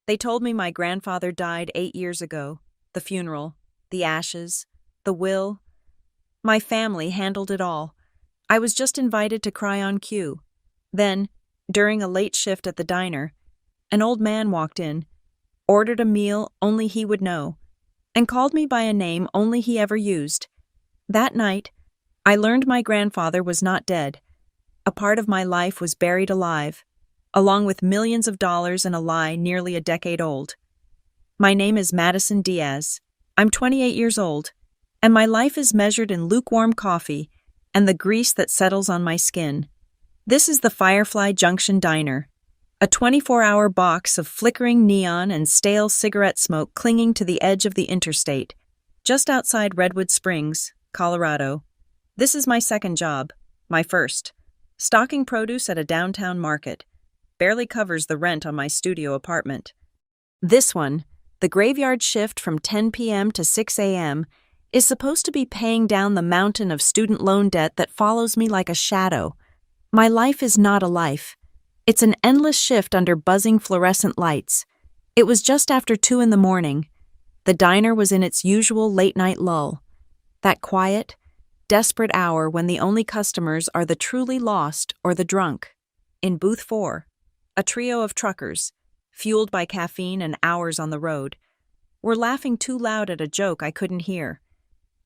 They told me my grandfather died 8 years ago. The funeral, the ashes, the will. My family handled it all. I was just invited to cry on cue. Then, during a late shift at the diner, an old man walked in, ordered a meal only he would know, and called me by a name only he ever used. That night, I learned my grandfather was not dead. A part of my life was buried alive, along with millions of dollars and a lie nearly a decade old. My name is Madison Diaz. I'm 28 years old, and my life is measured in lukewarm coffee and the grease that settles on my skin. This is the Firefly Junction Diner, a 24-hour box of flickering neon and stale cigarette smoke clinging to the edge of the interstate, just outside Redwood Springs, Colorado. This is my second job, my first. Stocking produce at a downtown market. Barely covers the rent on my studio apartment. This one, the graveyard shift from 10 p.m. to 6 a.m., is supposed to be paying down the mountain of student loan debt that follows me like a shadow. My life is not a life. It's an endless shift under buzzing fluorescent lights. It was just after 2 in the morning. The diner was in its usual late-night lull. That quiet, desperate hour when the only customers are the truly lost or the drunk. In booth 4, a trio of truckers, fueled by caffeine and hours on the road, were laughing too loud at a joke I couldn't hear.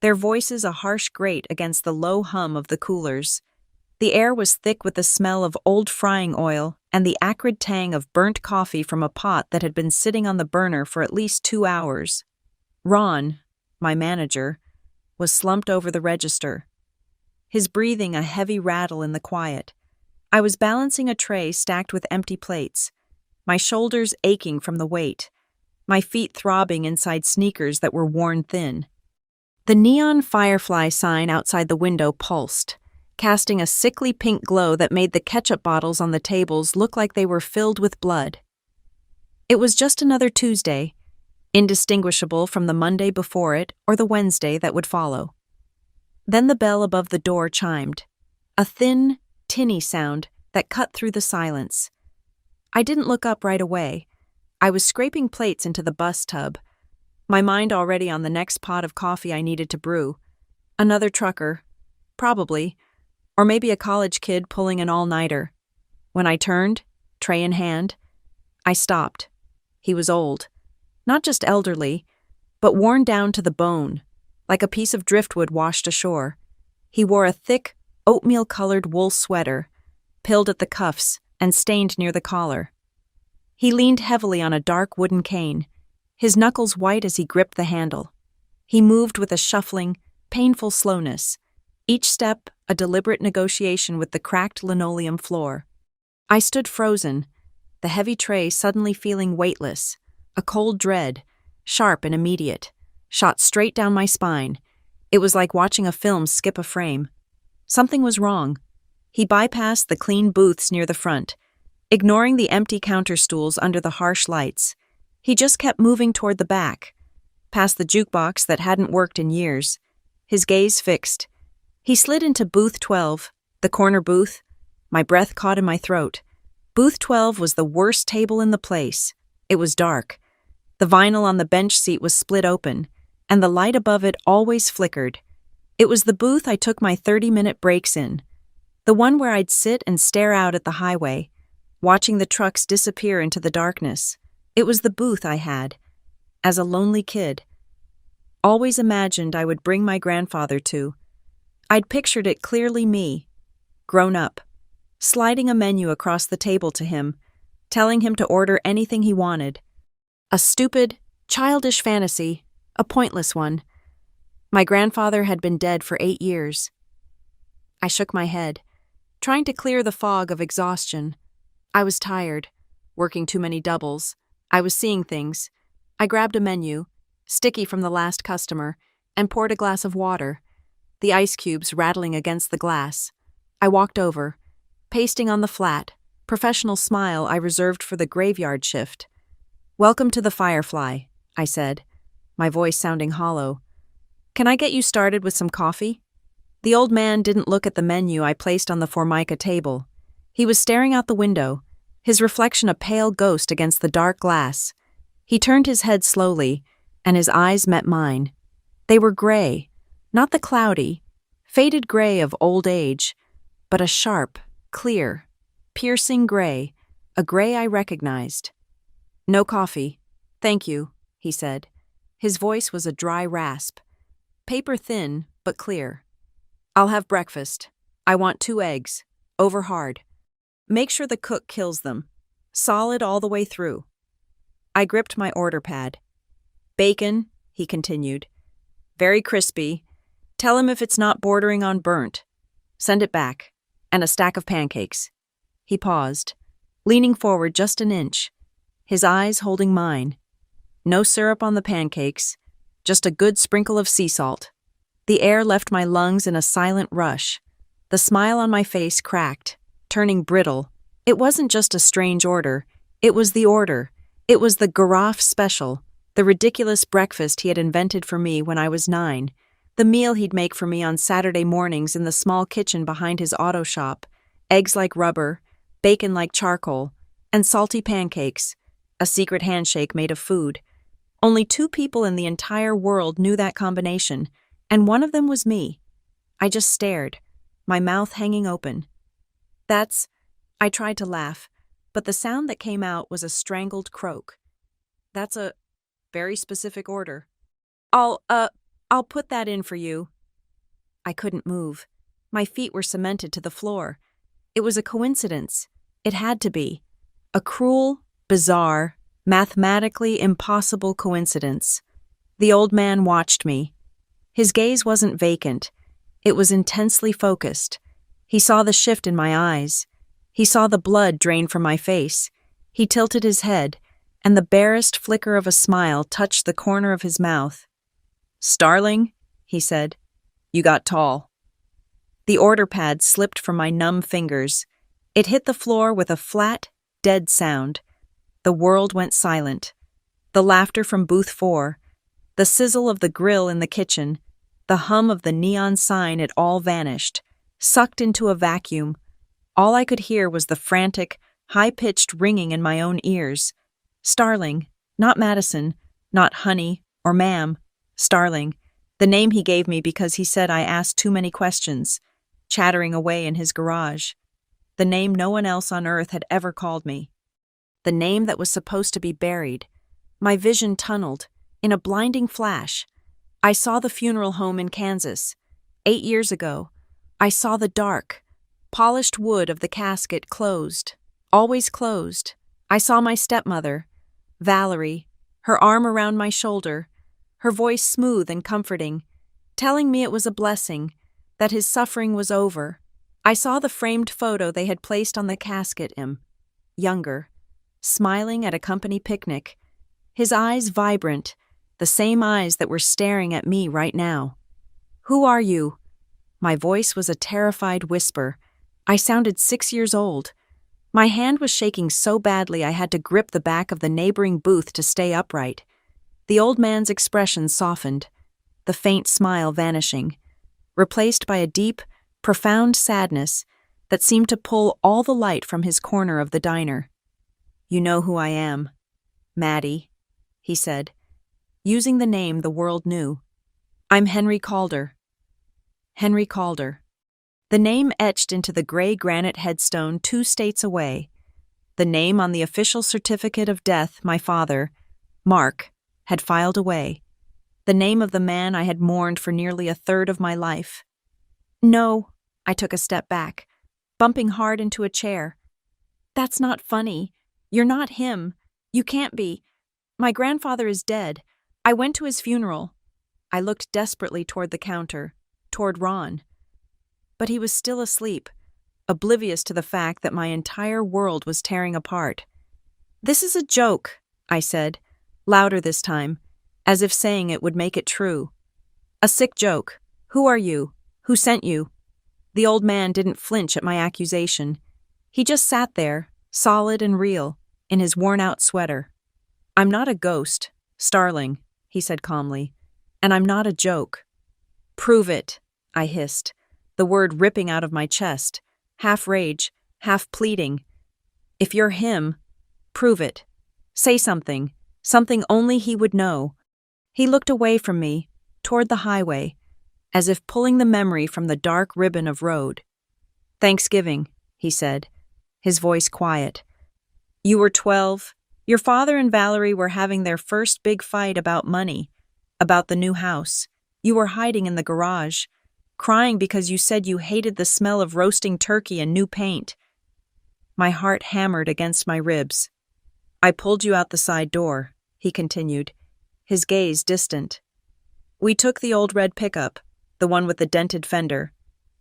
Their voices a harsh grate against the low hum of the coolers. The air was thick with the smell of old frying oil and the acrid tang of burnt coffee from a pot that had been sitting on the burner for at least 2 hours. Ron, my manager, was slumped over the register, his breathing a heavy rattle in the quiet. I was balancing a tray stacked with empty plates, my shoulders aching from the weight, my feet throbbing inside sneakers that were worn thin. The neon Firefly sign outside the window pulsed, casting a sickly pink glow that made the ketchup bottles on the tables look like they were filled with blood. It was just another Tuesday, indistinguishable from the Monday before it or the Wednesday that would follow. Then the bell above the door chimed, a thin, tinny sound that cut through the silence. I didn't look up right away. I was scraping plates into the bus tub, my mind already on the next pot of coffee I needed to brew. Another trucker, probably, or maybe a college kid pulling an all-nighter. When I turned, tray in hand, I stopped. He was old. Not just elderly, but worn down to the bone, like a piece of driftwood washed ashore. He wore a thick, oatmeal-colored wool sweater, pilled at the cuffs and stained near the collar. He leaned heavily on a dark wooden cane, his knuckles white as he gripped the handle. He moved with a shuffling, painful slowness, each step a deliberate negotiation with the cracked linoleum floor. I stood frozen, the heavy tray suddenly feeling weightless. A cold dread, sharp and immediate, shot straight down my spine. It was like watching a film skip a frame. Something was wrong. He bypassed the clean booths near the front, ignoring the empty counter stools under the harsh lights. He just kept moving toward the back, past the jukebox that hadn't worked in years, his gaze fixed. He slid into booth 12, the corner booth. My breath caught in my throat. Booth 12 was the worst table in the place. It was dark. The vinyl on the bench seat was split open, and the light above it always flickered. It was the booth I took my 30-minute breaks in, the one where I'd sit and stare out at the highway, watching the trucks disappear into the darkness. It was the booth I had, as a lonely kid, always imagined I would bring my grandfather to. I'd pictured it clearly me, grown up, sliding a menu across the table to him, telling him to order anything he wanted. A stupid, childish fantasy, a pointless one. My grandfather had been dead for 8 years. I shook my head, trying to clear the fog of exhaustion. I was tired, working too many doubles. I was seeing things. I grabbed a menu, sticky from the last customer, and poured a glass of water, the ice cubes rattling against the glass. I walked over, pasting on the flat, professional smile I reserved for the graveyard shift. "Welcome to the Firefly," I said, my voice sounding hollow. "Can I get you started with some coffee?" The old man didn't look at the menu I placed on the Formica table. He was staring out the window, his reflection a pale ghost against the dark glass. He turned his head slowly, and his eyes met mine. They were gray, not the cloudy, faded gray of old age, but a sharp, clear, piercing gray, a gray I recognized. "No coffee. Thank you," he said. His voice was a dry rasp, paper thin but clear. "I'll have breakfast. I want 2 eggs, over hard. Make sure the cook kills them. Solid all the way through." I gripped my order pad. "Bacon," he continued. "Very crispy. Tell him if it's not bordering on burnt. Send it back. And a stack of pancakes." He paused, leaning forward just an inch, his eyes holding mine. No syrup on the pancakes, just a good sprinkle of sea salt. The air left my lungs in a silent rush. The smile on my face cracked, turning brittle. It wasn't just a strange order. It was the order. It was the Garaf special, the ridiculous breakfast he had invented for me when I was 9, the meal he'd make for me on Saturday mornings in the small kitchen behind his auto shop, eggs like rubber, bacon like charcoal, and salty pancakes, a secret handshake made of food. Only 2 people in the entire world knew that combination, and one of them was me. I just stared, my mouth hanging open. I tried to laugh, but the sound that came out was a strangled croak. "That's a very specific order. I'll put that in for you." I couldn't move. My feet were cemented to the floor. It was a coincidence. It had to be. A cruel, bizarre, mathematically impossible coincidence. The old man watched me. His gaze wasn't vacant. It was intensely focused. He saw the shift in my eyes. He saw the blood drain from my face. He tilted his head, and the barest flicker of a smile touched the corner of his mouth. "Starling," he said, "you got tall." The order pad slipped from my numb fingers. It hit the floor with a flat, dead sound. The world went silent. The laughter from booth 4, the sizzle of the grill in the kitchen, the hum of the neon sign, it all vanished, sucked into a vacuum. All I could hear was the frantic, high-pitched ringing in my own ears. Starling, not Madison, not honey or ma'am. Starling, the name he gave me because he said I asked too many questions, chattering away in his garage. The name no one else on earth had ever called me. The name that was supposed to be buried. My vision tunneled. In a blinding flash, I saw the funeral home in Kansas. 8 years ago, I saw the dark, polished wood of the casket closed, always closed. I saw my stepmother, Valerie, her arm around my shoulder, her voice smooth and comforting, telling me it was a blessing, that his suffering was over. I saw the framed photo they had placed on the casket, him, younger, smiling at a company picnic, his eyes vibrant, the same eyes that were staring at me right now. "Who are you?" My voice was a terrified whisper. I sounded 6 years old. My hand was shaking so badly I had to grip the back of the neighboring booth to stay upright. The old man's expression softened, the faint smile vanishing, replaced by a deep, profound sadness that seemed to pull all the light from his corner of the diner. "You know who I am, Maddie," he said, using the name the world knew. "I'm Henry Calder." Henry Calder. The name etched into the gray granite headstone 2 states away. The name on the official certificate of death my father, Mark, had filed away. The name of the man I had mourned for nearly a third of my life. "No," I took a step back, bumping hard into a chair. "That's not funny. You're not him. You can't be. My grandfather is dead. I went to his funeral." I looked desperately toward the counter, toward Ron. But he was still asleep, oblivious to the fact that my entire world was tearing apart. "This is a joke," I said, louder this time, as if saying it would make it true. "A sick joke. Who are you? Who sent you?" The old man didn't flinch at my accusation. He just sat there, solid and real, in his worn-out sweater. "I'm not a ghost, Starling," he said calmly, "and I'm not a joke." "Prove it," I hissed, the word ripping out of my chest, half rage, half pleading. "If you're him, prove it. Say something. something only he would know. He looked away from me, toward the highway, as if pulling the memory from the dark ribbon of road. "Thanksgiving," he said, his voice quiet. "You were 12. Your father and Valerie were having their first big fight about money, about the new house. You were hiding in the garage, crying because you said you hated the smell of roasting turkey and new paint." My heart hammered against my ribs. "I pulled you out the side door," he continued, his gaze distant. "We took the old red pickup, the one with the dented fender.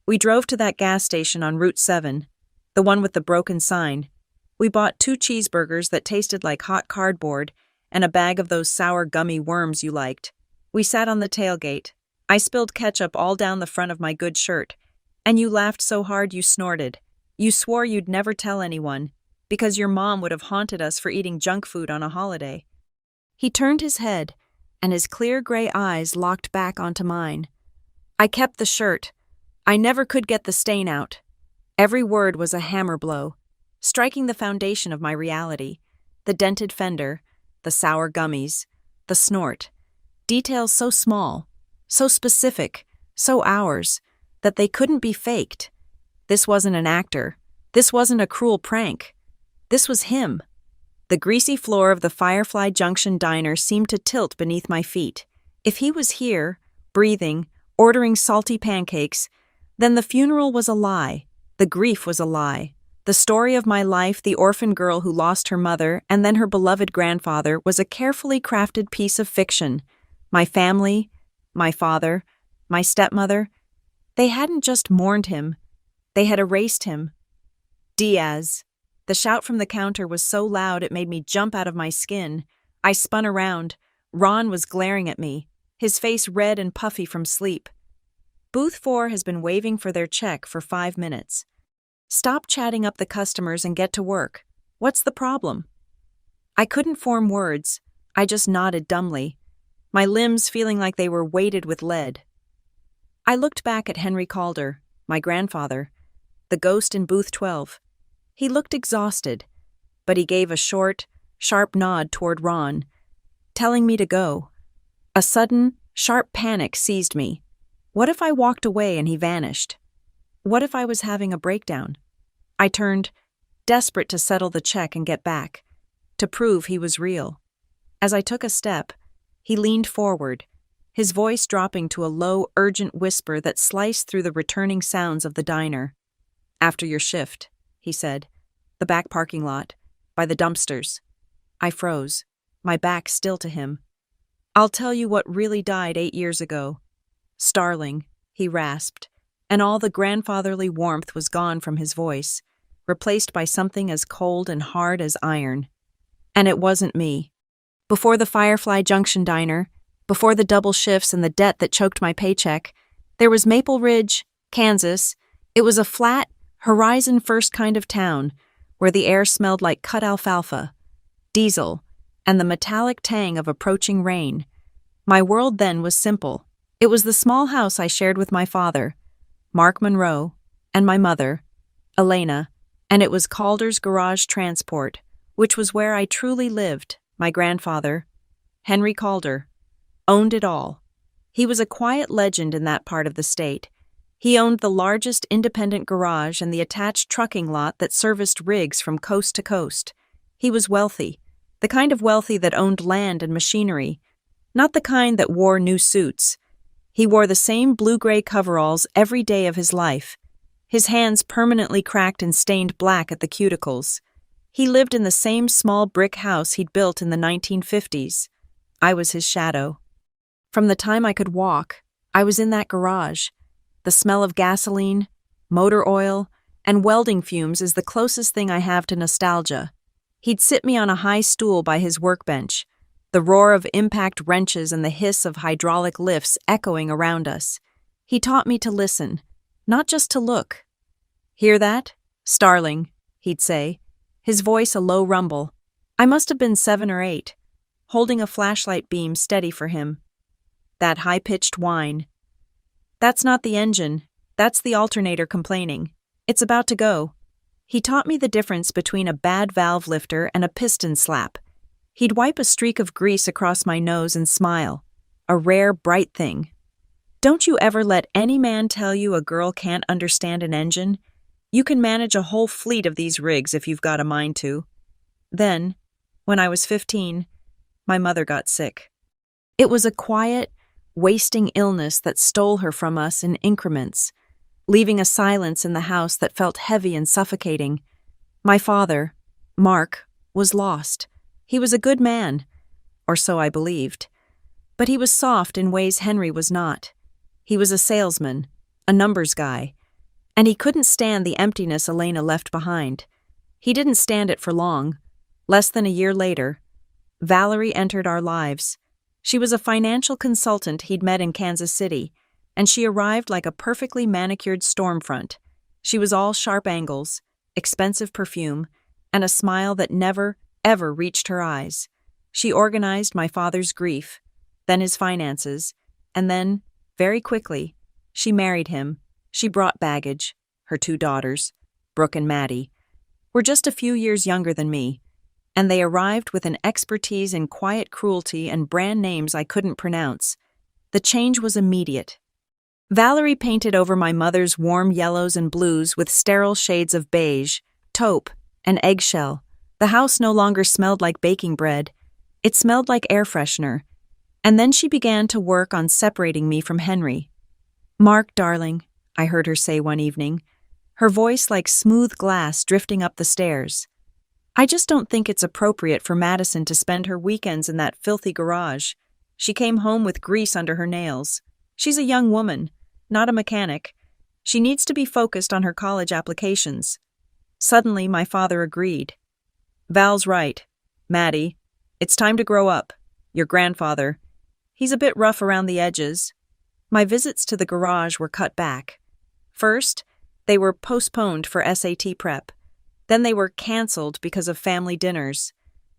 We drove to that gas station on Route 7, the one with the broken sign. We bought 2 cheeseburgers that tasted like hot cardboard and a bag of those sour gummy worms you liked. We sat on the tailgate. I spilled ketchup all down the front of my good shirt, and you laughed so hard you snorted. You swore you'd never tell anyone, because your mom would have haunted us for eating junk food on a holiday." He turned his head, and his clear gray eyes locked back onto mine. "I kept the shirt. I never could get the stain out." Every word was a hammer blow, striking the foundation of my reality. The dented fender, the sour gummies, the snort. Details so small, so specific, so ours, that they couldn't be faked. This wasn't an actor. This wasn't a cruel prank. This was him. The greasy floor of the Firefly Junction diner seemed to tilt beneath my feet. If he was here, breathing, ordering salty pancakes, then the funeral was a lie. The grief was a lie. The story of my life, the orphan girl who lost her mother and then her beloved grandfather, was a carefully crafted piece of fiction. My family, my father, my stepmother, they hadn't just mourned him. They had erased him. "Diaz." The shout from the counter was so loud it made me jump out of my skin. I spun around. Ron was glaring at me, his face red and puffy from sleep. "Booth 4 has been waiting for their check for 5 minutes. Stop chatting up the customers and get to work. What's the problem?" I couldn't form words. I just nodded dumbly, my limbs feeling like they were weighted with lead. I looked back at Henry Calder, my grandfather, the ghost in booth 12. He looked exhausted, but he gave a short, sharp nod toward Ron, telling me to go. A sudden, sharp panic seized me. What if I walked away and he vanished? What if I was having a breakdown? I turned, desperate to settle the check and get back, to prove he was real. As I took a step, he leaned forward, his voice dropping to a low, urgent whisper that sliced through the returning sounds of the diner. "After your shift," he said. "The back parking lot, by the dumpsters." I froze, my back still to him. "I'll tell you what really died 8 years ago. Starling," he rasped, and all the grandfatherly warmth was gone from his voice, replaced by something as cold and hard as iron. And it wasn't me. Before the Firefly Junction diner, before the double shifts and the debt that choked my paycheck, there was Maple Ridge, Kansas. It was a flat, horizon-first kind of town, where the air smelled like cut alfalfa, diesel, and the metallic tang of approaching rain. My world then was simple. It was the small house I shared with my father, Mark Monroe, and my mother, Elena, and it was Calder's Garage Transport, which was where I truly lived. My grandfather, Henry Calder, owned it all. He was a quiet legend in that part of the state. He owned the largest independent garage and the attached trucking lot that serviced rigs from coast to coast. He was wealthy, the kind of wealthy that owned land and machinery, not the kind that wore new suits. He wore the same blue-gray coveralls every day of his life, his hands permanently cracked and stained black at the cuticles. He lived in the same small brick house he'd built in the 1950s. I was his shadow. From the time I could walk, I was in that garage. The smell of gasoline, motor oil, and welding fumes is the closest thing I have to nostalgia. He'd sit me on a high stool by his workbench, the roar of impact wrenches and the hiss of hydraulic lifts echoing around us. He taught me to listen, not just to look. "Hear that? Starling," he'd say, his voice a low rumble. I must have been 7 or 8, holding a flashlight beam steady for him. That high-pitched whine. "That's not the engine, that's the alternator complaining. It's about to go." He taught me the difference between a bad valve lifter and a piston slap. He'd wipe a streak of grease across my nose and smile. A rare, bright thing. Don't you ever let any man tell you a girl can't understand an engine? You can manage a whole fleet of these rigs if you've got a mind to. Then, when I was 15, my mother got sick. It was a quiet, wasting illness that stole her from us in increments, leaving a silence in the house that felt heavy and suffocating. My father, Mark, was lost. He was a good man, or so I believed. But he was soft in ways Henry was not. He was a salesman, a numbers guy, and he couldn't stand the emptiness Elena left behind. He didn't stand it for long. Less than a year later, Valerie entered our lives. She was a financial consultant he'd met in Kansas City, and she arrived like a perfectly manicured storm front. She was all sharp angles, expensive perfume, and a smile that never, ever reached her eyes. She organized my father's grief, then his finances, and then, very quickly, she married him. She brought baggage. Her 2 daughters, Brooke and Maddie, were just a few years younger than me, and they arrived with an expertise in quiet cruelty and brand names I couldn't pronounce. The change was immediate. Valerie painted over my mother's warm yellows and blues with sterile shades of beige, taupe, and eggshell. The house no longer smelled like baking bread. It smelled like air freshener. And then she began to work on separating me from Henry. "Mark, darling," I heard her say one evening, her voice like smooth glass drifting up the stairs. "I just don't think it's appropriate for Madison to spend her weekends in that filthy garage. She came home with grease under her nails. She's a young woman, not a mechanic. She needs to be focused on her college applications." Suddenly, my father agreed. "Val's right. Maddie, it's time to grow up. Your grandfather, he's a bit rough around the edges." My visits to the garage were cut back. First, they were postponed for SAT prep. Then they were canceled because of family dinners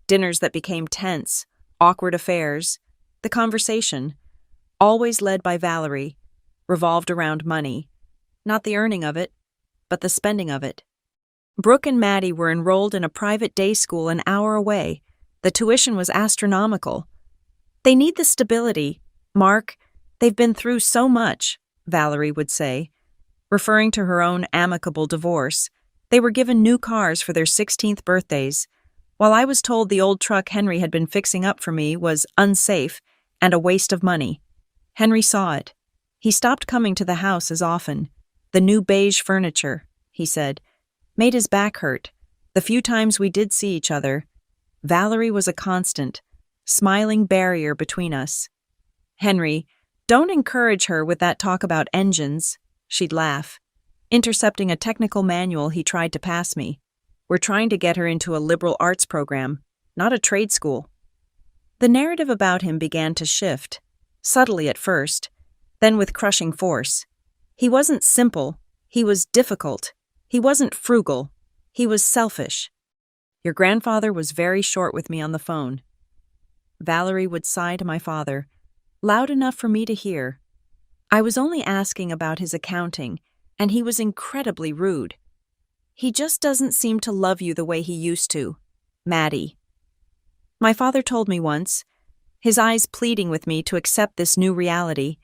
that became tense, awkward affairs. The conversation, always led by Valerie, revolved around money. Not the earning of it, but the spending of it. Brooke and Maddie were enrolled in a private day school an hour away. The tuition was astronomical. "They need the stability. Mark, they've been through so much," Valerie would say, referring to her own amicable divorce. They were given new cars for their 16th birthdays, while I was told the old truck Henry had been fixing up for me was unsafe and a waste of money. Henry saw it. He stopped coming to the house as often. The new beige furniture, he said, made his back hurt. The few times we did see each other, Valerie was a constant, smiling barrier between us. "Henry, don't encourage her with that talk about engines," she'd laugh, intercepting a technical manual he tried to pass me. "We're trying to get her into a liberal arts program, not a trade school." The narrative about him began to shift, subtly at first, then with crushing force. He wasn't simple, he was difficult. He wasn't frugal, he was selfish. "Your grandfather was very short with me on the phone." Valerie would sigh to my father, loud enough for me to hear. "I was only asking about his accounting, and he was incredibly rude. He just doesn't seem to love you the way he used to. Maddie." My father told me once, his eyes pleading with me to accept this new reality.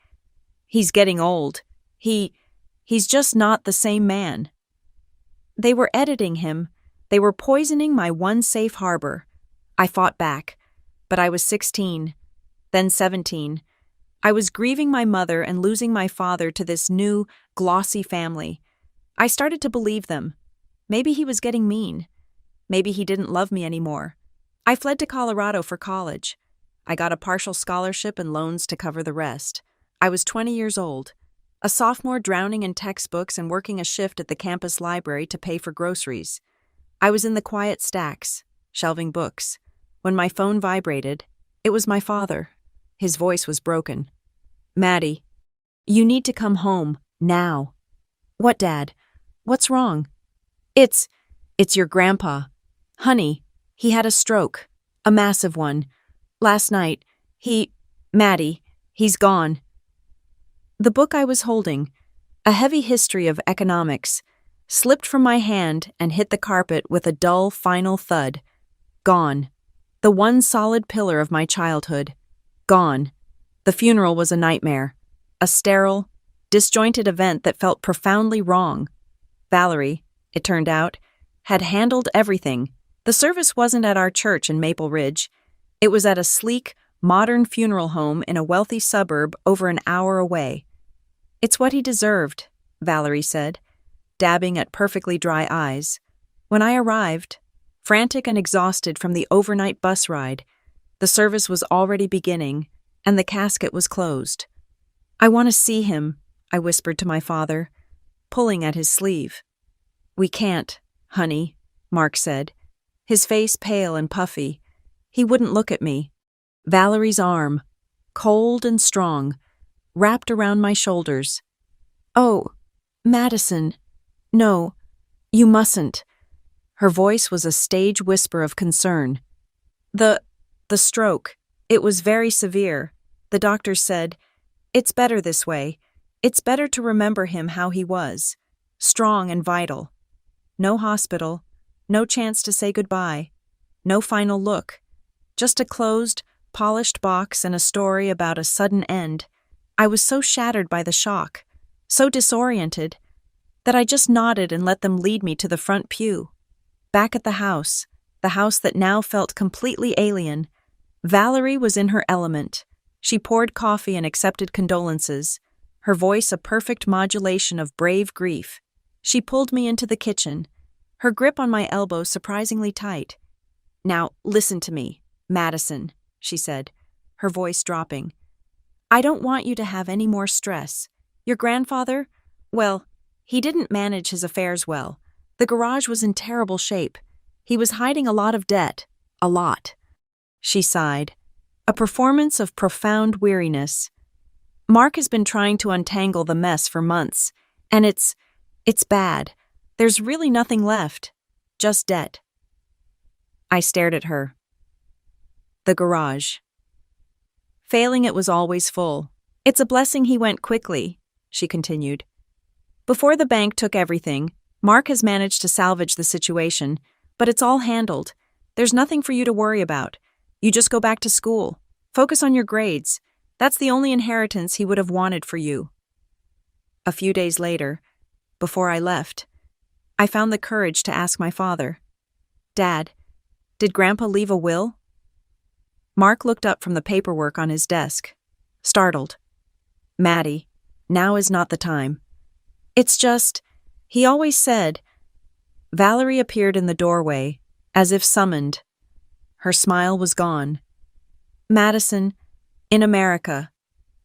"He's getting old. He's just not the same man." They were editing him. They were poisoning my one safe harbor. I fought back, but I was 16, then 17. I was grieving my mother and losing my father to this new, glossy family. I started to believe them. Maybe he was getting mean. Maybe he didn't love me anymore. I fled to Colorado for college. I got a partial scholarship and loans to cover the rest. I was 20 years old, a sophomore drowning in textbooks and working a shift at the campus library to pay for groceries. I was in the quiet stacks, shelving books. When my phone vibrated, it was my father. His voice was broken. "Maddie, you need to come home, now." "What, Dad? What's wrong?" It's your grandpa. Honey, he had a stroke, a massive one. Last night, Maddie, he's gone." The book I was holding, a heavy history of economics, slipped from my hand and hit the carpet with a dull, final thud. Gone. The one solid pillar of my childhood. Gone. The funeral was a nightmare. A sterile, disjointed event that felt profoundly wrong. Valerie, it turned out, had handled everything. The service wasn't at our church in Maple Ridge. It was at a sleek, modern funeral home in a wealthy suburb over an hour away. "It's what he deserved," Valerie said, dabbing at perfectly dry eyes. When I arrived, frantic and exhausted from the overnight bus ride, the service was already beginning, and the casket was closed. "I want to see him," I whispered to my father, pulling at his sleeve. "We can't, honey," Mark said, his face pale and puffy. He wouldn't look at me. Valerie's arm, cold and strong, wrapped around my shoulders. "Oh, Madison, no, you mustn't." Her voice was a stage whisper of concern. The stroke, it was very severe. The doctors said, "It's better this way. It's better to remember him how he was, strong and vital. No hospital, no chance to say goodbye, no final look, just a closed, polished box and a story about a sudden end." I was so shattered by the shock, so disoriented, that I just nodded and let them lead me to the front pew. Back at the house that now felt completely alien, Valerie was in her element. She poured coffee and accepted condolences, her voice a perfect modulation of brave grief. She pulled me into the kitchen, her grip on my elbow surprisingly tight. "Now, listen to me, Madison," she said, her voice dropping. "I don't want you to have any more stress. Your grandfather, well, he didn't manage his affairs well. The garage was in terrible shape. He was hiding a lot of debt. A lot." She sighed, a performance of profound weariness. "Mark has been trying to untangle the mess for months, and it's bad. There's really nothing left, just debt." I stared at her. The garage. Failing, it was always full. "It's a blessing he went quickly," she continued. "Before the bank took everything, Mark has managed to salvage the situation, but it's all handled. There's nothing for you to worry about. You just go back to school. Focus on your grades. That's the only inheritance he would have wanted for you." A few days later, before I left, I found the courage to ask my father, "Dad, did Grandpa leave a will?" Mark looked up from the paperwork on his desk, startled. "Maddie, now is not the time. It's just, he always said—" Valerie appeared in the doorway, as if summoned. Her smile was gone. "Madison, in America,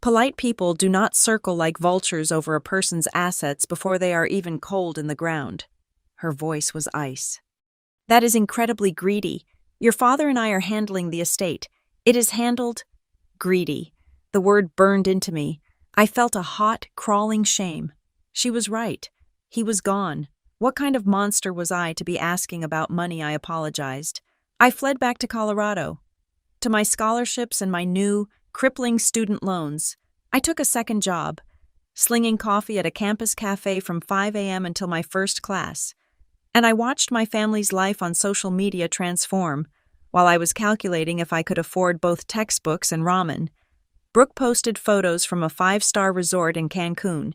polite people do not circle like vultures over a person's assets before they are even cold in the ground." Her voice was ice. "That is incredibly greedy. Your father and I are handling the estate. It is handled—" Greedy. The word burned into me. I felt a hot, crawling shame. She was right. He was gone. What kind of monster was I to be asking about money? I apologized. I fled back to Colorado, to my scholarships and my new, crippling student loans. I took a second job, slinging coffee at a campus cafe from 5 a.m. until my first class. And I watched my family's life on social media transform, while I was calculating if I could afford both textbooks and ramen. Brooke posted photos from a 5-star resort in Cancun.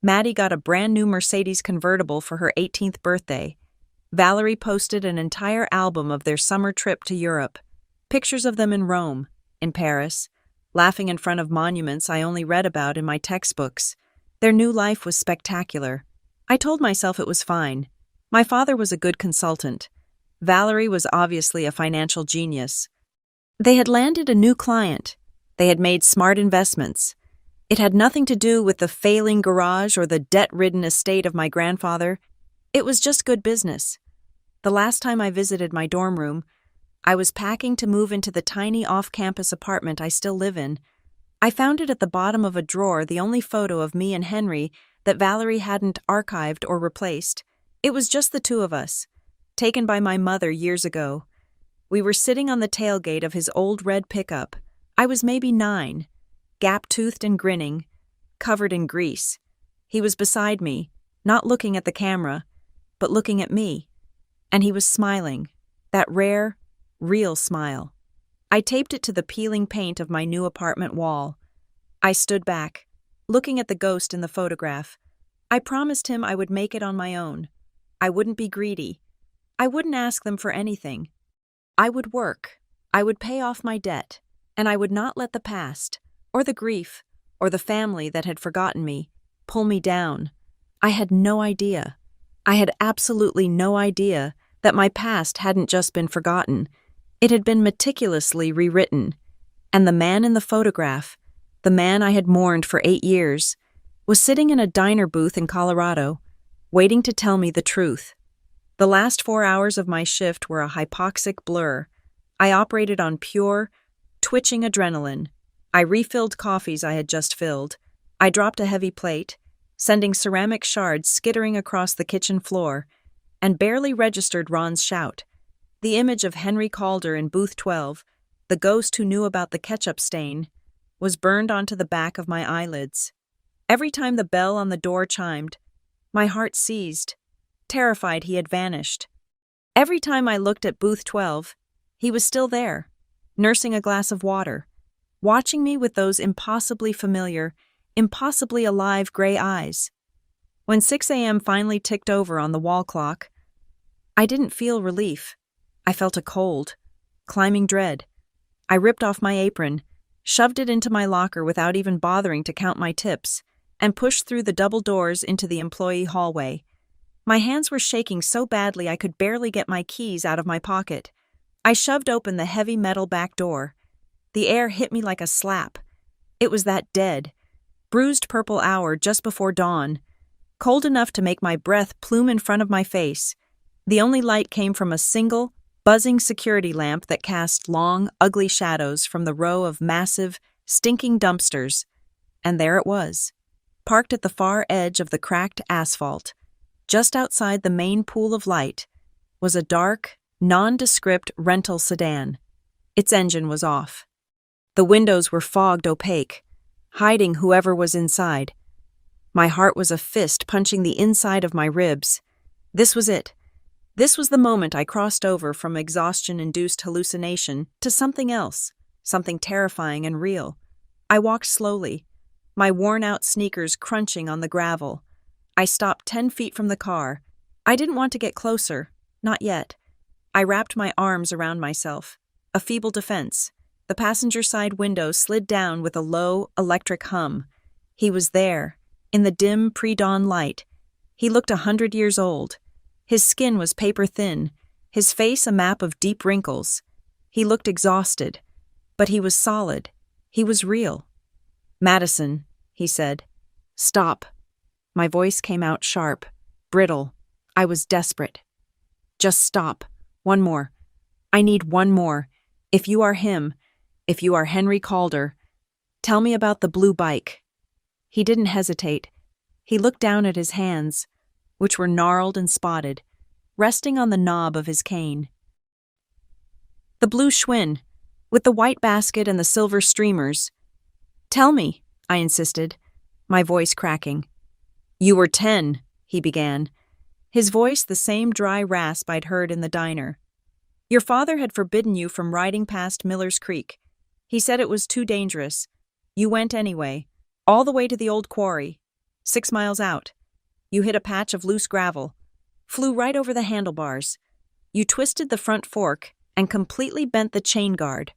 Maddie got a brand new Mercedes convertible for her 18th birthday. Valerie posted an entire album of their summer trip to Europe. Pictures of them in Rome, in Paris, laughing in front of monuments I only read about in my textbooks. Their new life was spectacular. I told myself it was fine. My father was a good consultant. Valerie was obviously a financial genius. They had landed a new client. They had made smart investments. It had nothing to do with the failing garage or the debt-ridden estate of my grandfather. It was just good business. The last time I visited my dorm room, I was packing to move into the tiny off-campus apartment I still live in. I found it at the bottom of a drawer, the only photo of me and Henry that Valerie hadn't archived or replaced. It was just the two of us, taken by my mother years ago. We were sitting on the tailgate of his old red pickup. I was maybe 9, gap-toothed and grinning, covered in grease. He was beside me, not looking at the camera, but looking at me. And he was smiling, that rare, real smile. I taped it to the peeling paint of my new apartment wall. I stood back, looking at the ghost in the photograph. I promised him I would make it on my own. I wouldn't be greedy. I wouldn't ask them for anything. I would work. I would pay off my debt. And I would not let the past, or the grief, or the family that had forgotten me, pull me down. I had no idea. I had absolutely no idea that my past hadn't just been forgotten. It had been meticulously rewritten. And the man in the photograph, the man I had mourned for 8 years, was sitting in a diner booth in Colorado, waiting to tell me the truth. The last 4 hours of my shift were a hypoxic blur. I operated on pure, twitching adrenaline. I refilled coffees I had just filled. I dropped a heavy plate, sending ceramic shards skittering across the kitchen floor, and barely registered Ron's shout. The image of Henry Calder in booth 12, the ghost who knew about the ketchup stain, was burned onto the back of my eyelids. Every time the bell on the door chimed, my heart seized, terrified he had vanished. Every time I looked at booth 12, he was still there, nursing a glass of water, watching me with those impossibly familiar, impossibly alive gray eyes. When 6 a.m. finally ticked over on the wall clock, I didn't feel relief. I felt a cold, climbing dread. I ripped off my apron, shoved it into my locker without even bothering to count my tips, and pushed through the double doors into the employee hallway. My hands were shaking so badly I could barely get my keys out of my pocket. I shoved open the heavy metal back door. The air hit me like a slap. It was that dead, bruised purple hour just before dawn, cold enough to make my breath plume in front of my face. The only light came from a single, buzzing security lamp that cast long, ugly shadows from the row of massive, stinking dumpsters. And there it was, parked at the far edge of the cracked asphalt, just outside the main pool of light, was a dark, nondescript rental sedan. Its engine was off. The windows were fogged opaque, hiding whoever was inside. My heart was a fist punching the inside of my ribs. This was it. This was the moment I crossed over from exhaustion-induced hallucination to something else, something terrifying and real. I walked slowly, my worn-out sneakers crunching on the gravel. I stopped 10 feet from the car. I didn't want to get closer, not yet. I wrapped my arms around myself, a feeble defense. The passenger side window slid down with a low, electric hum. He was there, in the dim pre-dawn light. He looked 100 years old. His skin was paper-thin, his face a map of deep wrinkles. He looked exhausted, but he was solid. He was real. "Madison," he said. "Stop." My voice came out sharp, brittle. I was desperate. "Just stop. One more. I need one more. If you are him, if you are Henry Calder, tell me about the blue bike." He didn't hesitate. He looked down at his hands, which were gnarled and spotted, resting on the knob of his cane. "The blue Schwinn, with the white basket and the silver streamers." "Tell me," I insisted, my voice cracking. "You were 10, he began, his voice the same dry rasp I'd heard in the diner. "Your father had forbidden you from riding past Miller's Creek. He said it was too dangerous. You went anyway, all the way to the old quarry, 6 miles out. You hit a patch of loose gravel, flew right over the handlebars. You twisted the front fork and completely bent the chain guard."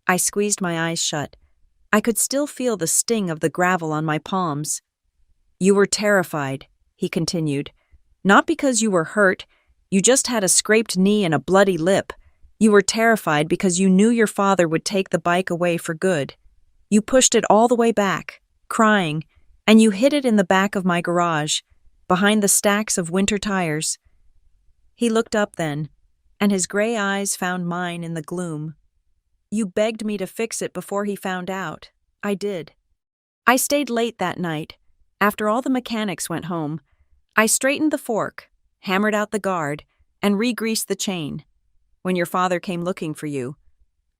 I squeezed my eyes shut. I could still feel the sting of the gravel on my palms. "You were terrified," he continued. "Not because you were hurt, you just had a scraped knee and a bloody lip. You were terrified because you knew your father would take the bike away for good. You pushed it all the way back, crying, and you hid it in the back of my garage, behind the stacks of winter tires." He looked up then, and his gray eyes found mine in the gloom. "You begged me to fix it before he found out. I did. I stayed late that night. After all the mechanics went home, I straightened the fork, hammered out the guard, and re-greased the chain. When your father came looking for you,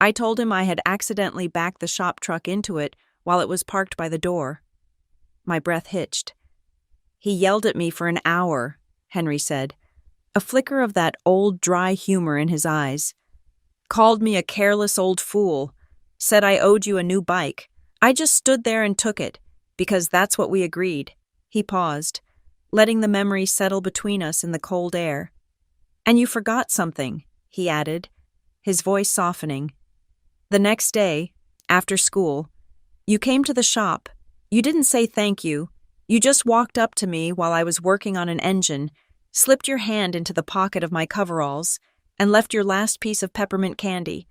I told him I had accidentally backed the shop truck into it while it was parked by the door." My breath hitched. "He yelled at me for an hour," Henry said, a flicker of that old dry humor in his eyes. Called me a careless old fool. Said I owed you a new bike. I just stood there and took it, because that's what we agreed." He paused, letting the memory settle between us in the cold air. "And you forgot something," he added, his voice softening. "The next day, after school, you came to the shop. You didn't say thank you. You just walked up to me while I was working on an engine, slipped your hand into the pocket of my coveralls, and left your last piece of peppermint candy,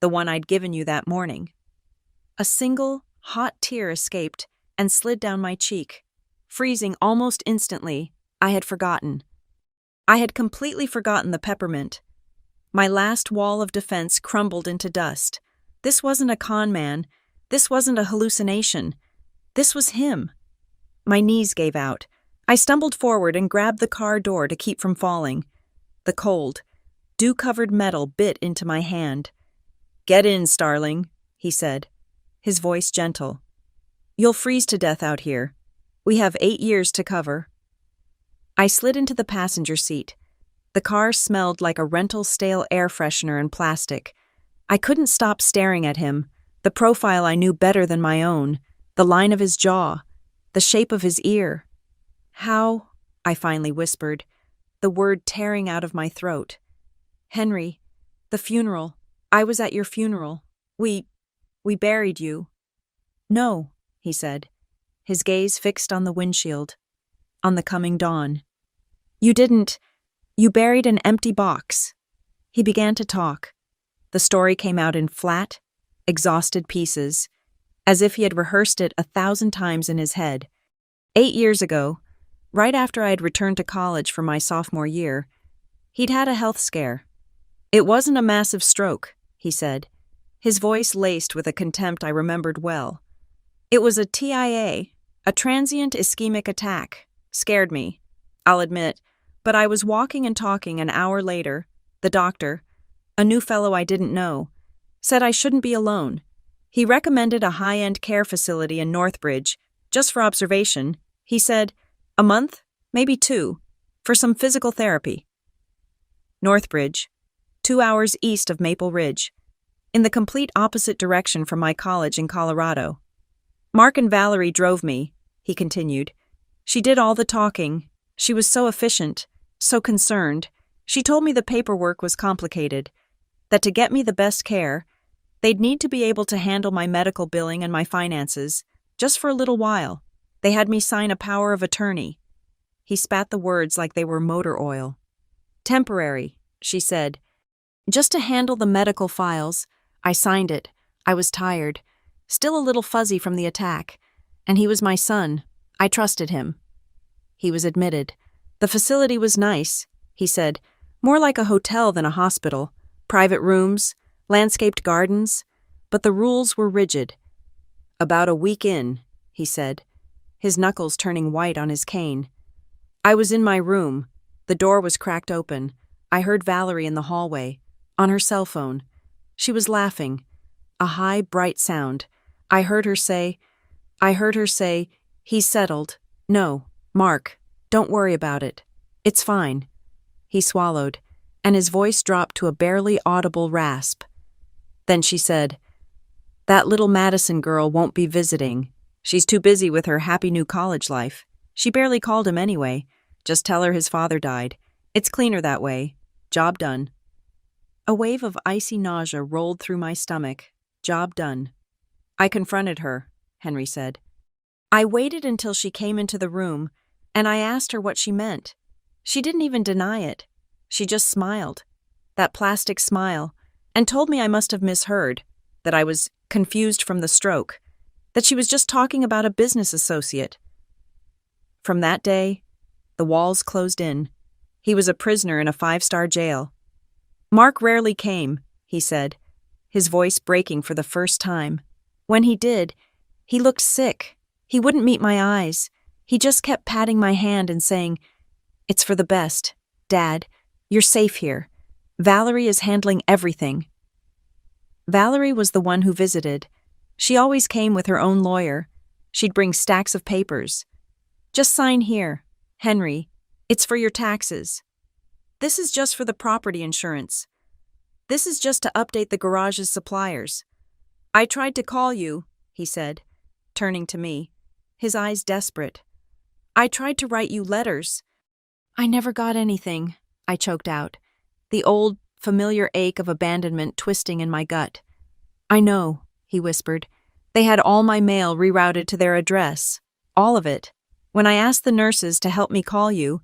the one I'd given you that morning." A single, hot tear escaped and slid down my cheek. Freezing almost instantly, I had forgotten. I had completely forgotten the peppermint. My last wall of defense crumbled into dust. This wasn't a con man. This wasn't a hallucination. This was him. My knees gave out. I stumbled forward and grabbed the car door to keep from falling. The cold, dew-covered metal bit into my hand. "Get in, starling," he said, his voice gentle. "You'll freeze to death out here. We have 8 years to cover." I slid into the passenger seat. The car smelled like a rental stale air freshener and plastic. I couldn't stop staring at him, the profile I knew better than my own, the line of his jaw, the shape of his ear. "How?" I finally whispered, the word tearing out of my throat. "Henry, the funeral. I was at your funeral. We buried you." "No," he said, his gaze fixed on the windshield, on the coming dawn. "You didn't. You buried an empty box." He began to talk. The story came out in flat, exhausted pieces, as if he had rehearsed it 1,000 times in his head. 8 years ago, right after I had returned to college for my sophomore year, he'd had a health scare. "It wasn't a massive stroke," he said, his voice laced with a contempt I remembered well. "It was a TIA, a transient ischemic attack. Scared me, I'll admit, but I was walking and talking an hour later. The doctor, a new fellow I didn't know, said I shouldn't be alone. He recommended a high-end care facility in Northbridge, just for observation. He said, a month, maybe 2, for some physical therapy." Northbridge, 2 hours east of Maple Ridge, in the complete opposite direction from my college in Colorado. "Mark and Valerie drove me," he continued. "She did all the talking. She was so efficient, so concerned. She told me the paperwork was complicated, that to get me the best care, they'd need to be able to handle my medical billing and my finances, just for a little while. They had me sign a power of attorney." He spat the words like they were motor oil. "Temporary," she said. "Just to handle the medical files." I signed it. I was tired, still a little fuzzy from the attack. And he was my son. I trusted him. He was admitted. "The facility was nice," he said. "More like a hotel than a hospital. Private rooms, landscaped gardens. But the rules were rigid." "About a week in," he said, his knuckles turning white on his cane. "I was in my room. The door was cracked open. I heard Valerie in the hallway, on her cell phone. She was laughing. A high, bright sound. I heard her say, he's settled. No, Mark, don't worry about it. It's fine." He swallowed, and his voice dropped to a barely audible rasp. Then she said, "That little Madison girl won't be visiting. She's too busy with her happy new college life. She barely called him anyway. Just tell her his father died. It's cleaner that way. Job done." A wave of icy nausea rolled through my stomach. Job done. "I confronted her," Henry said. "I waited until she came into the room, and I asked her what she meant. She didn't even deny it. She just smiled, that plastic smile, and told me I must have misheard, that I was confused from the stroke, that she was just talking about a business associate." From that day, the walls closed in. He was a prisoner in a 5-star jail. "Mark rarely came," he said, his voice breaking for the first time. "When he did, he looked sick. He wouldn't meet my eyes. He just kept patting my hand and saying, 'It's for the best. Dad, you're safe here. Valerie is handling everything.'" Valerie was the one who visited. She always came with her own lawyer. She'd bring stacks of papers. "Just sign here. Henry, it's for your taxes. This is just for the property insurance." This is just to update the garage's suppliers. I tried to call you, he said, turning to me, his eyes desperate. I tried to write you letters. I never got anything, I choked out, the old, familiar ache of abandonment twisting in my gut. I know, he whispered. They had all my mail rerouted to their address. All of it. When I asked the nurses to help me call you,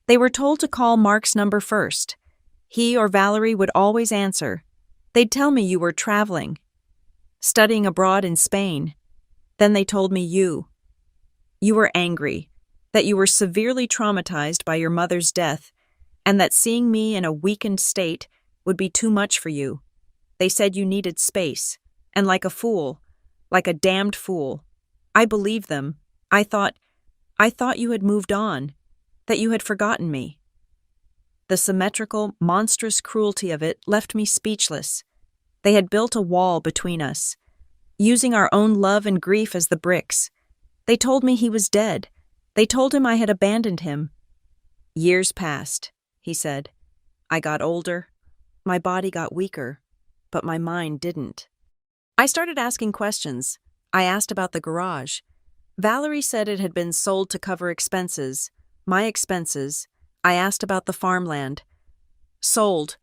they were told to call Mark's number first. He or Valerie would always answer. They'd tell me you were traveling, studying abroad in Spain. Then they told me you were angry, that you were severely traumatized by your mother's death, and that seeing me in a weakened state would be too much for you. They said you needed space, and like a fool, like a damned fool, I believed them. I thought you had moved on, that you had forgotten me. The symmetrical, monstrous cruelty of it left me speechless. They had built a wall between us, using our own love and grief as the bricks. They told me he was dead. They told him I had abandoned him. Years passed, he said. I got older. My body got weaker, but my mind didn't. I started asking questions. I asked about the garage. Valerie said it had been sold to cover expenses, my expenses. I asked about the farmland. Sold.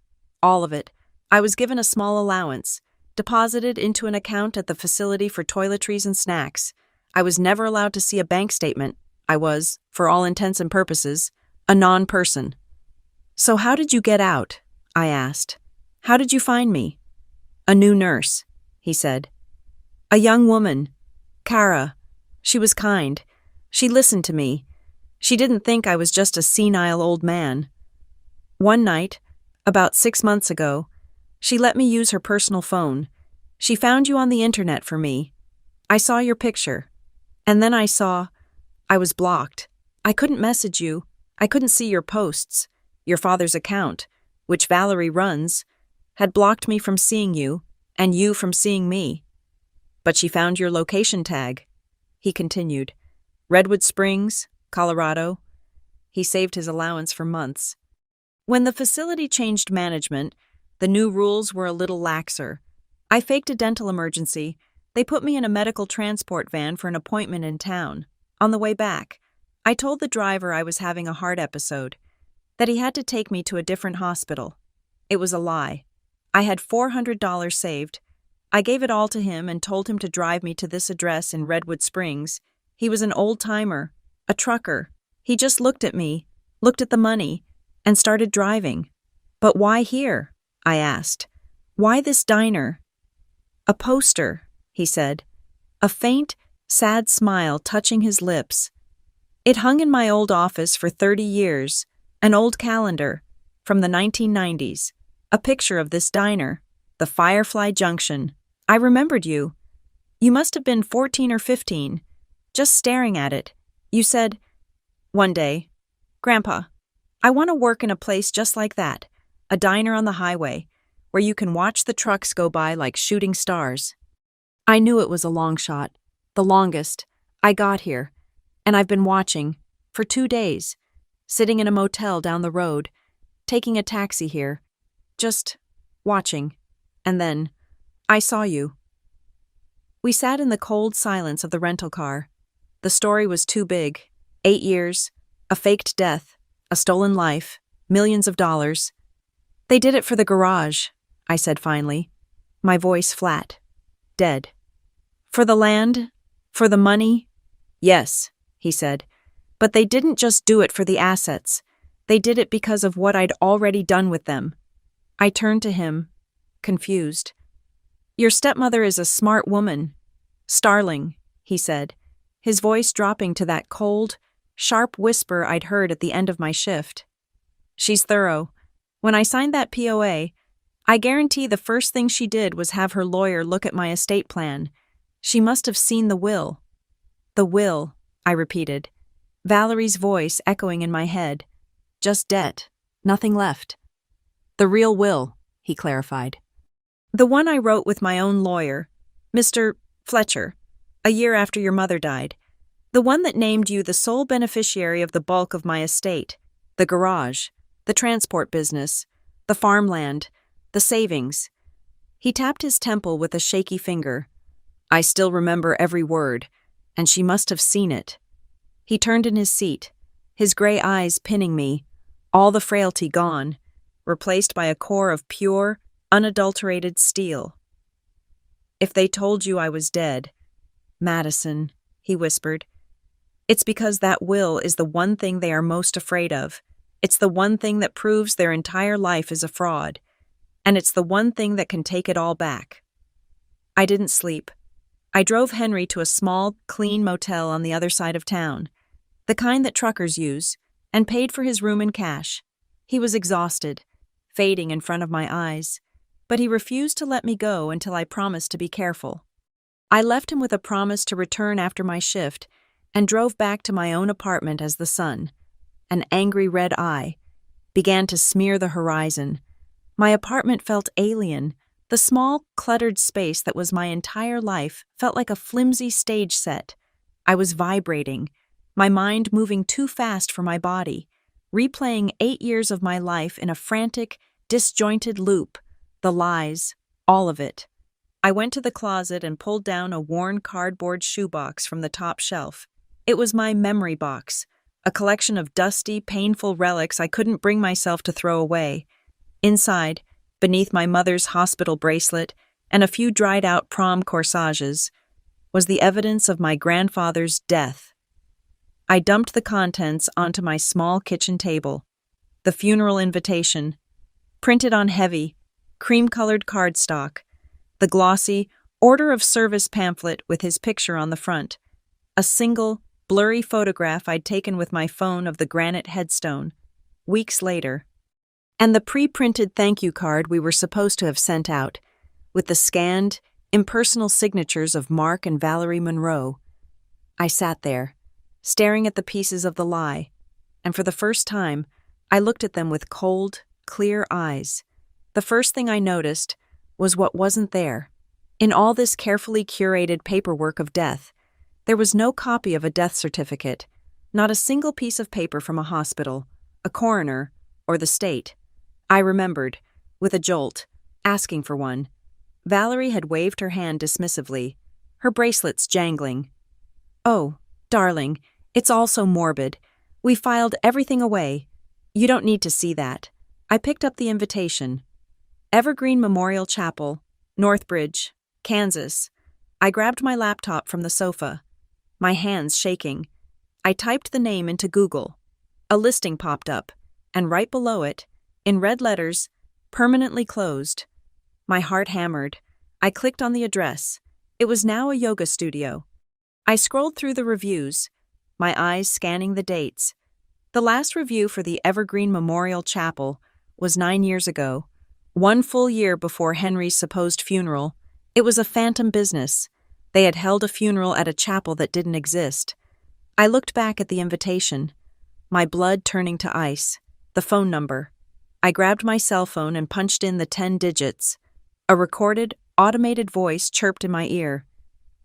All of it. I was given a small allowance, deposited into an account at the facility for toiletries and snacks. I was never allowed to see a bank statement. I was, for all intents and purposes, a non-person. So how did you get out? I asked. How did you find me? A new nurse, he said. A young woman, Kara. She was kind. She listened to me. She didn't think I was just a senile old man. One night, about 6 months ago, she let me use her personal phone. She found you on the internet for me. I saw your picture. And then I was blocked. I couldn't message you. I couldn't see your posts. Your father's account, which Valerie runs, had blocked me from seeing you, and you from seeing me. But she found your location tag, he continued. Redwood Springs, Colorado. He saved his allowance for months. When the facility changed management, the new rules were a little laxer. I faked a dental emergency. They put me in a medical transport van for an appointment in town. On the way back, I told the driver I was having a heart episode, that he had to take me to a different hospital. It was a lie. I had $400 saved. I gave it all to him and told him to drive me to this address in Redwood Springs. He was an old-timer, a trucker. He just looked at me, looked at the money, and started driving. But why here? I asked. Why this diner? A poster, he said, a faint, sad smile touching his lips. It hung in my old office for 30 years, an old calendar from the 1990s, a picture of this diner, the Firefly Junction. I remembered you. You must have been 14 or 15, just staring at it. You said, one day, Grandpa, I want to work in a place just like that, a diner on the highway, where you can watch the trucks go by like shooting stars. I knew it was a long shot, the longest. I got here, and I've been watching, for 2 days, sitting in a motel down the road, taking a taxi here, just watching. And then, I saw you. We sat in the cold silence of the rental car. The story was too big. 8 years, a faked death, a stolen life, millions of dollars. They did it for the garage, I said finally, my voice flat, dead. For the land? For the money? Yes, he said. But they didn't just do it for the assets. They did it because of what I'd already done with them. I turned to him, confused. Your stepmother is a smart woman. Starling, he said, his voice dropping to that cold, sharp whisper I'd heard at the end of my shift. She's thorough. When I signed that POA, I guarantee the first thing she did was have her lawyer look at my estate plan. She must have seen the will. The will, I repeated, Valerie's voice echoing in my head. Just debt, nothing left. The real will, he clarified. The one I wrote with my own lawyer, Mr. Fletcher, a year after your mother died. The one that named you the sole beneficiary of the bulk of my estate, the garage, the transport business, the farmland, The savings. He tapped his temple with a shaky finger. I still remember every word, and she must have seen it. He turned in his seat, his gray eyes pinning me, all the frailty gone, replaced by a core of pure, unadulterated steel. If they told you I was dead, Madison, he whispered, it's because that will is the one thing they are most afraid of. It's the one thing that proves their entire life is a fraud. And it's the one thing that can take it all back. I didn't sleep. I drove Henry to a small, clean motel on the other side of town, the kind that truckers use, and paid for his room in cash. He was exhausted, fading in front of my eyes, but he refused to let me go until I promised to be careful. I left him with a promise to return after my shift and drove back to my own apartment as the sun, an angry red eye, began to smear the horizon. My apartment felt alien. The small, cluttered space that was my entire life felt like a flimsy stage set. I was vibrating, my mind moving too fast for my body, replaying 8 years of my life in a frantic, disjointed loop, the lies, all of it. I went to the closet and pulled down a worn cardboard shoebox from the top shelf. It was my memory box, a collection of dusty, painful relics I couldn't bring myself to throw away. Inside, beneath my mother's hospital bracelet and a few dried-out prom corsages, was the evidence of my grandfather's death. I dumped the contents onto my small kitchen table. The funeral invitation, printed on heavy, cream-colored cardstock, the glossy order of service pamphlet with his picture on the front, a single, blurry photograph I'd taken with my phone of the granite headstone, weeks later, and the pre-printed thank you card we were supposed to have sent out, with the scanned, impersonal signatures of Mark and Valerie Monroe. I sat there, staring at the pieces of the lie, and for the first time, I looked at them with cold, clear eyes. The first thing I noticed was what wasn't there. In all this carefully curated paperwork of death, there was no copy of a death certificate, not a single piece of paper from a hospital, a coroner, or the state. I remembered, with a jolt, asking for one. Valerie had waved her hand dismissively, her bracelets jangling. Oh, darling, it's all so morbid. We filed everything away. You don't need to see that. I picked up the invitation. Evergreen Memorial Chapel, Northbridge, Kansas. I grabbed my laptop from the sofa, my hands shaking. I typed the name into Google. A listing popped up, and right below it, in red letters, permanently closed. My heart hammered. I clicked on the address. It was now a yoga studio. I scrolled through the reviews, my eyes scanning the dates. The last review for the Evergreen Memorial Chapel was 9 years ago, 1 full year before Henry's supposed funeral. It was a phantom business. They had held a funeral at a chapel that didn't exist. I looked back at the invitation, my blood turning to ice. The phone number. I grabbed my cell phone and punched in the 10 digits. A recorded, automated voice chirped in my ear.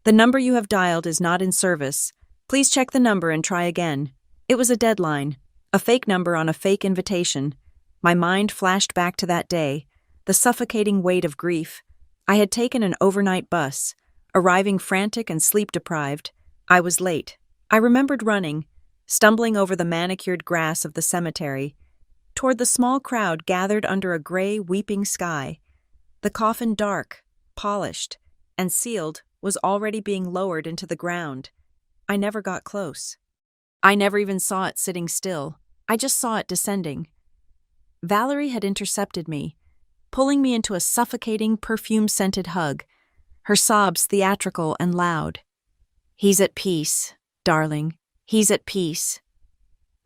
The number you have dialed is not in service. Please check the number and try again. It was a deadline, a fake number on a fake invitation. My mind flashed back to that day, the suffocating weight of grief. I had taken an overnight bus, arriving frantic and sleep-deprived. I was late. I remembered running, stumbling over the manicured grass of the cemetery, toward the small crowd gathered under a gray, weeping sky. The coffin, dark, polished, and sealed, was already being lowered into the ground. I never got close. I never even saw it sitting still. I just saw it descending. Valerie had intercepted me, pulling me into a suffocating, perfume-scented hug, her sobs theatrical and loud. He's at peace, darling. He's at peace.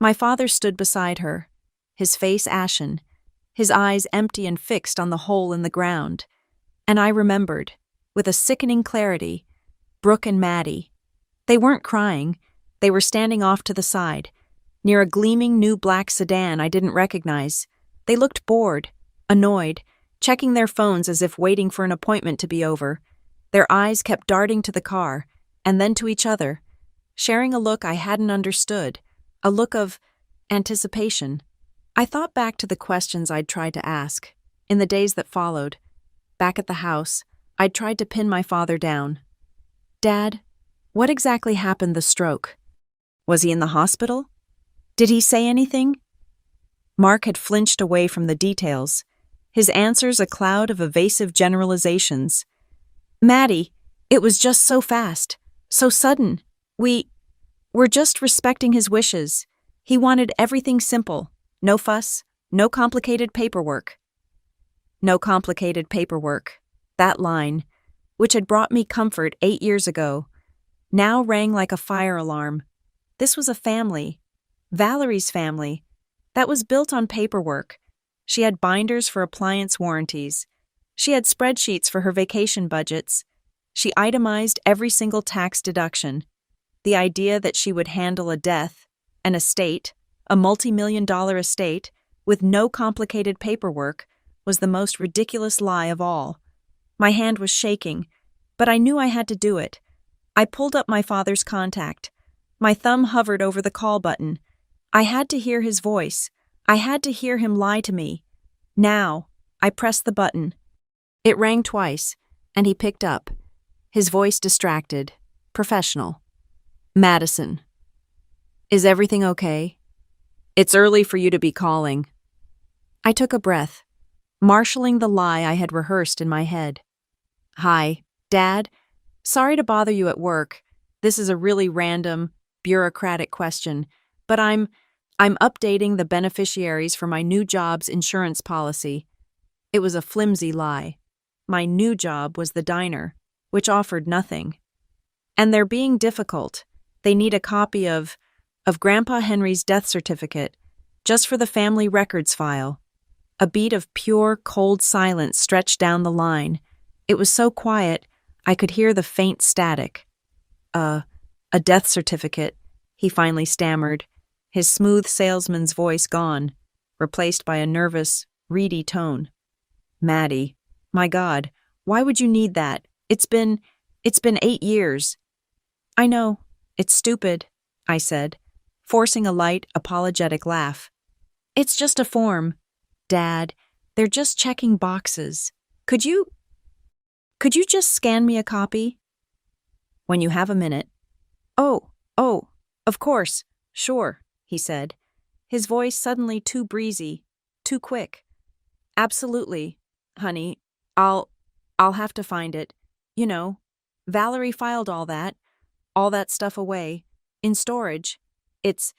My father stood beside her, his face ashen, his eyes empty and fixed on the hole in the ground. And I remembered, with a sickening clarity, Brooke and Maddie. They weren't crying. They were standing off to the side, near a gleaming new black sedan I didn't recognize. They looked bored, annoyed, checking their phones as if waiting for an appointment to be over. Their eyes kept darting to the car, and then to each other, sharing a look I hadn't understood, a look of anticipation. I thought back to the questions I'd tried to ask. In the days that followed, back at the house, I'd tried to pin my father down. Dad, what exactly happened the stroke? Was he in the hospital? Did he say anything? Mark had flinched away from the details, his answers a cloud of evasive generalizations. Maddie, it was just so fast, so sudden. We're just respecting his wishes. He wanted everything simple, no fuss, no complicated paperwork. No complicated paperwork. That line, which had brought me comfort 8 years ago, now rang like a fire alarm. This was a family, Valerie's family, that was built on paperwork. She had binders for appliance warranties. She had spreadsheets for her vacation budgets. She itemized every single tax deduction. The idea that she would handle a death, an estate, a multi-million-dollar estate, with no complicated paperwork was the most ridiculous lie of all. My hand was shaking, but I knew I had to do it. I pulled up my father's contact. My thumb hovered over the call button. I had to hear his voice. I had to hear him lie to me. Now, I pressed the button. It rang twice, and he picked up, his voice distracted, professional. Madison. Is everything okay? It's early for you to be calling. I took a breath, marshaling the lie I had rehearsed in my head. Hi, Dad. Sorry to bother you at work. This is a really random, bureaucratic question, but I'm updating the beneficiaries for my new job's insurance policy. It was a flimsy lie. My new job was the diner, which offered nothing. And they're being difficult. They need a copy of Grandpa Henry's death certificate, just for the family records file. A beat of pure, cold silence stretched down the line. It was so quiet, I could hear the faint static. A death certificate, he finally stammered, his smooth salesman's voice gone, replaced by a nervous, reedy tone. Maddie, my God, why would you need that? It's been 8 years. I know, it's stupid, I said, forcing a light, apologetic laugh. It's just a form. Dad, they're just checking boxes. Could you just scan me a copy? When you have a minute. Oh, of course, sure, he said, his voice suddenly too breezy, too quick. Absolutely, honey, I'll have to find it. You know, Valerie filed all that stuff away, in storage. It's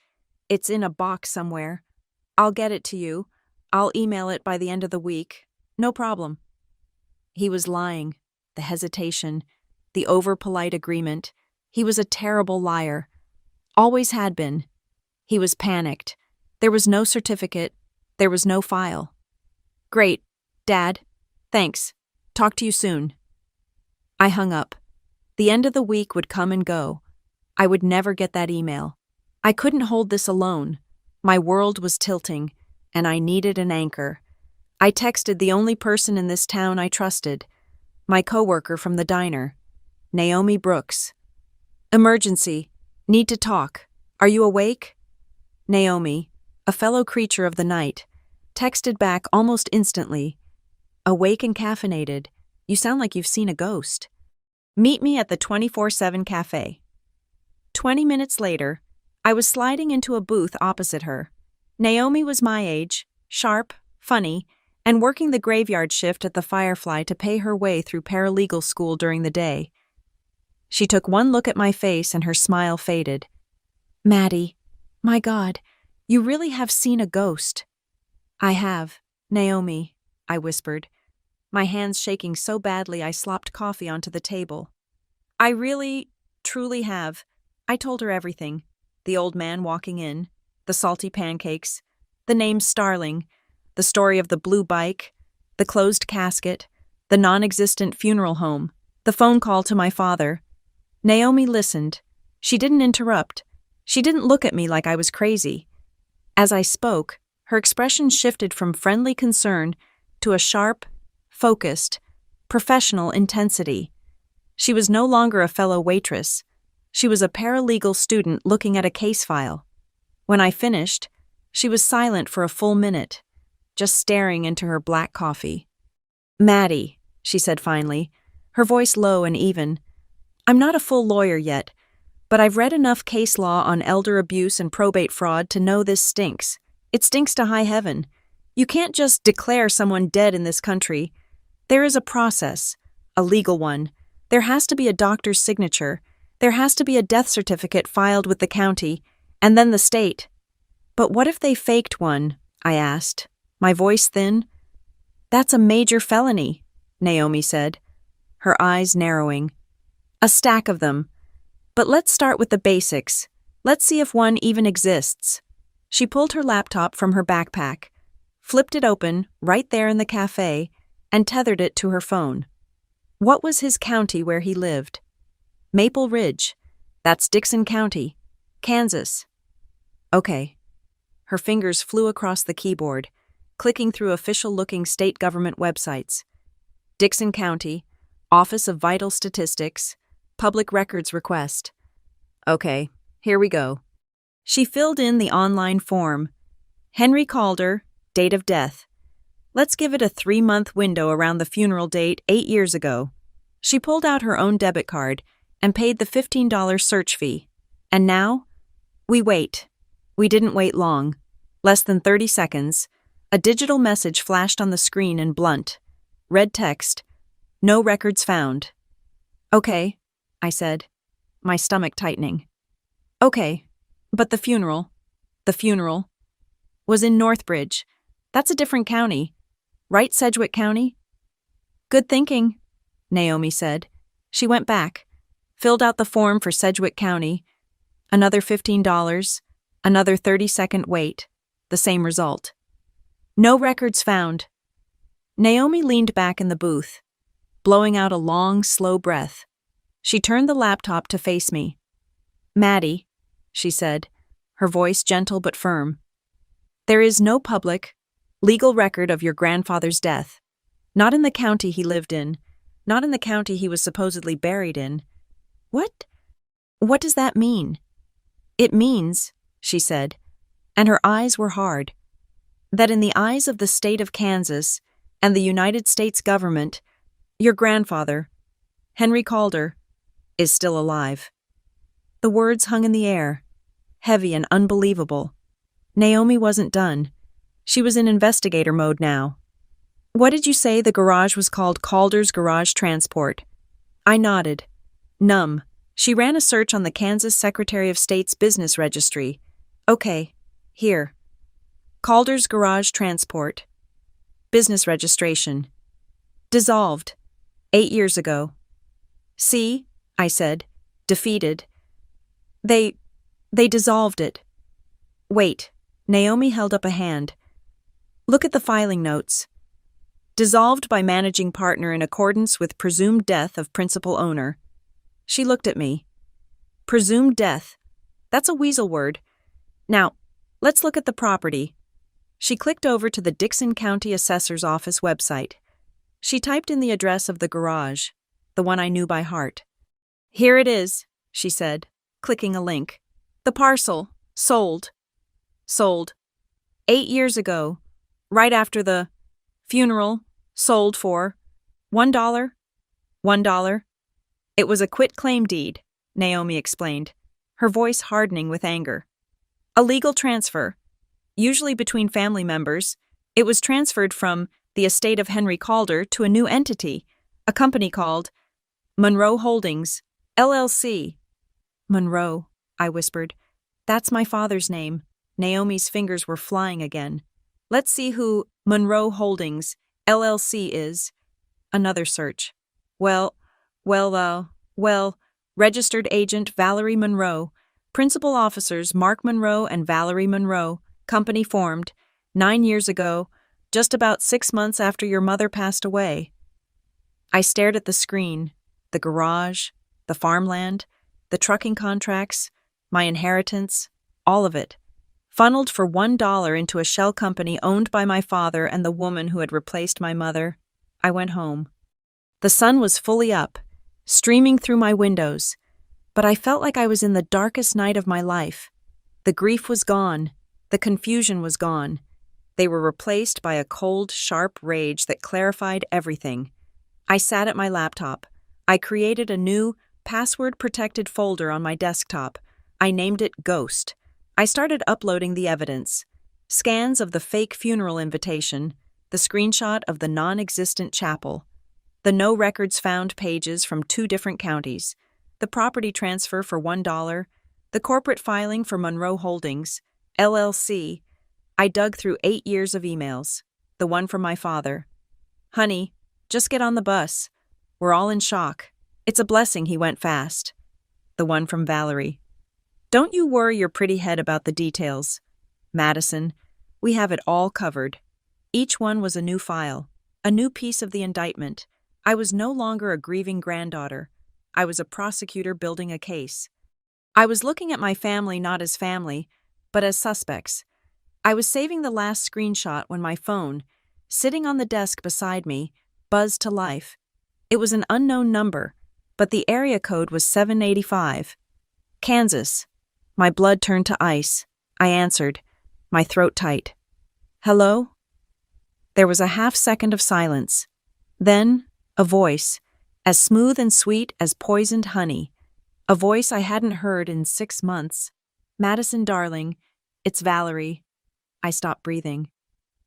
in a box somewhere. I'll get it to you. I'll email it by the end of the week. No problem. He was lying, the hesitation, the over-polite agreement. He was a terrible liar. Always had been. He was panicked. There was no certificate. There was no file. Great, Dad. Thanks. Talk to you soon. I hung up. The end of the week would come and go. I would never get that email. I couldn't hold this alone. My world was tilting, and I needed an anchor. I texted the only person in this town I trusted, my coworker from the diner, Naomi Brooks. Emergency. Need to talk. Are you awake? Naomi, a fellow creature of the night, texted back almost instantly. Awake and caffeinated. You sound like you've seen a ghost. Meet me at the 24/7 cafe. 20 minutes later, I was sliding into a booth opposite her. Naomi was my age, sharp, funny, and working the graveyard shift at the Firefly to pay her way through paralegal school during the day. She took one look at my face and her smile faded. Maddie, my God, you really have seen a ghost. I have, Naomi, I whispered, my hands shaking so badly I slopped coffee onto the table. I really, truly have. I told her everything. The old man walking in, the salty pancakes, the name Starling, the story of the blue bike, the closed casket, the non-existent funeral home, the phone call to my father. Naomi listened. She didn't interrupt. She didn't look at me like I was crazy. As I spoke, her expression shifted from friendly concern to a sharp, focused, professional intensity. She was no longer a fellow waitress. She was a paralegal student looking at a case file. When I finished, she was silent for a full minute. just staring into her black coffee. "Maddie," she said finally, her voice low and even, "I'm not a full lawyer yet, but I've read enough case law on elder abuse and probate fraud to know this stinks. It stinks to high heaven. You can't just declare someone dead in this country. There is a process, a legal one. There has to be a doctor's signature. There has to be a death certificate filed with the county, and then the state." "But what if they faked one?" I asked, my voice thin. "That's a major felony," Naomi said, her eyes narrowing. "A stack of them. But let's start with the basics. Let's see if one even exists." She pulled her laptop from her backpack, flipped it open right there in the cafe, and tethered it to her phone. What was his county where he lived? Maple Ridge. That's Dickson County, Kansas. Okay. Her fingers flew across the keyboard, clicking through official-looking state government websites. Dickson County, Office of Vital Statistics, Public Records Request. Okay, here we go. She filled in the online form. Henry Calder, date of death. Let's give it a 3-month window around the funeral date 8 years ago. She pulled out her own debit card and paid the $15 search fee. And now? We wait. We didn't wait long. Less than 30 seconds. A digital message flashed on the screen in blunt, red text. No records found. "Okay," I said, my stomach tightening. "Okay, but the funeral was in Northbridge. That's a different county. Right, Sedgwick County?" "Good thinking," Naomi said. She went back, filled out the form for Sedgwick County. Another $15, another 30-second wait, the same result. No records found. Naomi leaned back in the booth, blowing out a long, slow breath. She turned the laptop to face me. "Maddie," she said, her voice gentle but firm, "there is no public, legal record of your grandfather's death. Not in the county he lived in, not in the county he was supposedly buried in. What? What does that mean?" "It means," she said, and her eyes were hard, "that in the eyes of the state of Kansas and the United States government, your grandfather, Henry Calder, is still alive." The words hung in the air, heavy and unbelievable. Naomi wasn't done. She was in investigator mode now. "What did you say the garage was called? Calder's Garage Transport?" I nodded, numb. She ran a search on the Kansas Secretary of State's business registry. "Okay, here. Calder's Garage Transport. Business registration. Dissolved. 8 years ago." "See," I said, defeated. They dissolved it." "Wait," Naomi held up a hand. "Look at the filing notes. Dissolved by managing partner in accordance with presumed death of principal owner." She looked at me. "Presumed death. That's a weasel word. Now, let's look at the property." She clicked over to the Dickson County Assessor's Office website. She typed in the address of the garage, the one I knew by heart. "Here it is," she said, clicking a link. "The parcel. Sold. 8 years ago, right after the funeral. Sold for $1. $1. It was a quit-claim deed," Naomi explained, her voice hardening with anger. "A legal transfer, usually between family members. It was transferred from the estate of Henry Calder to a new entity, a company called Monroe Holdings, LLC. "Monroe," I whispered. "That's my father's name." Naomi's fingers were flying again. "Let's see who Monroe Holdings, LLC is." Another search. Well, registered agent Valerie Monroe, principal officers Mark Monroe and Valerie Monroe, company formed 9 years ago, just about 6 months after your mother passed away. I stared at the screen, the garage, the farmland, the trucking contracts, my inheritance, all of it, funneled for $1 into a shell company owned by my father and the woman who had replaced my mother. I went home. The sun was fully up, streaming through my windows, but I felt like I was in the darkest night of my life. The grief was gone, the confusion was gone. They were replaced by a cold, sharp rage that clarified everything. I sat at my laptop. I created a new, password-protected folder on my desktop. I named it Ghost. I started uploading the evidence. Scans of the fake funeral invitation, the screenshot of the non-existent chapel, the no records found pages from 2 different counties, the property transfer for $1, the corporate filing for Monroe Holdings, LLC. I dug through 8 years of emails. The one from my father. "Honey, just get on the bus. We're all in shock. It's a blessing he went fast." The one from Valerie. "Don't you worry your pretty head about the details. Madison, we have it all covered." Each one was a new file, a new piece of the indictment. I was no longer a grieving granddaughter. I was a prosecutor building a case. I was looking at my family not as family, but as suspects. I was saving the last screenshot when my phone, sitting on the desk beside me, buzzed to life. It was an unknown number, but the area code was 785. Kansas. My blood turned to ice. I answered, my throat tight. "Hello?" There was a half-second of silence. Then, a voice, as smooth and sweet as poisoned honey. A voice I hadn't heard in 6 months. "Madison, darling, it's Valerie." I stopped breathing.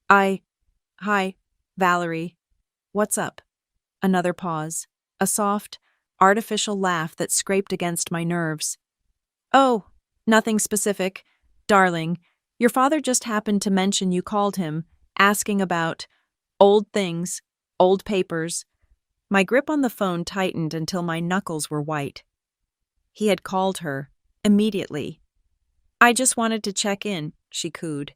Hi, Valerie. What's up?" Another pause. A soft, artificial laugh that scraped against my nerves. "Oh, nothing specific. Darling, your father just happened to mention you called him, asking about old things, old papers." My grip on the phone tightened until my knuckles were white. He had called her, immediately. "I just wanted to check in," she cooed.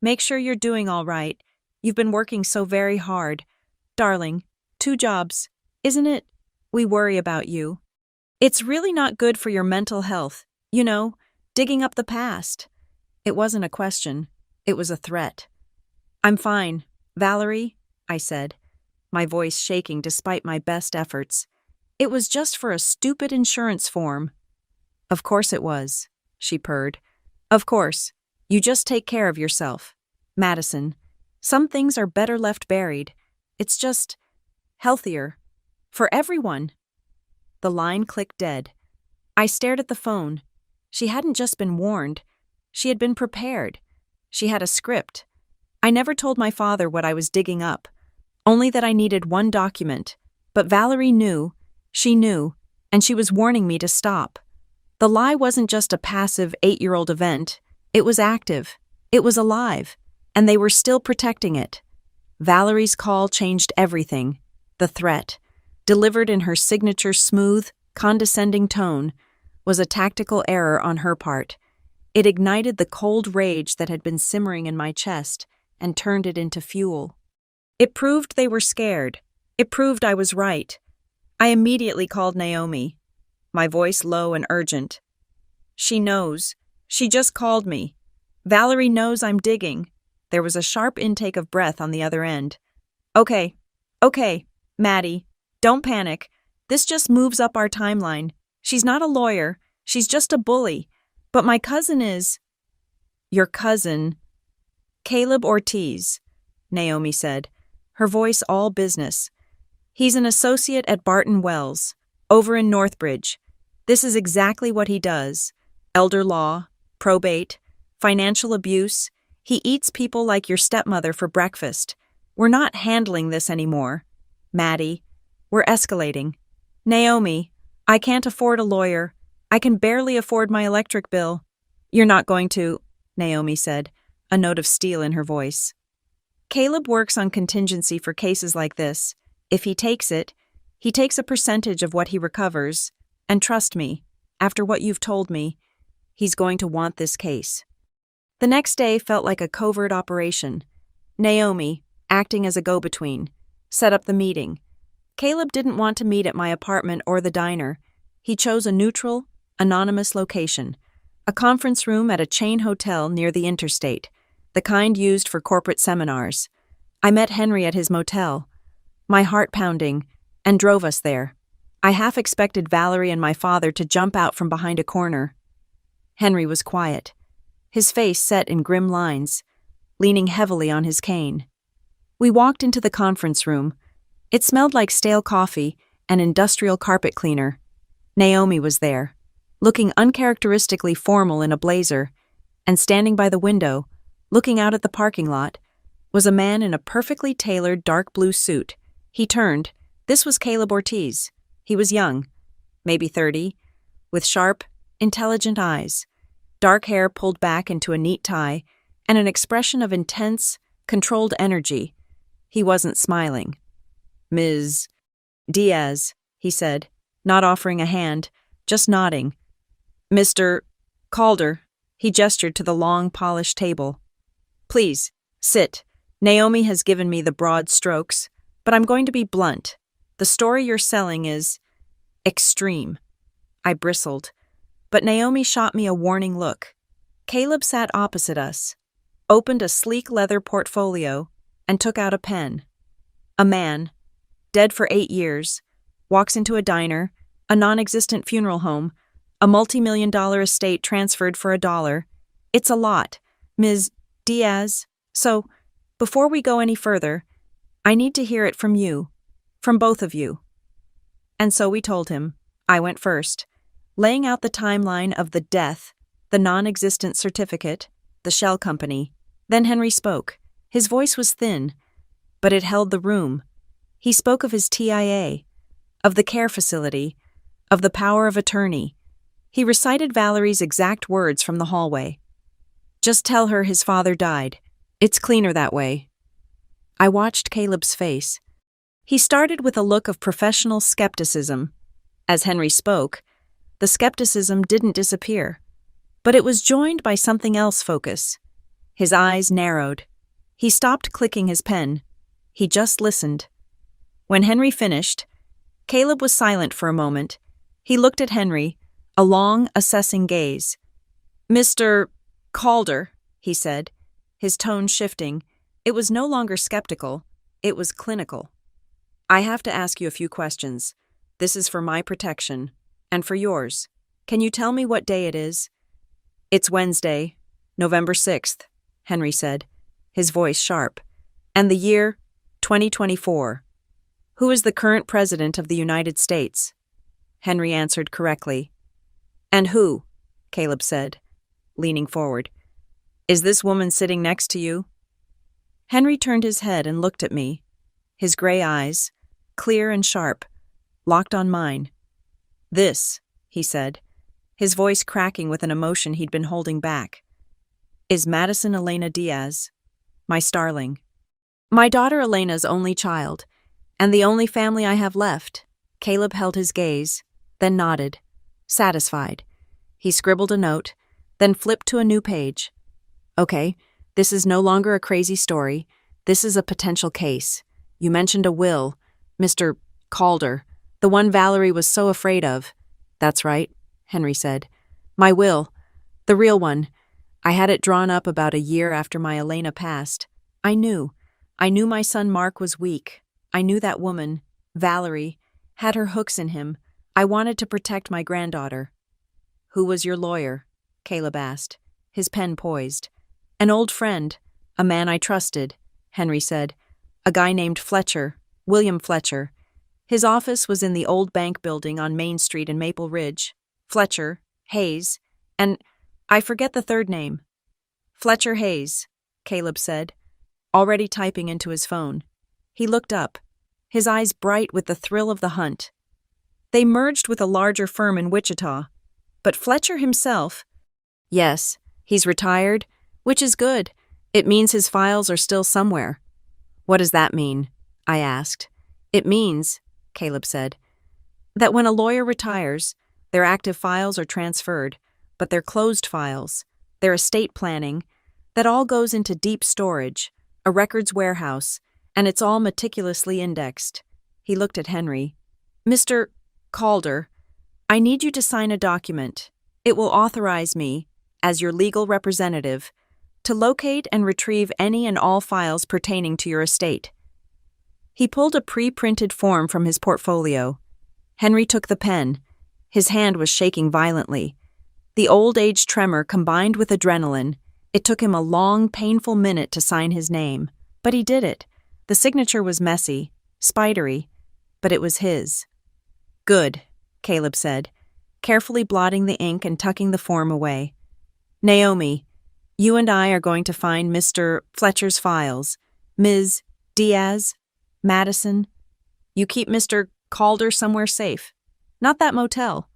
"Make sure you're doing all right. You've been working so very hard. Darling, 2 jobs, isn't it? We worry about you. It's really not good for your mental health, you know, digging up the past." It wasn't a question. It was a threat. "I'm fine, Valerie," I said, my voice shaking despite my best efforts. "It was just for a stupid insurance form." "Of course it was," she purred. "Of course. You just take care of yourself. Madison, some things are better left buried. It's just healthier. For everyone." The line clicked dead. I stared at the phone. She hadn't just been warned. She had been prepared. She had a script. I never told my father what I was digging up, only that I needed one document. But Valerie knew. She knew, and she was warning me to stop. The lie wasn't just a passive 8-year-old event. It was active. It was alive. And they were still protecting it. Valerie's call changed everything. The threat, delivered in her signature smooth, condescending tone, was a tactical error on her part. It ignited the cold rage that had been simmering in my chest and turned it into fuel. It proved they were scared. It proved I was right. I immediately called Naomi, my voice low and urgent. "She knows. She just called me. Valerie knows I'm digging." There was a sharp intake of breath on the other end. Okay, Maddie, don't panic. This just moves up our timeline. She's not a lawyer. She's just a bully. But my cousin is." "Your cousin?" "Caleb Ortiz," Naomi said, her voice all business. "He's an associate at Barton Wells, over in Northbridge. This is exactly what he does. Elder law, probate, financial abuse. He eats people like your stepmother for breakfast. We're not handling this anymore. Maddie, we're escalating. Naomi, I can't afford a lawyer. I can barely afford my electric bill." "You're not going to," Naomi said, a note of steel in her voice. "Caleb works on contingency for cases like this. If he takes it, he takes a percentage of what he recovers. And trust me, after what you've told me, he's going to want this case." The next day felt like a covert operation. Naomi, acting as a go-between, set up the meeting. Caleb didn't want to meet at my apartment or the diner. He chose a neutral, anonymous location, a conference room at a chain hotel near the interstate, the kind used for corporate seminars. I met Henry at his motel, my heart pounding, and drove us there. I half expected Valerie and my father to jump out from behind a corner. Henry was quiet, his face set in grim lines. leaning heavily on his cane. We walked into the conference room. It smelled like stale coffee and industrial carpet cleaner. Naomi was there, looking uncharacteristically formal in a blazer, and standing by the window, looking out at the parking lot, was a man in a perfectly tailored dark blue suit. He turned. This was Caleb Ortiz. He was young, maybe 30, with sharp, intelligent eyes, dark hair pulled back into a neat tie, and an expression of intense, controlled energy. He wasn't smiling. "Ms. Diaz," he said, not offering a hand, just nodding. "Mr. Calder," he gestured to the long, polished table. "Please, sit. Naomi has given me the broad strokes, but I'm going to be blunt. The story you're selling is extreme." I bristled, but Naomi shot me a warning look. Caleb sat opposite us, opened a sleek leather portfolio, and took out a pen. A man, dead for 8 years, walks into a diner, a non-existent funeral home, a multi-million-dollar estate transferred for $1. It's a lot, Ms. Diaz. So, before we go any further, I need to hear it from you, from both of you. And so we told him. I went first, laying out the timeline of the death, the non-existent certificate, the shell company. Then Henry spoke. His voice was thin, but it held the room. He spoke of his TIA, of the care facility, of the power of attorney. He recited Valerie's exact words from the hallway. "Just tell her his father died. It's cleaner that way." I watched Caleb's face. He started with a look of professional skepticism. As Henry spoke, the skepticism didn't disappear, but it was joined by something else focus. His eyes narrowed. He stopped clicking his pen. He just listened. When Henry finished, Caleb was silent for a moment. He looked at Henry, a long, assessing gaze. "Mr. Calder," he said, his tone shifting. It was no longer skeptical. It was clinical. "I have to ask you a few questions. This is for my protection, and for yours. Can you tell me what day it is?" "It's Wednesday, November 6th, Henry said, his voice sharp. "And the year, 2024. Who is the current president of the United States?" Henry answered correctly. "And who?" Caleb said, leaning forward. "Is this woman sitting next to you?" Henry turned his head and looked at me, his gray eyes, clear and sharp, locked on mine. "This," he said, his voice cracking with an emotion he'd been holding back, "is Madison Elena Diaz, my starling. My daughter Elena's only child, and the only family I have left." Caleb held his gaze, then nodded, satisfied. He scribbled a note, then flipped to a new page. "Okay, this is no longer a crazy story. This is a potential case. You mentioned a will, Mr. Calder, the one Valerie was so afraid of." "That's right," Henry said. "My will, the real one. I had it drawn up about a year after my Elena passed. I knew my son Mark was weak. I knew that woman, Valerie, had her hooks in him. I wanted to protect my granddaughter." "Who was your lawyer?" Caleb asked, his pen poised. "An old friend, a man I trusted," Henry said. "A guy named Fletcher, William Fletcher. His office was in the old bank building on Main Street in Maple Ridge. Fletcher, Hayes, and I forget the third name." "Fletcher Hayes," Caleb said, already typing into his phone. He looked up, his eyes bright with the thrill of the hunt. "They merged with a larger firm in Wichita. But Fletcher himself—" "Yes, he's retired, which is good. It means his files are still somewhere." "What does that mean?" I asked. "It means," Caleb said, "that when a lawyer retires, their active files are transferred, but their closed files, their estate planning, that all goes into deep storage, a records warehouse, and it's all meticulously indexed." He looked at Henry. "Mr. Calder, I need you to sign a document. It will authorize me, as your legal representative, to locate and retrieve any and all files pertaining to your estate." He pulled a pre-printed form from his portfolio. Henry took the pen. His hand was shaking violently. The old age tremor combined with adrenaline. It took him a long, painful minute to sign his name, but he did it. The signature was messy, spidery, but it was his. Good, Caleb said, carefully blotting the ink and tucking the form away. Naomi, you and I are going to find Mr. Fletcher's files. Ms. Diaz, Madison. You keep Mr. Calder somewhere safe. Not that motel.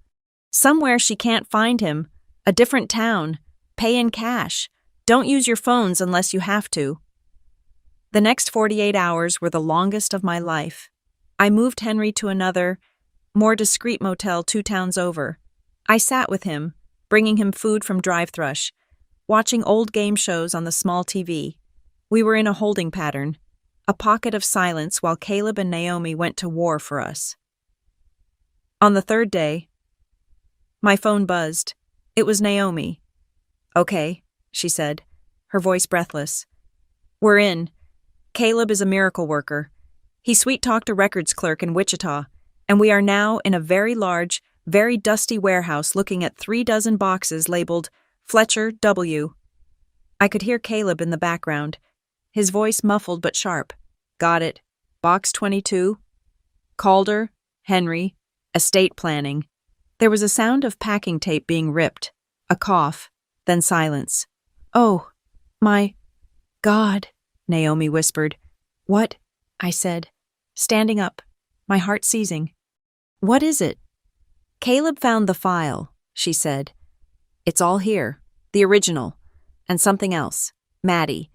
Somewhere she can't find him. A different town. Pay in cash. Don't use your phones unless you have to. The next 48 hours were the longest of my life. I moved Henry to another, more discreet motel 2 towns over. I sat with him, bringing him food from Drive Thrush, watching old game shows on the small TV. We were in a holding pattern, a pocket of silence while Caleb and Naomi went to war for us. On the 3rd day, my phone buzzed. It was Naomi. Okay, she said, her voice breathless. We're in. Caleb is a miracle worker. He sweet-talked a records clerk in Wichita, and we are now in a very large, very dusty warehouse looking at 3 dozen boxes labeled Fletcher W. I could hear Caleb in the background, his voice muffled but sharp. Got it. Box 22. Calder, Henry, estate planning. There was a sound of packing tape being ripped, a cough, then silence. Oh, my God, Naomi whispered. What? I said, standing up, my heart seizing. What is it? Caleb found the file, she said. It's all here, the original, and something else. Maddie,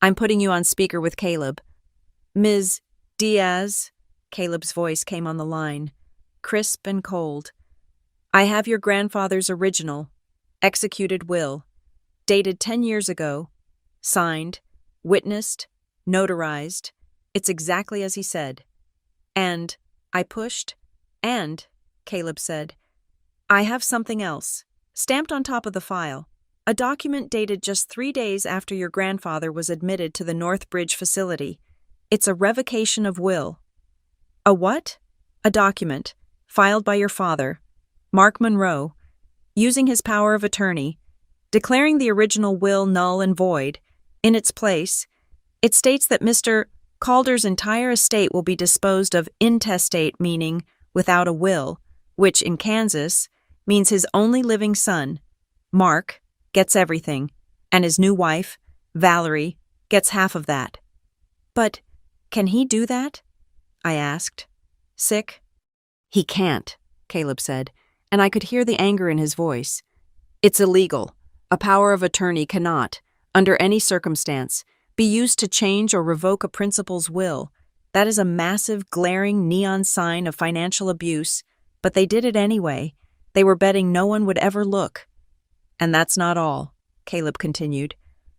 I'm putting you on speaker with Caleb. Ms. Diaz, Caleb's voice came on the line, crisp and cold. I have your grandfather's original, executed will, dated 10 years ago, signed, witnessed, notarized. It's exactly as he said. And, I pushed, and, Caleb said, I have something else, stamped on top of the file, a document dated just 3 days after your grandfather was admitted to the Northbridge facility. It's a revocation of will. A what? A document, filed by your father, Mark Monroe, using his power of attorney, declaring the original will null and void. In its place, it states that Mr. Calder's entire estate will be disposed of intestate, meaning without a will, which in Kansas means his only living son, Mark, gets everything, and his new wife, Valerie, gets half of that. But can he do that? I asked. Sick? He can't, Caleb said, and I could hear the anger in his voice. It's illegal. A power of attorney cannot, under any circumstance, be used to change or revoke a principal's will. That is a massive, glaring neon sign of financial abuse, but they did it anyway. They were betting no one would ever look. And that's not all, Caleb continued.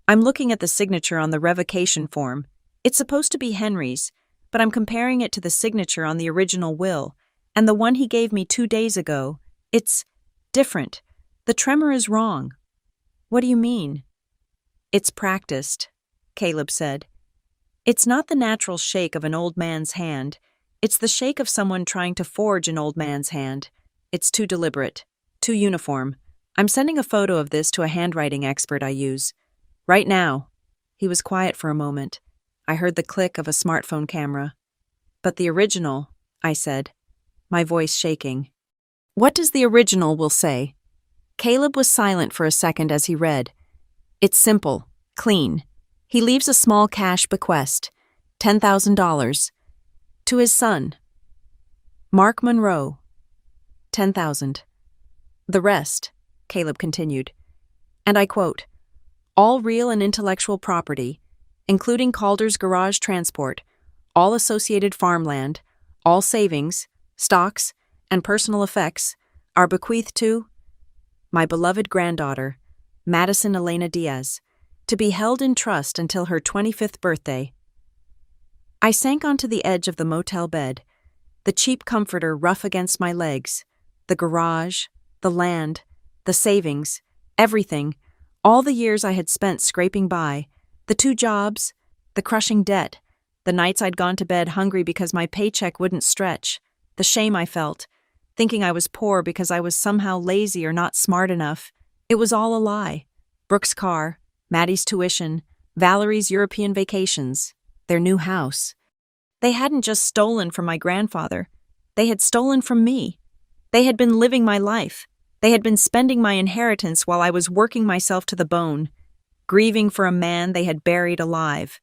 I'm looking at the signature on the revocation form. It's supposed to be Henry's, but I'm comparing it to the signature on the original will, and the one he gave me 2 days ago. It's different. The tremor is wrong. What do you mean? It's practiced, Caleb said. It's not the natural shake of an old man's hand. It's the shake of someone trying to forge an old man's hand. It's too deliberate, too uniform. I'm sending a photo of this to a handwriting expert I use. Right now. He was quiet for a moment. I heard the click of a smartphone camera. But the original, I said, my voice shaking. What does the original will say? Caleb was silent for a second as he read. It's simple, clean. He leaves a small cash bequest, $10,000, to his son, Mark Monroe, $10,000. The rest, Caleb continued, and I quote, all real and intellectual property, including Calder's garage transport, all associated farmland, all savings, stocks, and personal effects, are bequeathed to my beloved granddaughter, Madison Elena Diaz, to be held in trust until her 25th birthday. I sank onto the edge of the motel bed, the cheap comforter rough against my legs, the garage, the land, the savings, everything, all the years I had spent scraping by, the 2 jobs, the crushing debt, the nights I'd gone to bed hungry because my paycheck wouldn't stretch, the shame I felt, thinking I was poor because I was somehow lazy or not smart enough. It was all a lie. Brooke's car, Maddie's tuition, Valerie's European vacations, their new house. They hadn't just stolen from my grandfather. They had stolen from me. They had been living my life. They had been spending my inheritance while I was working myself to the bone, grieving for a man they had buried alive.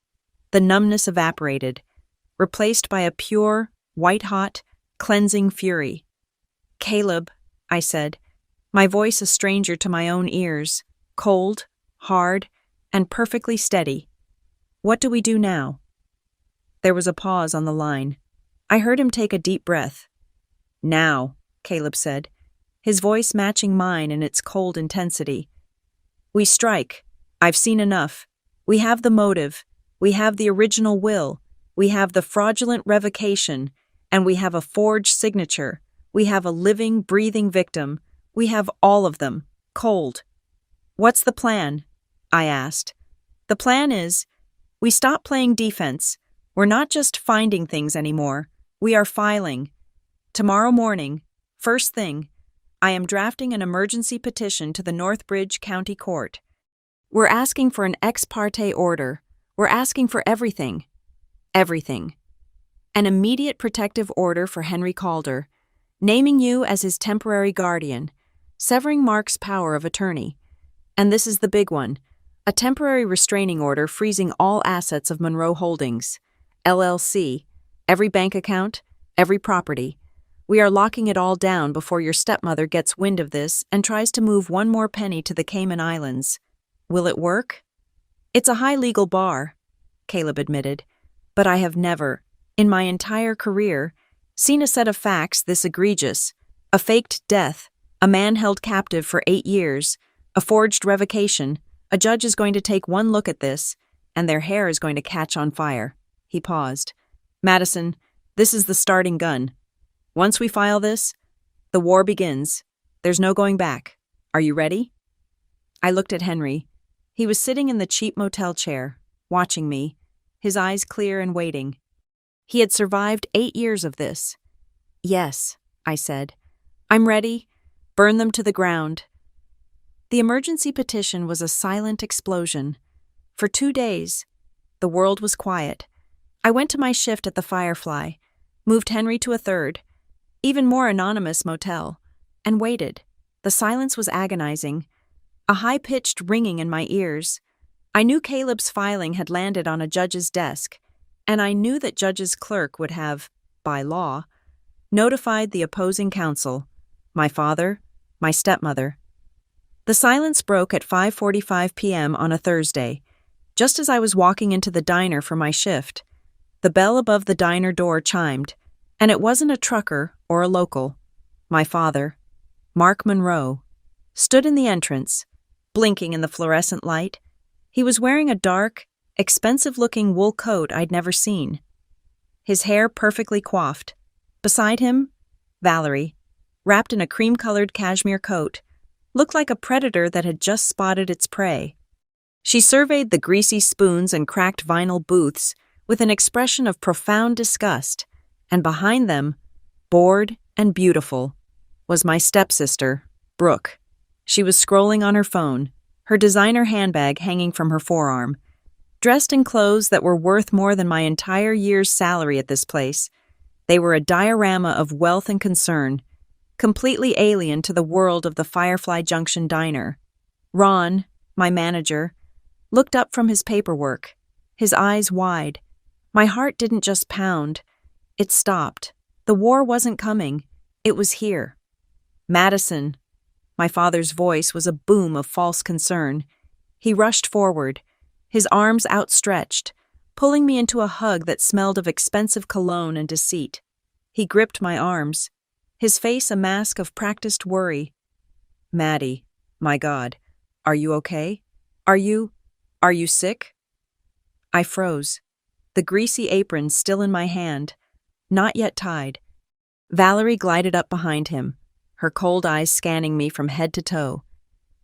The numbness evaporated, replaced by a pure, white-hot, cleansing fury. "Caleb," I said, my voice a stranger to my own ears, cold, hard, and perfectly steady. "What do we do now?" There was a pause on the line. I heard him take a deep breath. "Now," Caleb said, his voice matching mine in its cold intensity. "We strike. I've seen enough. We have the motive. We have the original will. We have the fraudulent revocation. And we have a forged signature. We have a living, breathing victim. We have all of them. Cold." "What's the plan?" I asked. "The plan is, we stop playing defense. We're not just finding things anymore. We are filing. Tomorrow morning, first thing, I am drafting an emergency petition to the Northbridge County Court. We're asking for an ex parte order. We're asking for everything. Everything. An immediate protective order for Henry Calder, naming you as his temporary guardian, severing Mark's power of attorney. And this is the big one, a temporary restraining order freezing all assets of Monroe Holdings, LLC, every bank account, every property. We are locking it all down before your stepmother gets wind of this and tries to move one more penny to the Cayman Islands. Will it work?" "It's a high legal bar," Caleb admitted, "but I have never, in my entire career, seen a set of facts this egregious. A faked death, a man held captive for 8 years, a forged revocation. A judge is going to take one look at this, and their hair is going to catch on fire." He paused. "Madison, this is the starting gun. Once we file this, the war begins. There's no going back. Are you ready?" I looked at Henry. He was sitting in the cheap motel chair, watching me, his eyes clear and waiting. He had survived 8 years of this. "Yes," I said. "I'm ready. Burn them to the ground." The emergency petition was a silent explosion. For 2 days, the world was quiet. I went to my shift at the Firefly, moved Henry to a third, even more anonymous motel, and waited. The silence was agonizing, a high-pitched ringing in my ears. I knew Caleb's filing had landed on a judge's desk, and I knew that judge's clerk would have, by law, notified the opposing counsel, my father, my stepmother. The silence broke at 5:45 p.m. on a Thursday, just as I was walking into the diner for my shift. The bell above the diner door chimed, and it wasn't a trucker or a local. My father, Mark Monroe, stood in the entrance, blinking in the fluorescent light. He was wearing a dark, expensive-looking wool coat I'd never seen, his hair perfectly coiffed. Beside him, Valerie, wrapped in a cream-colored cashmere coat, looked like a predator that had just spotted its prey. She surveyed the greasy spoons and cracked vinyl booths with an expression of profound disgust, and behind them, bored and beautiful, was my stepsister, Brooke. She was scrolling on her phone, her designer handbag hanging from her forearm. Dressed in clothes that were worth more than my entire year's salary at this place, they were a diorama of wealth and concern, completely alien to the world of the Firefly Junction diner. Ron, my manager, looked up from his paperwork, his eyes wide. My heart didn't just pound. It stopped. The war wasn't coming. It was here. "Madison." My father's voice was a boom of false concern. He rushed forward, his arms outstretched, pulling me into a hug that smelled of expensive cologne and deceit. He gripped my arms, his face a mask of practiced worry. "Maddie, my God, are you okay? Are you sick?" I froze, the greasy apron still in my hand, not yet tied. Valerie glided up behind him, her cold eyes scanning me from head to toe,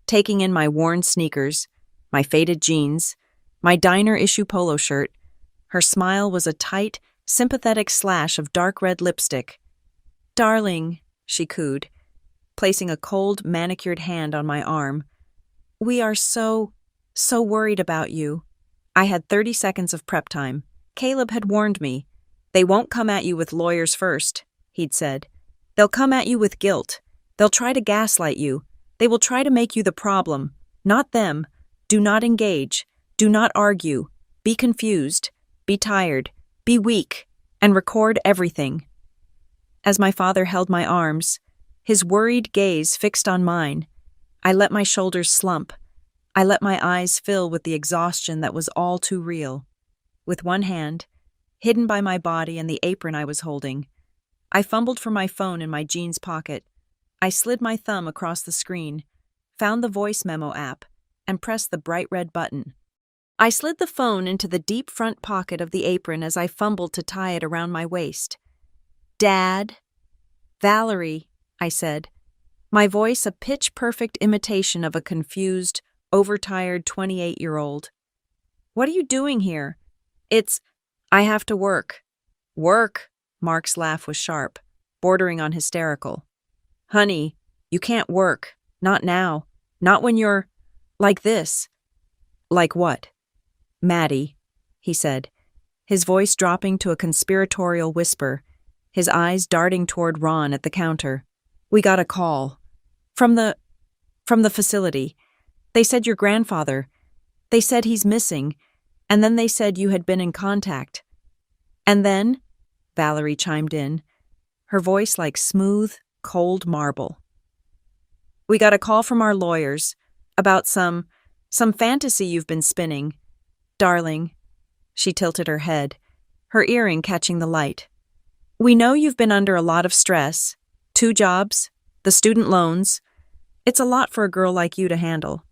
taking in my worn sneakers, my faded jeans, my diner-issue polo shirt. Her smile was a tight, sympathetic slash of dark red lipstick. "Darling," she cooed, placing a cold, manicured hand on my arm. "We are so..." So worried about you. I had 30 seconds of prep time. Caleb had warned me. They won't come at you with lawyers first, he'd said. They'll come at you with guilt. They'll try to gaslight you. They will try to make you the problem, not them. Do not engage. Do not argue. Be confused. Be tired. Be weak. And record everything. As my father held my arms, his worried gaze fixed on mine, I let my shoulders slump. I let my eyes fill with the exhaustion that was all too real. With one hand, hidden by my body and the apron I was holding, I fumbled for my phone in my jeans pocket. I slid my thumb across the screen, found the voice memo app, and pressed the bright red button. I slid the phone into the deep front pocket of the apron as I fumbled to tie it around my waist. "Dad?" "Valerie," I said, my voice a pitch-perfect imitation of a confused, overtired 28-year-old. "What are you doing here?" I have to work." "Work?" Mark's laugh was sharp, bordering on hysterical. "Honey, you can't work. Not now. Not when you're like this." "Like what?" "Maddie," he said, his voice dropping to a conspiratorial whisper, his eyes darting toward Ron at the counter. "We got a call. From the facility. They said your grandfather. They said he's missing, and then they said you had been in contact." "And then?" Valerie chimed in, her voice like smooth, cold marble. "We got a call from our lawyers about some fantasy you've been spinning. Darling," she tilted her head, her earring catching the light. "We know you've been under a lot of stress. 2 jobs, the student loans. It's a lot for a girl like you to handle.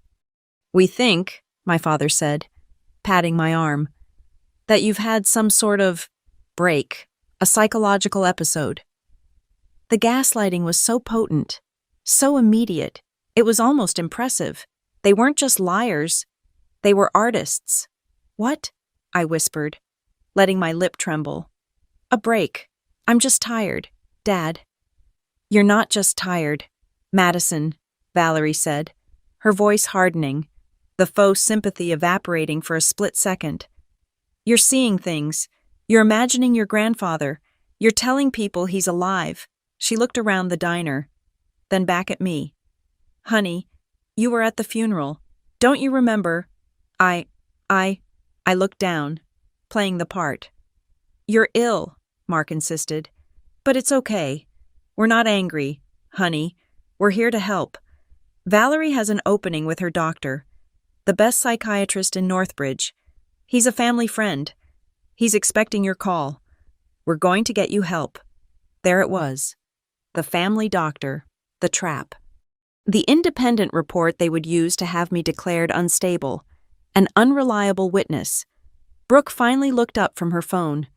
We think," my father said, patting my arm, "that you've had some sort of break, a psychological episode." The gaslighting was so potent, so immediate, it was almost impressive. They weren't just liars, they were artists. "What?" I whispered, letting my lip tremble. "A break. I'm just tired, Dad." "You're not just tired, Madison," Valerie said, her voice hardening, the faux sympathy evaporating for a split second. "You're seeing things. You're imagining your grandfather. You're telling people he's alive." She looked around the diner, then back at me. "Honey, you were at the funeral. Don't you remember?" I looked down, playing the part. "You're ill," Mark insisted. "But it's okay. We're not angry, honey. We're here to help. Valerie has an opening with her doctor, the best psychiatrist in Northbridge. He's a family friend. He's expecting your call. We're going to get you help." There it was. The family doctor, the trap. The independent report they would use to have me declared unstable, an unreliable witness. Brooke finally looked up from her phone,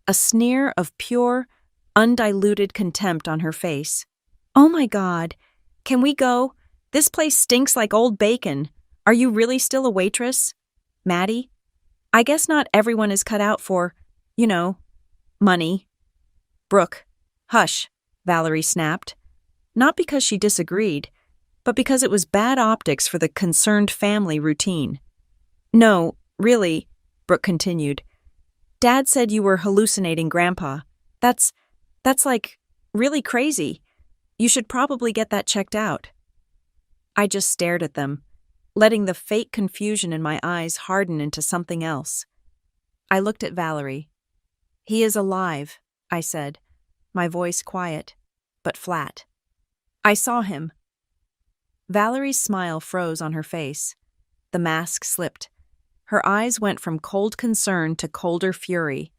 a sneer of pure, undiluted contempt on her face. "Oh my God, can we go? This place stinks like old bacon. Are you really still a waitress? Maddie? I guess not everyone is cut out for, money." "Brooke, hush," Valerie snapped. Not because she disagreed, but because it was bad optics for the concerned family routine. "No, really," Brooke continued. "Dad said you were hallucinating Grandpa. That's like really crazy. You should probably get that checked out." I just stared at them, letting the fake confusion in my eyes harden into something else. I looked at Valerie. "He is alive," I said, my voice quiet, but flat. "I saw him." Valerie's smile froze on her face. The mask slipped. Her eyes went from cold concern to colder fury.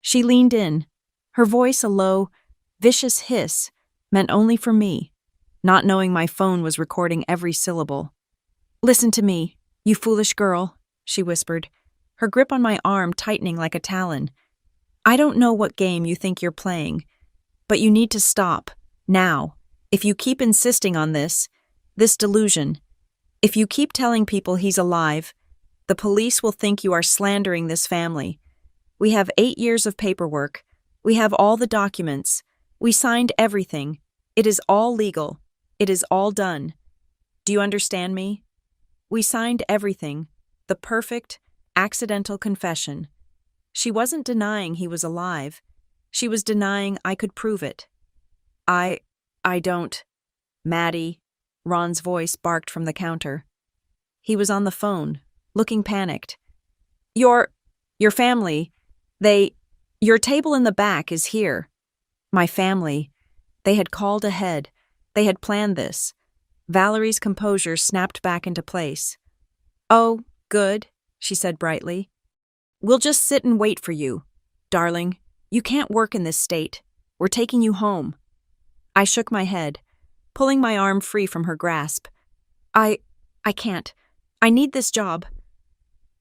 She leaned in, her voice a low, vicious hiss meant only for me, not knowing my phone was recording every syllable. "Listen to me, you foolish girl," she whispered, her grip on my arm tightening like a talon. "I don't know what game you think you're playing, but you need to stop, now. If you keep insisting on this delusion, if you keep telling people he's alive, the police will think you are slandering this family. We have 8 years of paperwork. We have all the documents. We signed everything. It is all legal. It is all done. Do you understand me? We signed everything. The perfect, accidental confession. She wasn't denying he was alive. She was denying I could prove it. I don't. Maddie, Ron's voice barked from the counter. He was on the phone, looking panicked. Your family, your table in the back is here. My family. They had called ahead. They had planned this. Valerie's composure snapped back into place. Oh, good, she said brightly. We'll just sit and wait for you. Darling, you can't work in this state. We're taking you home. I shook my head, pulling my arm free from her grasp. I can't. I need this job.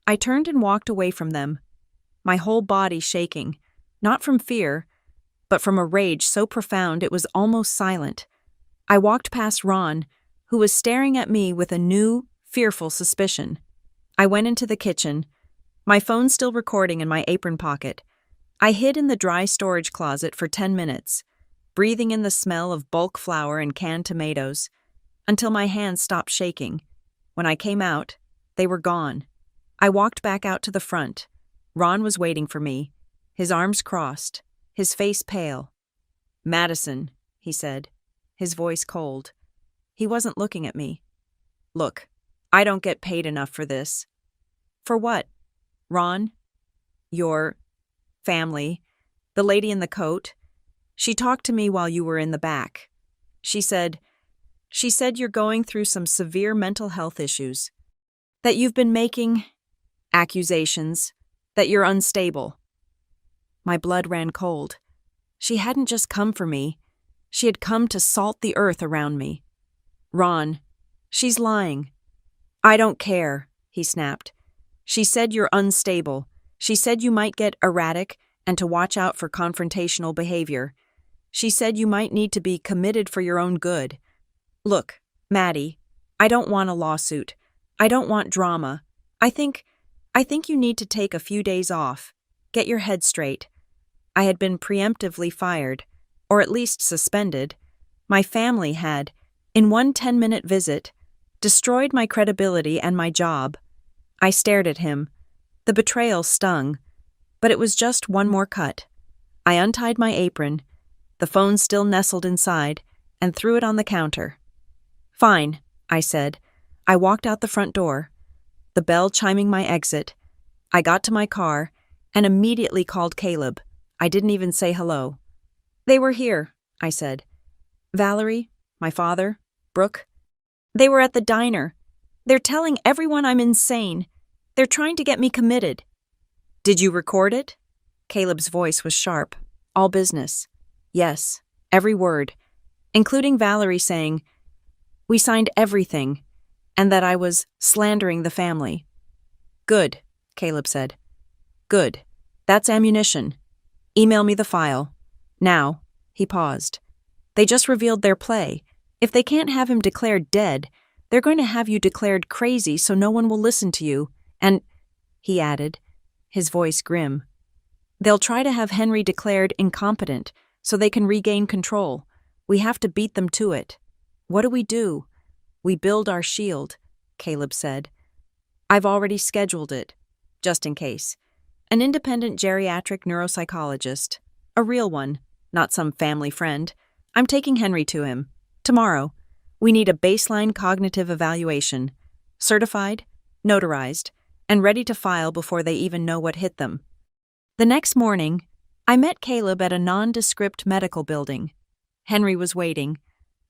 I turned and walked away from them, my whole body shaking, not from fear, but from a rage so profound it was almost silent. I walked past Ron, who was staring at me with a new, fearful suspicion. I went into the kitchen, my phone still recording in my apron pocket. I hid in the dry storage closet for 10 minutes, breathing in the smell of bulk flour and canned tomatoes, until my hands stopped shaking. When I came out, they were gone. I walked back out to the front. Ron was waiting for me, his arms crossed, his face pale. Madison, he said, his voice cold. He wasn't looking at me. Look, I don't get paid enough for this. For what? Ron? Your family, the lady in the coat. She talked to me while you were in the back. She said you're going through some severe mental health issues, that you've been making accusations, that you're unstable. My blood ran cold. She hadn't just come for me. She had come to salt the earth around me. Ron, she's lying. I don't care, he snapped. She said you're unstable. She said you might get erratic and to watch out for confrontational behavior. She said you might need to be committed for your own good. Look, Maddie, I don't want a lawsuit. I don't want drama. I think you need to take a few days off. Get your head straight. I had been preemptively fired, or at least suspended. My family had, in one 10-minute visit, destroyed my credibility and my job. I stared at him. The betrayal stung, but it was just one more cut. I untied my apron, the phone still nestled inside, and threw it on the counter. Fine, I said. I walked out the front door, the bell chiming my exit. I got to my car and immediately called Caleb. I didn't even say hello. They were here, I said. Valerie, my father, Brooke. They were at the diner. They're telling everyone I'm insane. They're trying to get me committed. Did you record it? Caleb's voice was sharp, all business. Yes, every word, including Valerie saying, we signed everything, and that I was slandering the family. Good, Caleb said. Good. That's ammunition. Email me the file. Now, he paused. They just revealed their play. If they can't have him declared dead, they're going to have you declared crazy so no one will listen to you. And, he added, his voice grim, they'll try to have Henry declared incompetent so they can regain control. We have to beat them to it. What do? We build our shield, Caleb said. I've already scheduled it, just in case. An independent geriatric neuropsychologist. A real one, not some family friend. I'm taking Henry to him. Tomorrow. We need a baseline cognitive evaluation. Certified, notarized, and ready to file before they even know what hit them. The next morning, I met Caleb at a nondescript medical building. Henry was waiting.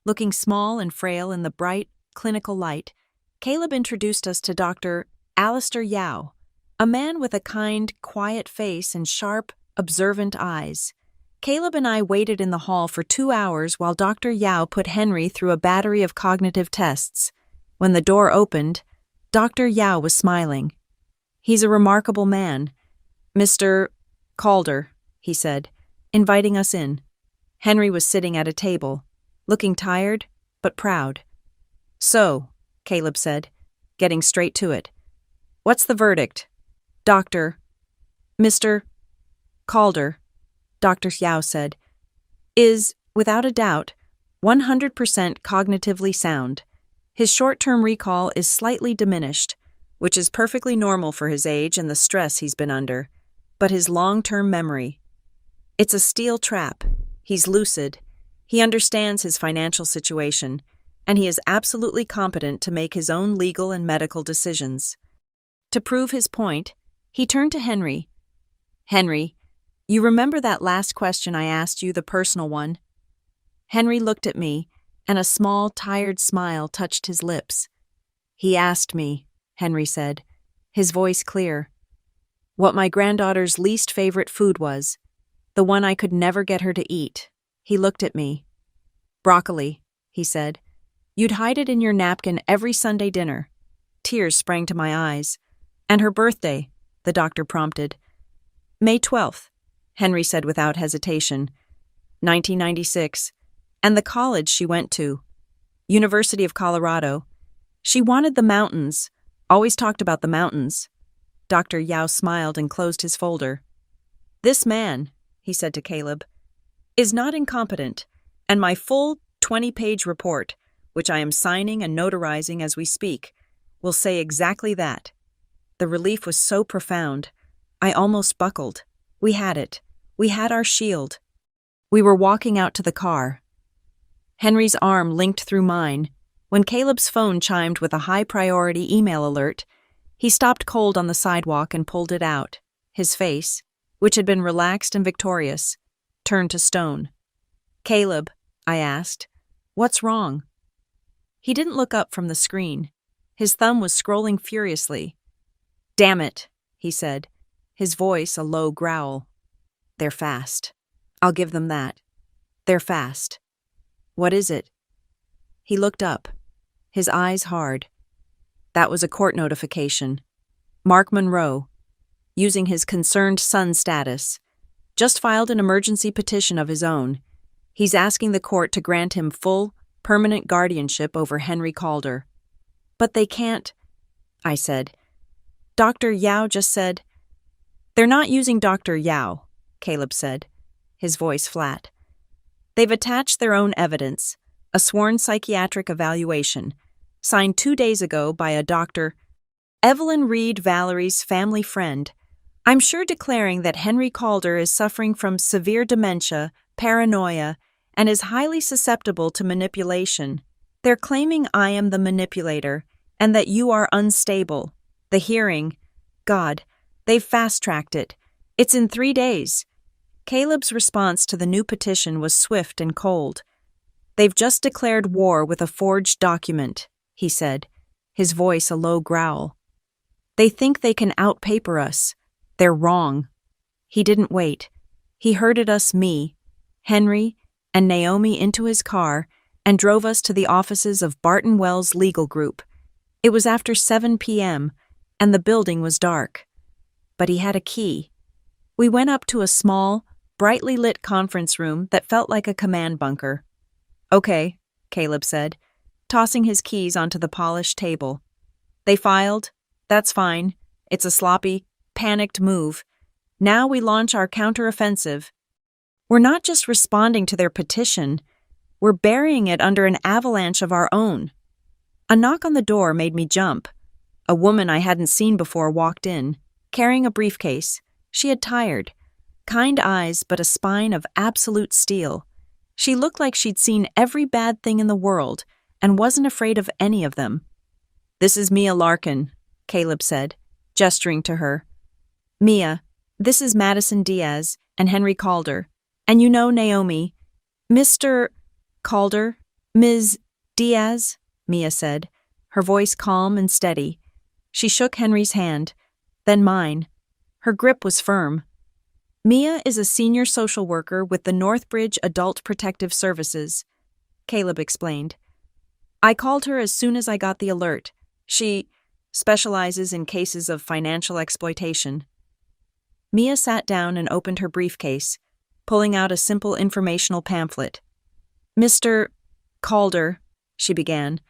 Looking small and frail in the bright, clinical light, Caleb introduced us to Dr. Alistair Yao, a man with a kind, quiet face and sharp, observant eyes. Caleb and I waited in the hall for 2 hours while Dr. Yao put Henry through a battery of cognitive tests. When the door opened, Dr. Yao was smiling. He's a remarkable man. Mr. Calder, he said, inviting us in. Henry was sitting at a table, looking tired, but proud. So, Caleb said, getting straight to it. What's the verdict? Mr. Calder, Dr. Yao said, is, without a doubt, 100% cognitively sound. His short-term recall is slightly diminished, which is perfectly normal for his age and the stress he's been under, but his long-term memory. It's a steel trap. He's lucid. He understands his financial situation, and he is absolutely competent to make his own legal and medical decisions. To prove his point, he turned to Henry. Henry, you remember that last question I asked you, the personal one? Henry looked at me, and a small, tired smile touched his lips. He asked me, Henry said, his voice clear, what my granddaughter's least favorite food was, the one I could never get her to eat. He looked at me. Broccoli, he said. You'd hide it in your napkin every Sunday dinner. Tears sprang to my eyes. And her birthday, the doctor prompted. May 12th, Henry said without hesitation. 1996. And the college she went to. University of Colorado. She wanted the mountains, always talked about the mountains. Dr. Yao smiled and closed his folder. This man, he said to Caleb, is not incompetent, and my full 20-page report, which I am signing and notarizing as we speak, will say exactly that. The relief was so profound, I almost buckled. We had it. We had our shield. We were walking out to the car. Henry's arm linked through mine. When Caleb's phone chimed with a high-priority email alert, he stopped cold on the sidewalk and pulled it out. His face, which had been relaxed and victorious, turned to stone. Caleb, I asked, what's wrong? He didn't look up from the screen. His thumb was scrolling furiously. Damn it, he said, his voice a low growl. They're fast. I'll give them that. They're fast. What is it? He looked up, his eyes hard. That was a court notification. Mark Monroe, using his concerned son status, just filed an emergency petition of his own. He's asking the court to grant him full, permanent guardianship over Henry Calder. But they can't, I said. Dr. Yao just said. They're not using Dr. Yao, Caleb said, his voice flat. They've attached their own evidence, a sworn psychiatric evaluation, signed 2 days ago by a Dr. Evelyn Reed, Valerie's family friend, I'm sure declaring that Henry Calder is suffering from severe dementia, paranoia, and is highly susceptible to manipulation. They're claiming I am the manipulator and that you are unstable. The hearing, God, they've fast-tracked it. It's in 3 days. Caleb's response to the new petition was swift and cold. They've just declared war with a forged document, he said, his voice a low growl. They think they can outpaper us. They're wrong. He didn't wait. He herded us, me, Henry, and Naomi into his car and drove us to the offices of Barton Wells Legal Group. It was after 7 p.m., and the building was dark. But he had a key. We went up to a small, brightly lit conference room that felt like a command bunker. Okay, Caleb said, tossing his keys onto the polished table. They filed. That's fine. It's a sloppy, panicked move. Now we launch our counteroffensive. We're not just responding to their petition, we're burying it under an avalanche of our own. A knock on the door made me jump. A woman I hadn't seen before walked in, carrying a briefcase. She had tired, kind eyes but a spine of absolute steel. She looked like she'd seen every bad thing in the world and wasn't afraid of any of them. This is Mia Larkin, Caleb said, gesturing to her. Mia, this is Madison Diaz and Henry Calder. And you know Naomi. Mr. Calder, Ms. Diaz, Mia said, her voice calm and steady. She shook Henry's hand, then mine. Her grip was firm. Mia is a senior social worker with the Northbridge Adult Protective Services, Caleb explained. I called her as soon as I got the alert. She specializes in cases of financial exploitation. Mia sat down and opened her briefcase, pulling out a simple informational pamphlet. Mr. Calder, she began,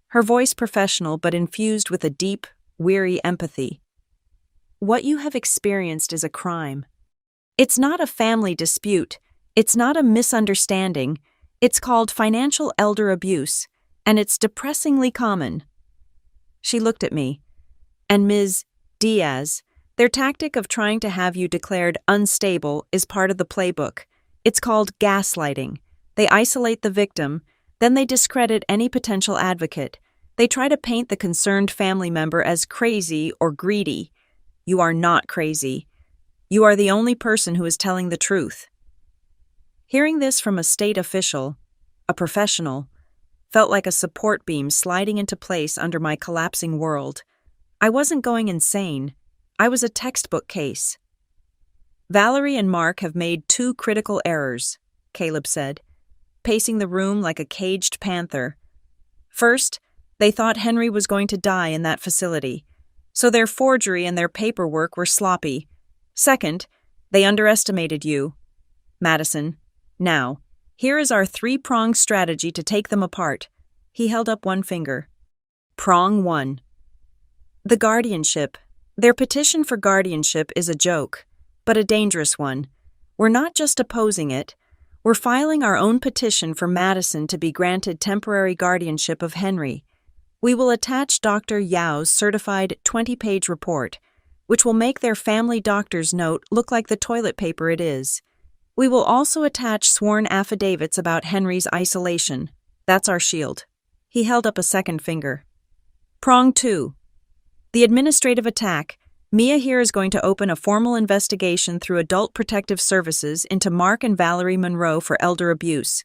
her voice professional but infused with a deep, weary empathy. What you have experienced is a crime. It's not a family dispute. It's not a misunderstanding. It's called financial elder abuse, and it's depressingly common. She looked at me. and Ms. Diaz. Their tactic of trying to have you declared unstable is part of the playbook. It's called gaslighting. They isolate the victim, then they discredit any potential advocate. They try to paint the concerned family member as crazy or greedy. You are not crazy. You are the only person who is telling the truth. Hearing this from a state official, a professional, felt like a support beam sliding into place under my collapsing world. I wasn't going insane. I was a textbook case. Valerie and Mark have made 2 critical errors, Caleb said, pacing the room like a caged panther. First, they thought Henry was going to die in that facility, so their forgery and their paperwork were sloppy. Second, they underestimated you, Madison. Now, here is our 3-pronged strategy to take them apart. He held up one finger. Prong 1. The guardianship. Their petition for guardianship is a joke, but a dangerous one. We're not just opposing it. We're filing our own petition for Madison to be granted temporary guardianship of Henry. We will attach Dr. Yao's certified 20-page report, which will make their family doctor's note look like the toilet paper it is. We will also attach sworn affidavits about Henry's isolation. That's our shield. He held up a second finger. Prong 2. The administrative attack. Mia here is going to open a formal investigation through Adult Protective Services into Mark and Valerie Monroe for elder abuse.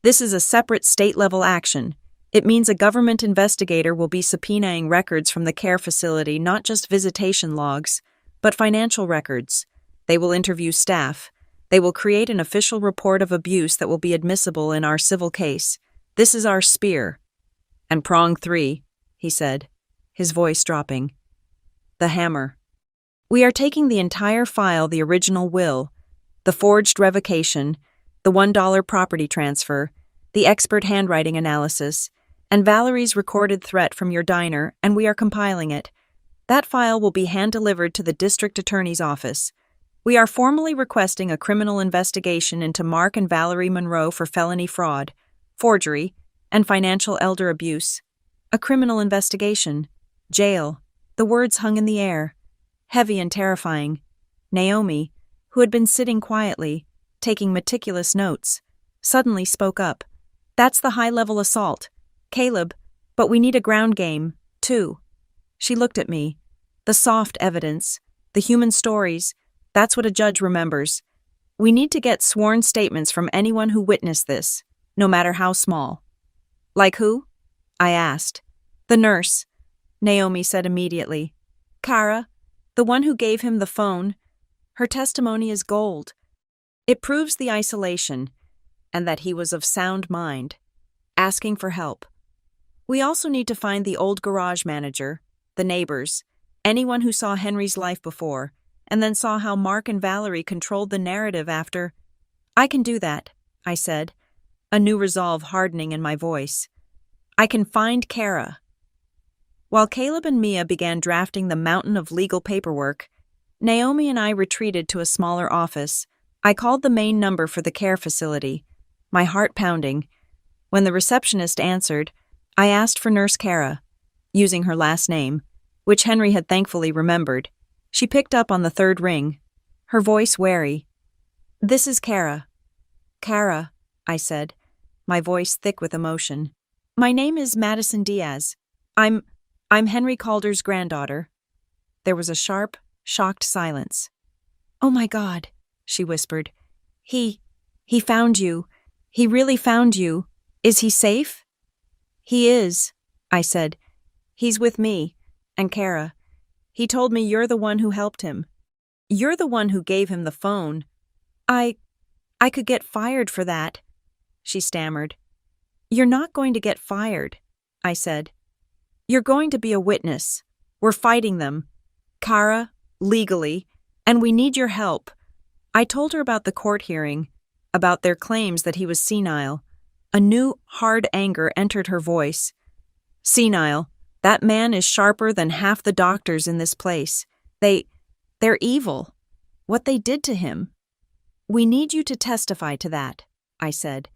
This is a separate state-level action. It means a government investigator will be subpoenaing records from the care facility, not just visitation logs, but financial records. They will interview staff. They will create an official report of abuse that will be admissible in our civil case. This is our spear. And prong 3, he said, his voice dropping. The hammer. We are taking the entire file, the original will, the forged revocation, the $1 property transfer, the expert handwriting analysis, and Valerie's recorded threat from your diner, and we are compiling it. That file will be hand-delivered to the district attorney's office. We are formally requesting a criminal investigation into Mark and Valerie Monroe for felony fraud, forgery, and financial elder abuse. A criminal investigation. Jail. The words hung in the air, heavy and terrifying. Naomi, who had been sitting quietly, taking meticulous notes, suddenly spoke up. That's the high-level assault. Caleb, but we need a ground game, too. She looked at me. The soft evidence, the human stories, that's what a judge remembers. We need to get sworn statements from anyone who witnessed this, no matter how small. Like who? I asked. The nurse, Naomi said immediately. Kara, the one who gave him the phone. Her testimony is gold. It proves the isolation, and that he was of sound mind, asking for help. We also need to find the old garage manager, the neighbors, anyone who saw Henry's life before, and then saw how Mark and Valerie controlled the narrative after. I can do that, I said, a new resolve hardening in my voice. I can find Kara. While Caleb and Mia began drafting the mountain of legal paperwork, Naomi and I retreated to a smaller office. I called the main number for the care facility, my heart pounding. When the receptionist answered, I asked for Nurse Kara, using her last name, which Henry had thankfully remembered. She picked up on the third ring, her voice wary. This is Kara. Kara, I said, my voice thick with emotion. My name is Madison Diaz. I'm Henry Calder's granddaughter. There was a sharp, shocked silence. Oh my God, she whispered. He found you. He really found you. Is he safe? He is, I said. He's with me, and Kara. He told me you're the one who helped him. You're the one who gave him the phone. I could get fired for that, she stammered. You're not going to get fired, I said. You're going to be a witness. We're fighting them. Kara, legally, and we need your help. I told her about the court hearing, about their claims that he was senile. A new, hard anger entered her voice. Senile. That man is sharper than half the doctors in this place. They're evil. What they did to him. We need you to testify to that, I said,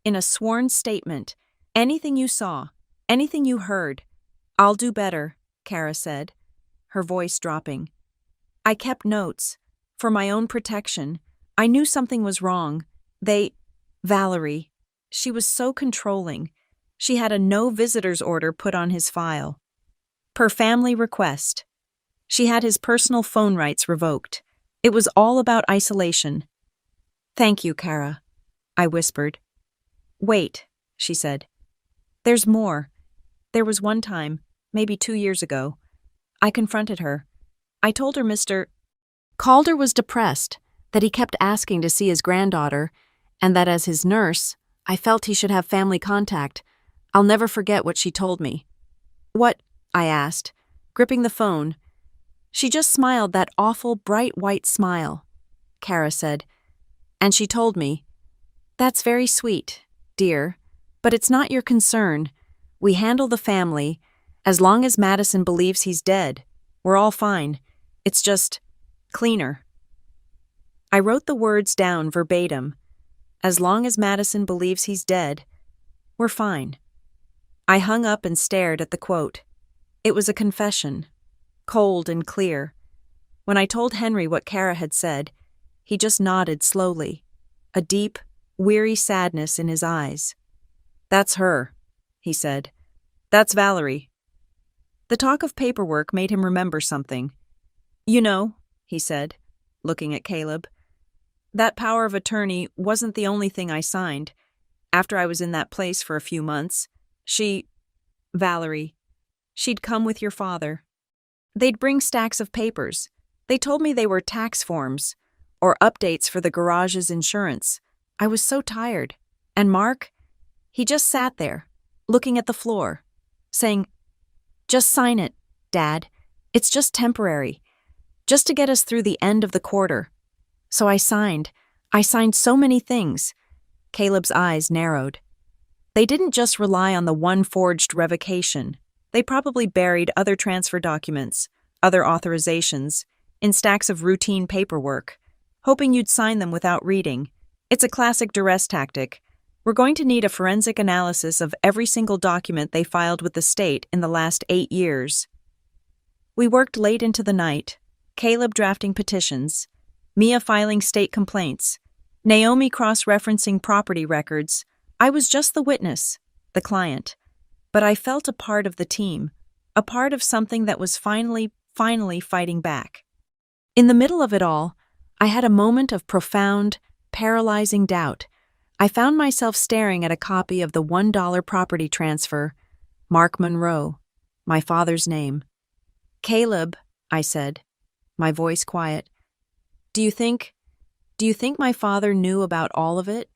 in a sworn statement. Anything you saw, anything you heard. I'll do better, Kara said. her voice dropping. I kept notes. For my own protection. I knew something was wrong. Valerie. She was so controlling. She had a no visitors order put on his file. Per family request. She had his personal phone rights revoked. It was all about isolation. Thank you, Kara, I whispered. Wait, she said. There's more. There was one time, maybe 2 years ago. I confronted her. I told her Mr. Calder was depressed, that he kept asking to see his granddaughter, and that as his nurse, I felt he should have family contact. I'll never forget what she told me. What? I asked, gripping the phone. She just smiled that awful bright white smile, Kara said. And she told me, "That's very sweet, dear, but it's not your concern. We handle the family. As long as Madison believes he's dead, we're all fine. It's just cleaner." I wrote the words down verbatim. As long as Madison believes he's dead, we're fine. I hung up and stared at the quote. It was a confession, cold and clear. When I told Henry what Kara had said, he just nodded slowly, a deep, weary sadness in his eyes. "That's her," he said. "That's Valerie." The talk of paperwork made him remember something. "You know," he said, looking at Caleb, "that power of attorney wasn't the only thing I signed. After I was in that place for a few months, Valerie, she'd come with your father. They'd bring stacks of papers. They told me they were tax forms or updates for the garage's insurance. I was so tired. And Mark, he just sat there, looking at the floor, saying, 'Just sign it, Dad. It's just temporary. Just to get us through the end of the quarter.' So I signed. I signed so many things." Caleb's eyes narrowed. They didn't just rely on the one forged revocation. They probably buried other transfer documents, other authorizations, in stacks of routine paperwork, hoping you'd sign them without reading. It's a classic duress tactic. We're going to need a forensic analysis of every single document they filed with the state in the last 8 years. We worked late into the night, Caleb drafting petitions, Mia filing state complaints, Naomi cross-referencing property records. I was just the witness, the client. But I felt a part of the team, a part of something that was finally fighting back. In the middle of it all, I had a moment of profound, paralyzing doubt. I found myself staring at a copy of the $1 property transfer, Mark Monroe, my father's name. "Caleb," I said, my voice quiet, Do you think my father knew about all of it?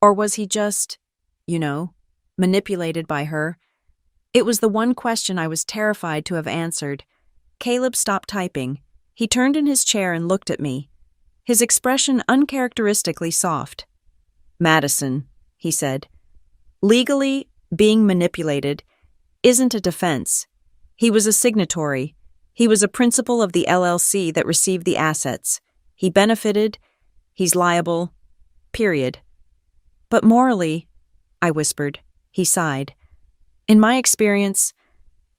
Or was he just, manipulated by her? It was the one question I was terrified to have answered. Caleb stopped typing. He turned in his chair and looked at me, his expression uncharacteristically soft. "Madison," he said, "legally, being manipulated isn't a defense. He was a signatory. He was a principal of the LLC that received the assets. He benefited. He's liable. Period." "But morally," I whispered. He sighed. "In my experience,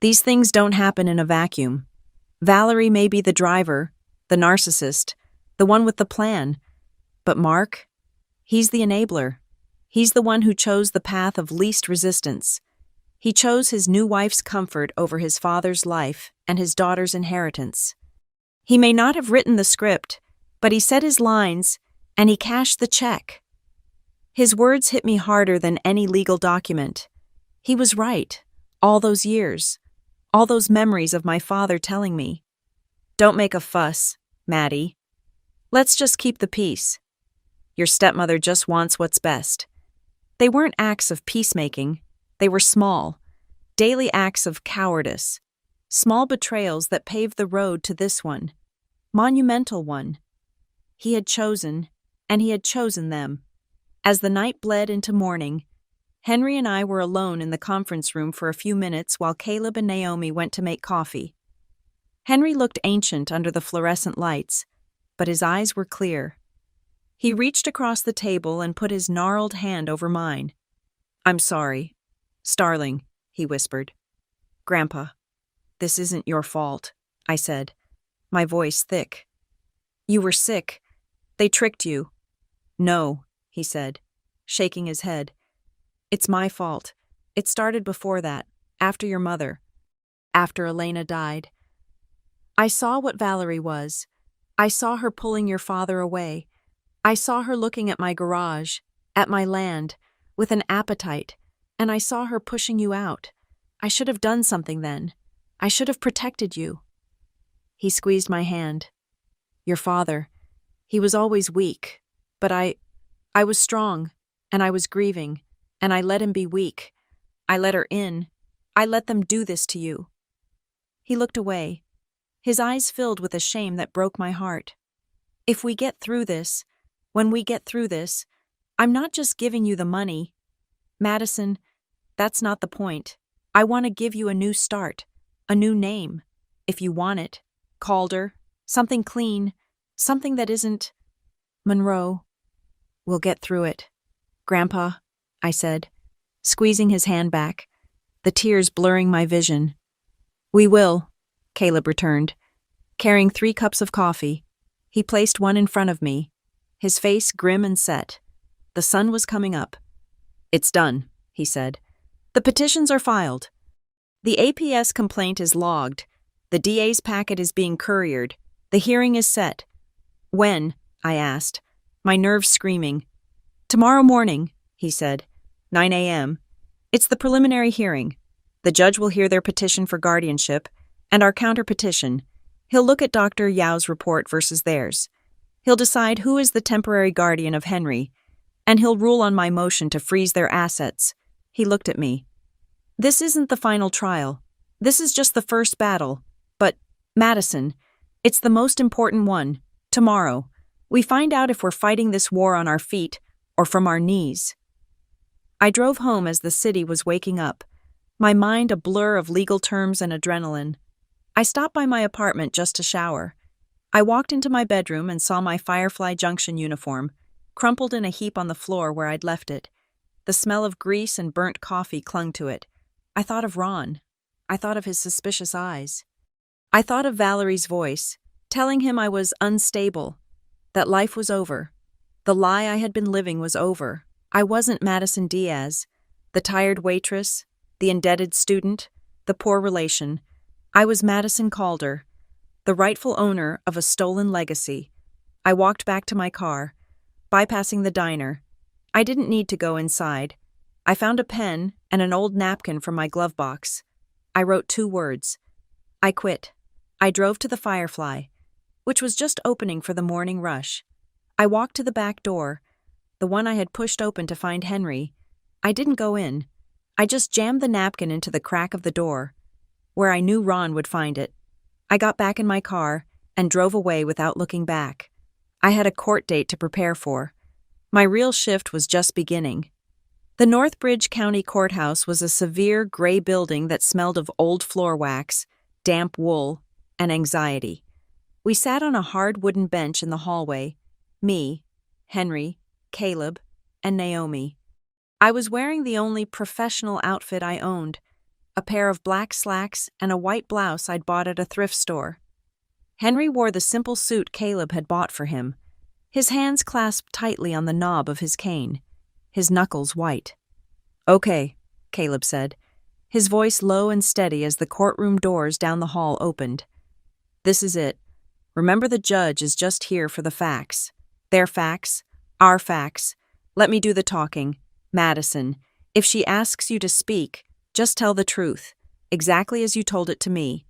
these things don't happen in a vacuum. Valerie may be the driver, the narcissist, the one with the plan. But Mark, he's the enabler. He's the one who chose the path of least resistance. He chose his new wife's comfort over his father's life and his daughter's inheritance. He may not have written the script, but he said his lines, and he cashed the check. His words hit me harder than any legal document. He was right, all those years, all those memories of my father telling me, 'Don't make a fuss, Maddie. Let's just keep the peace. Your stepmother just wants what's best.' They weren't acts of peacemaking. They were small, daily acts of cowardice, small betrayals that paved the road to this one, monumental one. He had chosen, and he had chosen them. As the night bled into morning, Henry and I were alone in the conference room for a few minutes while Caleb and Naomi went to make coffee. Henry looked ancient under the fluorescent lights, but his eyes were clear. He reached across the table and put his gnarled hand over mine. "I'm sorry. Starling," he whispered. "Grandpa, this isn't your fault." I said, my voice thick. You were sick. They tricked you. No, he said, shaking his head. It's my fault. It started before that, after your mother, after Elena died. I saw what Valerie was. I saw her pulling your father away. I saw her looking at my garage, at my land, with an appetite, and I saw her pushing you out. I should have done something then. I should have protected you. He squeezed my hand. Your father, he was always weak, but I was strong, and I was grieving, and I let him be weak. I let her in. I let them do this to you. He looked away. His eyes filled with a shame that broke my heart. If we get through this, when we get through this, I'm not just giving you the money. Madison, that's not the point. I want to give you a new start, a new name, if you want it. Calder, something clean, something that isn't Monroe. We'll get through it. Grandpa, I said, squeezing his hand back, the tears blurring my vision. We will, Caleb returned, carrying 3 cups of coffee. He placed one in front of me, his face grim and set. The sun was coming up. It's done, he said. The petitions are filed. The APS complaint is logged. The DA's packet is being couriered. The hearing is set. When? I asked, my nerves screaming. Tomorrow morning, he said, 9 a.m. It's the preliminary hearing. The judge will hear their petition for guardianship and our counter-petition. He'll look at Dr. Yao's report versus theirs. He'll decide who is the temporary guardian of Henry, and he'll rule on my motion to freeze their assets. He looked at me. This isn't the final trial. This is just the first battle. But, Madison, it's the most important one. Tomorrow, we find out if we're fighting this war on our feet or from our knees. I drove home as the city was waking up, my mind a blur of legal terms and adrenaline. I stopped by my apartment just to shower. I walked into my bedroom and saw my Firefly Junction uniform, crumpled in a heap on the floor where I'd left it. The smell of grease and burnt coffee clung to it. I thought of Ron. I thought of his suspicious eyes. I thought of Valerie's voice, telling him I was unstable, that life was over. The lie I had been living was over. I wasn't Madison Diaz, the tired waitress, the indebted student, the poor relation. I was Madison Calder, the rightful owner of a stolen legacy. I walked back to my car, bypassing the diner. I didn't need to go inside. I found a pen and an old napkin from my glove box. I wrote 2 words. I quit. I drove to the Firefly, which was just opening for the morning rush. I walked to the back door, the one I had pushed open to find Henry. I didn't go in. I just jammed the napkin into the crack of the door, where I knew Ron would find it. I got back in my car and drove away without looking back. I had a court date to prepare for. My real shift was just beginning. The Northbridge County Courthouse was a severe gray building that smelled of old floor wax, damp wool, and anxiety. We sat on a hard wooden bench in the hallway, me, Henry, Caleb, and Naomi. I was wearing the only professional outfit I owned, a pair of black slacks and a white blouse I'd bought at a thrift store. Henry wore the simple suit Caleb had bought for him, his hands clasped tightly on the knob of his cane, his knuckles white. Okay, Caleb said, his voice low and steady as the courtroom doors down the hall opened. This is it. Remember, the judge is just here for the facts. Their facts, our facts. Let me do the talking. Madison, if she asks you to speak, just tell the truth, exactly as you told it to me.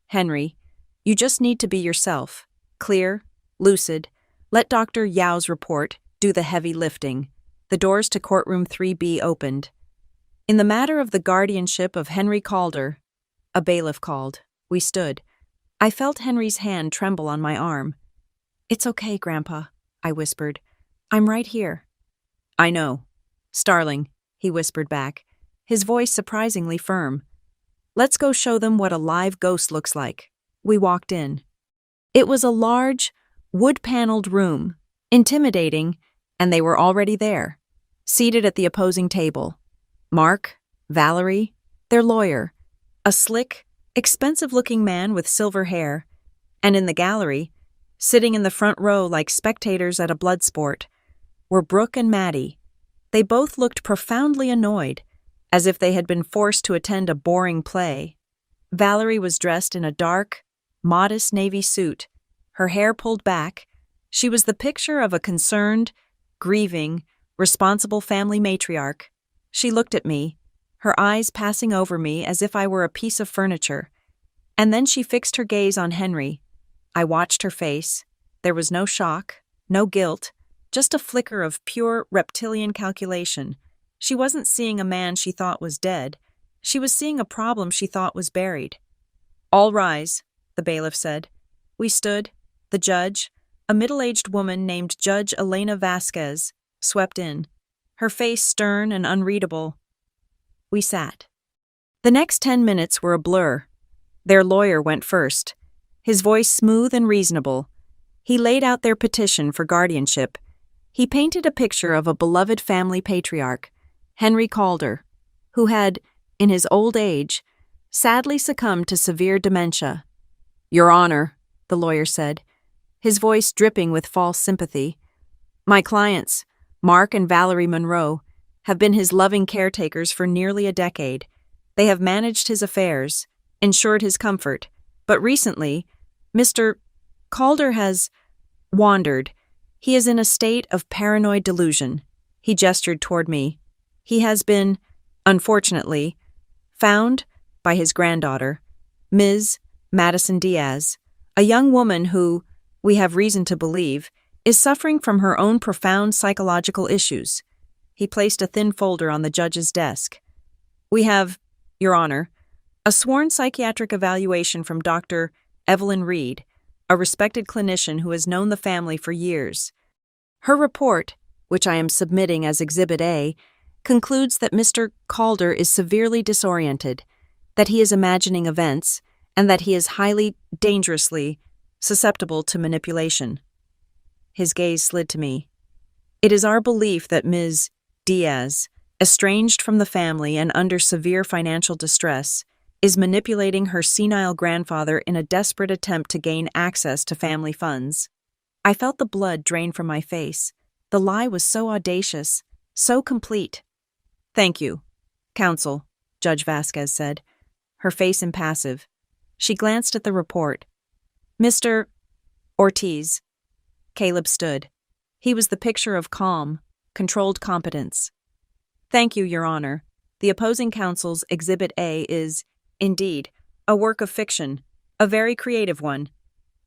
Henry, you just need to be yourself, clear, lucid. Let Dr. Yao's report do the heavy lifting. The doors to courtroom 3B opened. In the matter of the guardianship of Henry Calder, a bailiff called. We stood. I felt Henry's hand tremble on my arm. It's okay, Grandpa, I whispered. I'm right here. I know. Starling, he whispered back, his voice surprisingly firm. Let's go show them what a live ghost looks like. We walked in. It was a large, wood-paneled room, intimidating, and they were already there, seated at the opposing table. Mark, Valerie, their lawyer, a slick, expensive-looking man with silver hair, and in the gallery, sitting in the front row like spectators at a blood sport, were Brooke and Maddie. They both looked profoundly annoyed, as if they had been forced to attend a boring play. Valerie was dressed in a dark, modest navy suit, her hair pulled back. She was the picture of a concerned, grieving, responsible family matriarch. She looked at me, her eyes passing over me as if I were a piece of furniture. And then she fixed her gaze on Henry. I watched her face. There was no shock, no guilt, just a flicker of pure reptilian calculation. She wasn't seeing a man she thought was dead. She was seeing a problem she thought was buried. "All rise," the bailiff said. We stood. The judge, a middle-aged woman named Judge Elena Vasquez, swept in, her face stern and unreadable. We sat. The next 10 minutes were a blur. Their lawyer went first, his voice smooth and reasonable. He laid out their petition for guardianship. He painted a picture of a beloved family patriarch, Henry Calder, who had, in his old age, sadly succumbed to severe dementia. "Your Honor," the lawyer said, his voice dripping with false sympathy, "my clients, Mark and Valerie Monroe, have been his loving caretakers for nearly a decade. They have managed his affairs, ensured his comfort, but recently, Mr. Calder has wandered. He is in a state of paranoid delusion." He gestured toward me. "He has been, unfortunately, found by his granddaughter, Ms. Madison Diaz, a young woman who, we have reason to believe, is suffering from her own profound psychological issues." He placed a thin folder on the judge's desk. "We have, Your Honor, a sworn psychiatric evaluation from Dr. Evelyn Reed, a respected clinician who has known the family for years. Her report, which I am submitting as Exhibit A, concludes that Mr. Calder is severely disoriented, that he is imagining events, and that he is highly, dangerously susceptible to manipulation." His gaze slid to me. "It is our belief that Ms. Diaz, estranged from the family and under severe financial distress, is manipulating her senile grandfather in a desperate attempt to gain access to family funds." I felt the blood drain from my face. The lie was so audacious, so complete. "Thank you, counsel," Judge Vasquez said, her face impassive. She glanced at the report. "Mr. Ortiz." Caleb stood. He was the picture of calm, controlled competence. "Thank you, Your Honor. The opposing counsel's Exhibit A is, indeed, a work of fiction, a very creative one."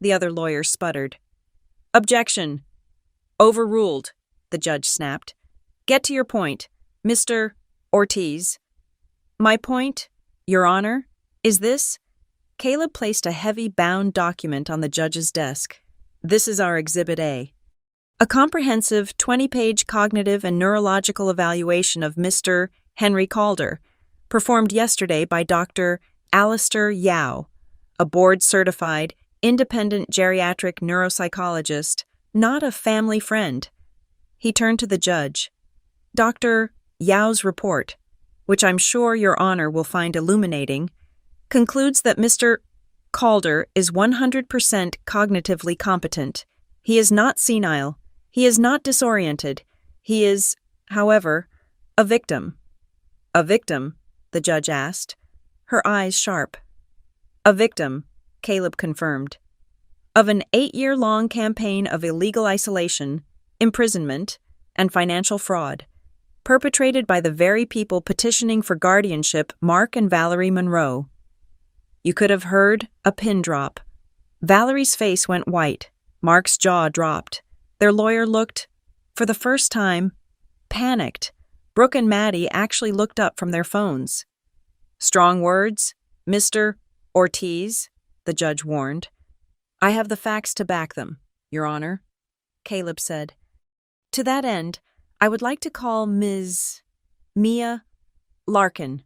The other lawyer sputtered. "Objection. Overruled," the judge snapped. "Get to your point, Mr. Ortiz." "My point, Your Honor, is this." Caleb placed a heavy bound document on the judge's desk. "This is our Exhibit A. A comprehensive 20-page cognitive and neurological evaluation of Mr. Henry Calder, performed yesterday by Dr. Alistair Yao, a board-certified, independent geriatric neuropsychologist, not a family friend." He turned to the judge. "Dr. Yao's report, which I'm sure Your Honor will find illuminating, concludes that Mr. Calder is 100% cognitively competent. He is not senile. He is not disoriented. He is, however, a victim." "A victim?" the judge asked, her eyes sharp. "A victim," Caleb confirmed, "of an 8-year-long campaign of illegal isolation, imprisonment, and financial fraud, perpetrated by the very people petitioning for guardianship, Mark and Valerie Monroe." You could have heard a pin drop. Valerie's face went white. Mark's jaw dropped. Their lawyer looked, for the first time, panicked. Brooke and Maddie actually looked up from their phones. "Strong words, Mr. Ortiz," the judge warned. "I have the facts to back them, Your Honor," Caleb said. "To that end, I would like to call Ms. Mia Larkin."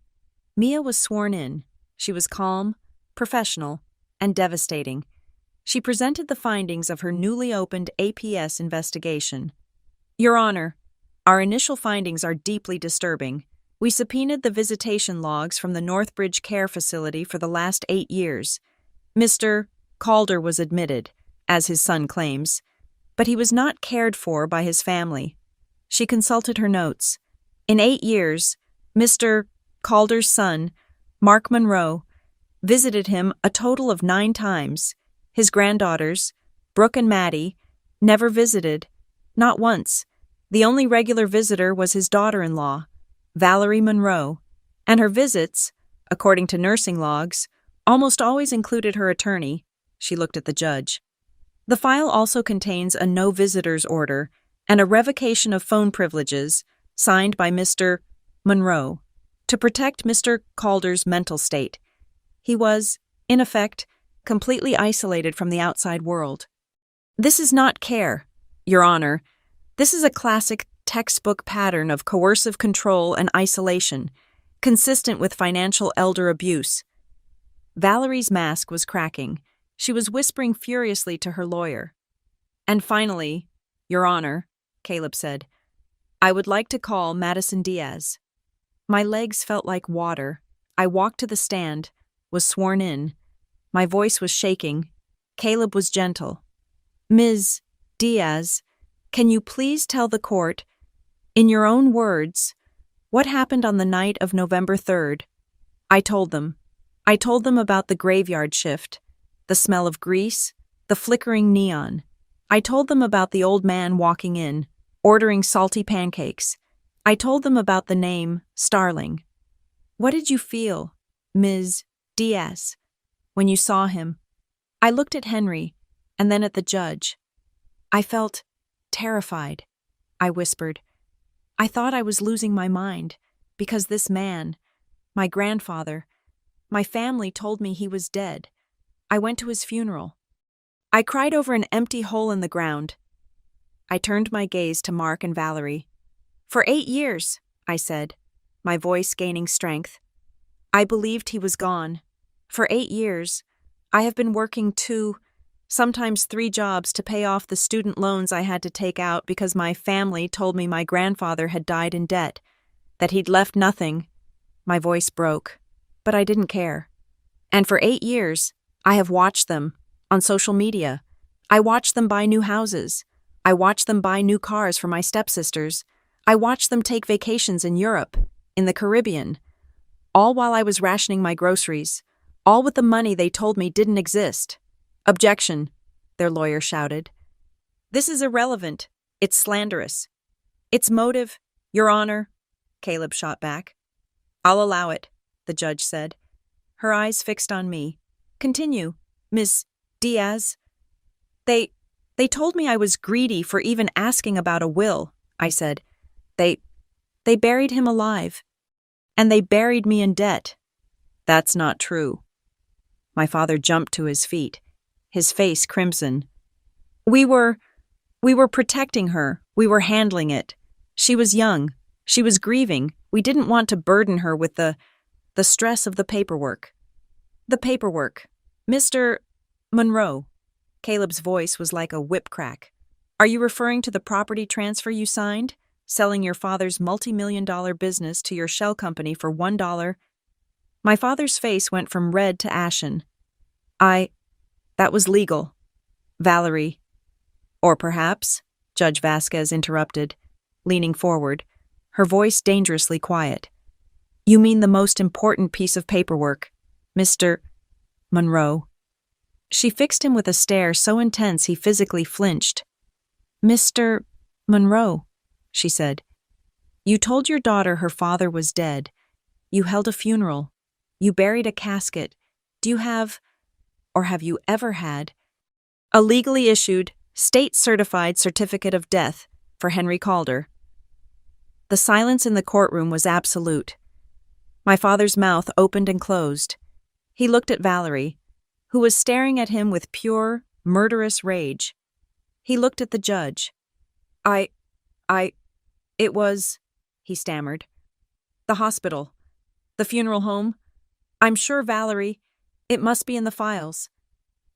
Mia was sworn in. She was calm, professional, and devastating. She presented the findings of her newly opened APS investigation. "Your Honor, our initial findings are deeply disturbing. We subpoenaed the visitation logs from the Northbridge Care Facility for the last 8 years. Mr. Calder was admitted, as his son claims, but he was not cared for by his family. She consulted her notes. In 8 years, Mr. Calder's son, Mark Monroe, visited him a total of 9 times. His granddaughters, Brooke and Maddie, never visited, not once. The only regular visitor was his daughter-in-law, Valerie Monroe, and her visits, according to nursing logs, almost always included her attorney. She looked at the judge. The file also contains a no visitors order and a revocation of phone privileges signed by Mr. Monroe to protect Mr. Calder's mental state. He was, in effect, completely isolated from the outside world. This is not care, Your Honor. This is a classic textbook pattern of coercive control and isolation, consistent with financial elder abuse. Valerie's mask was cracking. She was whispering furiously to her lawyer. And finally, Your Honor, Caleb said, I would like to call Madison Diaz. My legs felt like water. I walked to the stand, was sworn in. My voice was shaking. Caleb was gentle. Ms. Diaz, can you please tell the court, in your own words, what happened on the night of November 3rd? I told them. I told them about the graveyard shift, the smell of grease, the flickering neon. I told them about the old man walking in, ordering salty pancakes. I told them about the name Starling. What did you feel, Ms. Diaz, when you saw him? I looked at Henry, and then at the judge. I felt terrified, I whispered. I thought I was losing my mind, because this man, my grandfather, my family told me he was dead. I went to his funeral. I cried over an empty hole in the ground. I turned my gaze to Mark and Valerie. For 8 years, I said, my voice gaining strength. I believed he was gone. For 8 years, I have been working 2, sometimes 3 jobs to pay off the student loans I had to take out because my family told me my grandfather had died in debt, that he'd left nothing. My voice broke, but I didn't care. And for 8 years, I have watched them on social media. I watched them buy new houses. I watched them buy new cars for my stepsisters. I watched them take vacations in Europe, in the Caribbean, all while I was rationing my groceries, all with the money they told me didn't exist. Objection, their lawyer shouted. This is irrelevant. It's slanderous. Its motive, Your Honor, Caleb shot back. I'll allow it, the judge said, her eyes fixed on me. Continue, Miss Diaz. They told me I was greedy for even asking about a will, I said. They buried him alive. And they buried me in debt. That's not true. My father jumped to his feet, his face crimson. We were protecting her. We were handling it. She was young. She was grieving. We didn't want to burden her with the stress of the paperwork. The paperwork. Mr. Monroe. Caleb's voice was like a whip crack. Are you referring to the property transfer you signed? Selling your father's multi-million-dollar business to your shell company for $1? My father's face went from red to ashen. That was legal. Valerie. Or perhaps, Judge Vasquez interrupted, leaning forward, her voice dangerously quiet. You mean the most important piece of paperwork, Mr. Monroe. She fixed him with a stare so intense he physically flinched. Mr. Monroe, she said. You told your daughter her father was dead. You held a funeral. You buried a casket. Do you have, or have you ever had, a legally issued, state-certified certificate of death for Henry Calder? The silence in the courtroom was absolute. My father's mouth opened and closed. He looked at Valerie, who was staring at him with pure, murderous rage. He looked at the judge. It was, he stammered. The hospital. The funeral home. I'm sure, Valerie, it must be in the files.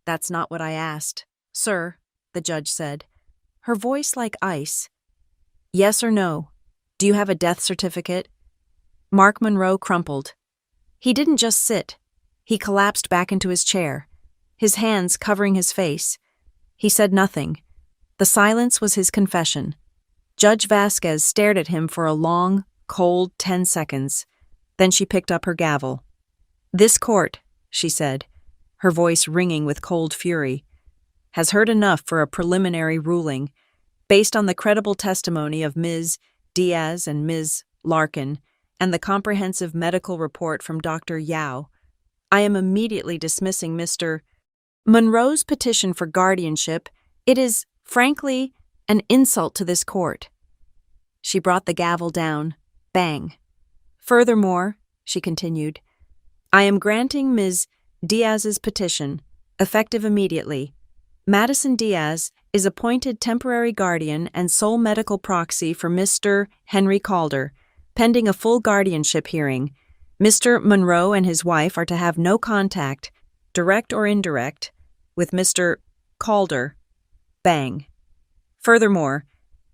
That's not what I asked, sir, the judge said, her voice like ice. Yes or no? Do you have a death certificate? Mark Monroe crumpled. He didn't just sit. He collapsed back into his chair, his hands covering his face. He said nothing. The silence was his confession. Judge Vasquez stared at him for a long, cold 10 seconds. Then she picked up her gavel. "This court," she said, her voice ringing with cold fury, "has heard enough for a preliminary ruling. Based on the credible testimony of Ms. Diaz and Ms. Larkin and the comprehensive medical report from Dr. Yao, I am immediately dismissing Mr. Monroe's petition for guardianship. It is, frankly, an insult to this court." She brought the gavel down. Bang. "Furthermore," she continued, "I am granting Ms. Diaz's petition, effective immediately. Madison Diaz is appointed temporary guardian and sole medical proxy for Mr. Henry Calder, pending a full guardianship hearing. Mr. Monroe and his wife are to have no contact, direct or indirect, with Mr. Calder." Bang. "Furthermore,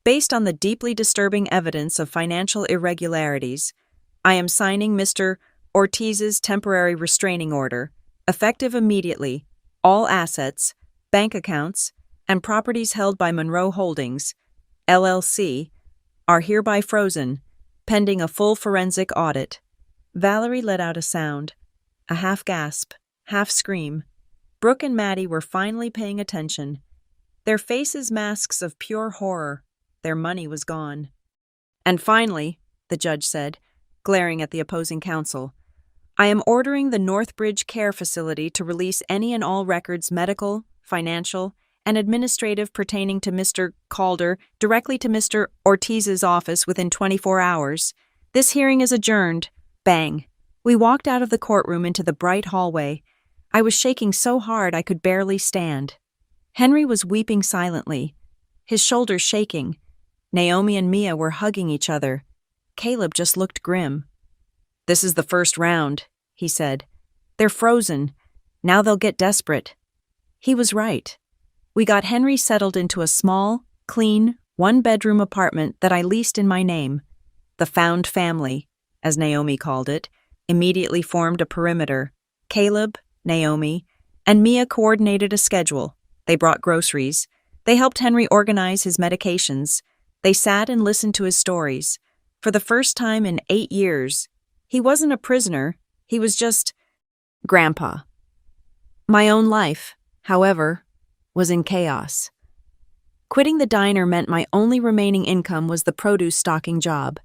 based on the deeply disturbing evidence of financial irregularities, I am signing Mr. Ortiz's temporary restraining order, effective immediately. All assets, bank accounts, and properties held by Monroe Holdings, LLC, are hereby frozen, pending a full forensic audit." Valerie let out a sound, a half gasp, half scream. Brooke and Maddie were finally paying attention. Their faces masks of pure horror. Their money was gone. "And finally," the judge said, glaring at the opposing counsel, "I am ordering the Northbridge Care Facility to release any and all records, medical, financial, and administrative, pertaining to Mr. Calder directly to Mr. Ortiz's office within 24 hours. This hearing is adjourned." Bang. We walked out of the courtroom into the bright hallway. I was shaking so hard I could barely stand. Henry was weeping silently, his shoulders shaking. Naomi and Mia were hugging each other. Caleb just looked grim. "This is the first round," he said. "They're frozen. Now they'll get desperate." He was right. We got Henry settled into a small, clean, one-bedroom apartment that I leased in my name. The found family, as Naomi called it, immediately formed a perimeter. Caleb, Naomi, and Mia coordinated a schedule. They brought groceries. They helped Henry organize his medications. They sat and listened to his stories. For the first time in 8 years, he wasn't a prisoner, he was just Grandpa. My own life, however, was in chaos. Quitting the diner meant my only remaining income was the produce stocking job.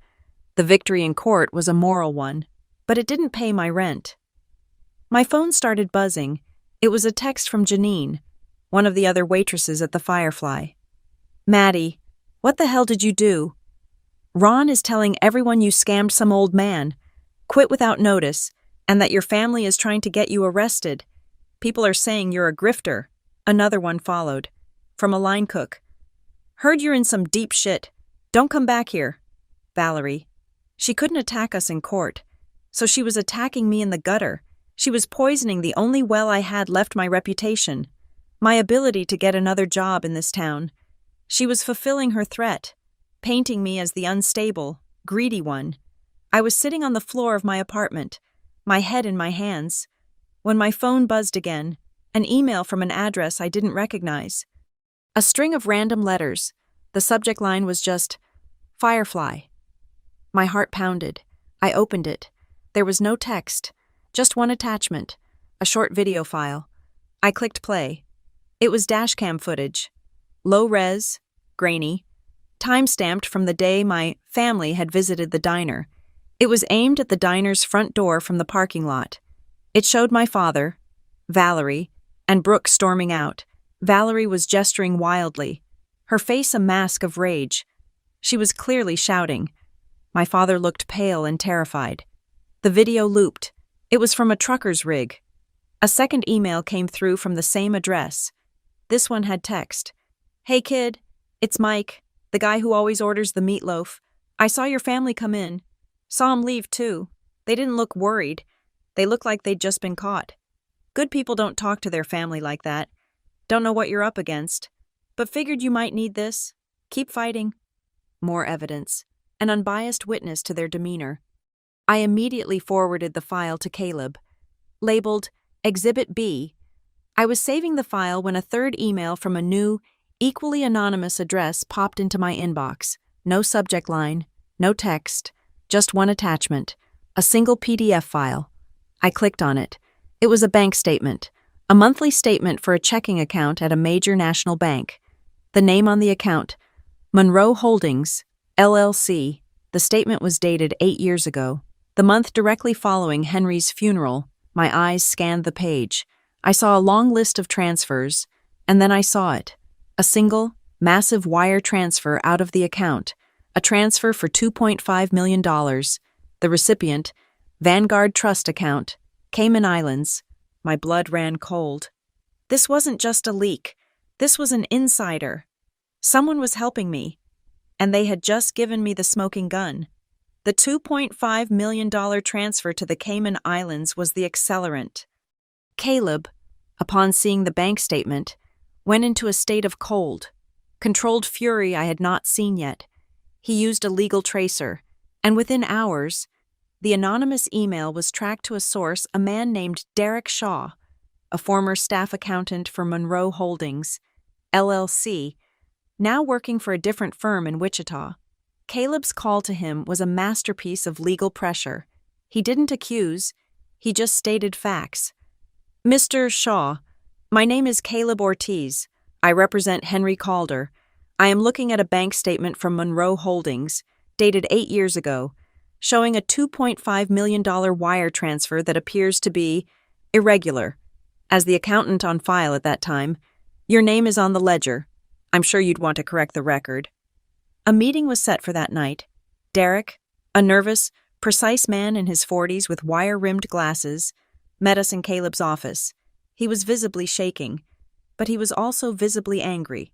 The victory in court was a moral one, but it didn't pay my rent. My phone started buzzing. It was a text from Janine, one of the other waitresses at the Firefly. "Maddie, what the hell did you do? Ron is telling everyone you scammed some old man, quit without notice, and that your family is trying to get you arrested. People are saying you're a grifter." Another one followed, from a line cook. "Heard you're in some deep shit. Don't come back here." Valerie. She couldn't attack us in court, so she was attacking me in the gutter. She was poisoning the only well I had left, my reputation, my ability to get another job in this town. She was fulfilling her threat, painting me as the unstable, greedy one. I was sitting on the floor of my apartment, my head in my hands, when my phone buzzed again, an email from an address I didn't recognize. A string of random letters. The subject line was just, "Firefly." My heart pounded. I opened it. There was no text, just one attachment, a short video file. I clicked play. It was dashcam footage. Low res, grainy, time-stamped from the day my family had visited the diner. It was aimed at the diner's front door from the parking lot. It showed my father, Valerie, and Brooke storming out. Valerie was gesturing wildly, her face a mask of rage. She was clearly shouting. My father looked pale and terrified. The video looped. It was from a trucker's rig. A second email came through from the same address. This one had text. "Hey kid, it's Mike, the guy who always orders the meatloaf. I saw your family come in. Saw 'em leave too. They didn't look worried. They looked like they'd just been caught. Good people don't talk to their family like that. Don't know what you're up against, but figured you might need this. Keep fighting." More evidence. An unbiased witness to their demeanor. I immediately forwarded the file to Caleb. Labeled Exhibit B, I was saving the file when a third email from a new, equally anonymous address popped into my inbox. No subject line, no text, just one attachment, a single PDF file. I clicked on it. It was a bank statement, a monthly statement for a checking account at a major national bank. The name on the account, Monroe Holdings, LLC. The statement was dated 8 years ago. The month directly following Henry's funeral, my eyes scanned the page. I saw a long list of transfers, and then I saw it. A single, massive wire transfer out of the account. A transfer for $2.5 million. The recipient, Vanguard Trust account, Cayman Islands. My blood ran cold. This wasn't just a leak. This was an insider. Someone was helping me, and they had just given me the smoking gun. The $2.5 million transfer to the Cayman Islands was the accelerant. Caleb, upon seeing the bank statement, went into a state of cold, controlled fury I had not seen yet. He used a legal tracer, and within hours, the anonymous email was tracked to a source, a man named Derek Shaw, a former staff accountant for Monroe Holdings, LLC, now working for a different firm in Wichita. Caleb's call to him was a masterpiece of legal pressure. He didn't accuse, he just stated facts. Mr. Shaw, my name is Caleb Ortiz. I represent Henry Calder. I am looking at a bank statement from Monroe Holdings, dated 8 years ago, showing a $2.5 million wire transfer that appears to be irregular. As the accountant on file at that time, your name is on the ledger. I'm sure you'd want to correct the record. A meeting was set for that night. Derek, a nervous, precise man in his 40s with wire-rimmed glasses, met us in Caleb's office. He was visibly shaking, but he was also visibly angry.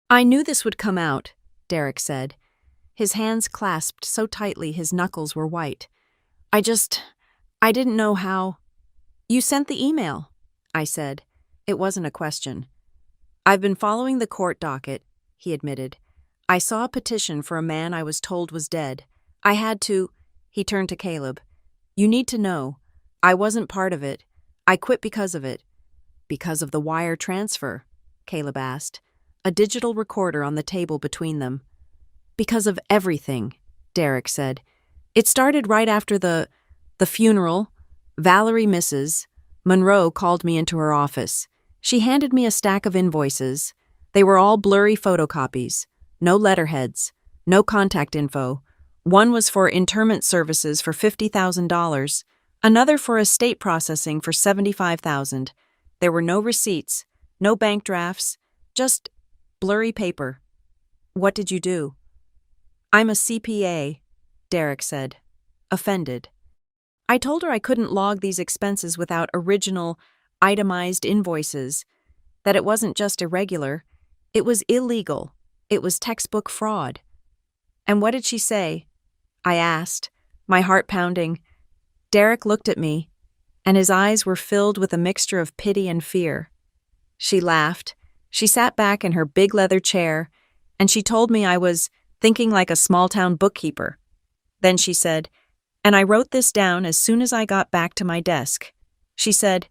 I knew this would come out, Derek said. His hands clasped so tightly his knuckles were white. I didn't know how. You sent the email, I said. It wasn't a question. I've been following the court docket, he admitted. I saw a petition for a man I was told was dead. I had to. He turned to Caleb. You need to know. I wasn't part of it. I quit because of it. Because of the wire transfer? Caleb asked, a digital recorder on the table between them. Because of everything, Derek said. It started right after the funeral. Valerie Mrs. Monroe called me into her office. She handed me a stack of invoices. They were all blurry photocopies. No letterheads. No contact info. One was for interment services for $50,000. Another for estate processing for $75,000. There were no receipts, no bank drafts, just blurry paper. What did you do? I'm a CPA, Derek said, offended. I told her I couldn't log these expenses without original, itemized invoices, that it wasn't just irregular, it was illegal, it was textbook fraud. And what did she say? I asked, my heart pounding. Derek looked at me, and his eyes were filled with a mixture of pity and fear. She laughed. She sat back in her big leather chair, and she told me I was thinking like a small-town bookkeeper. Then she said, and I wrote this down as soon as I got back to my desk. She said,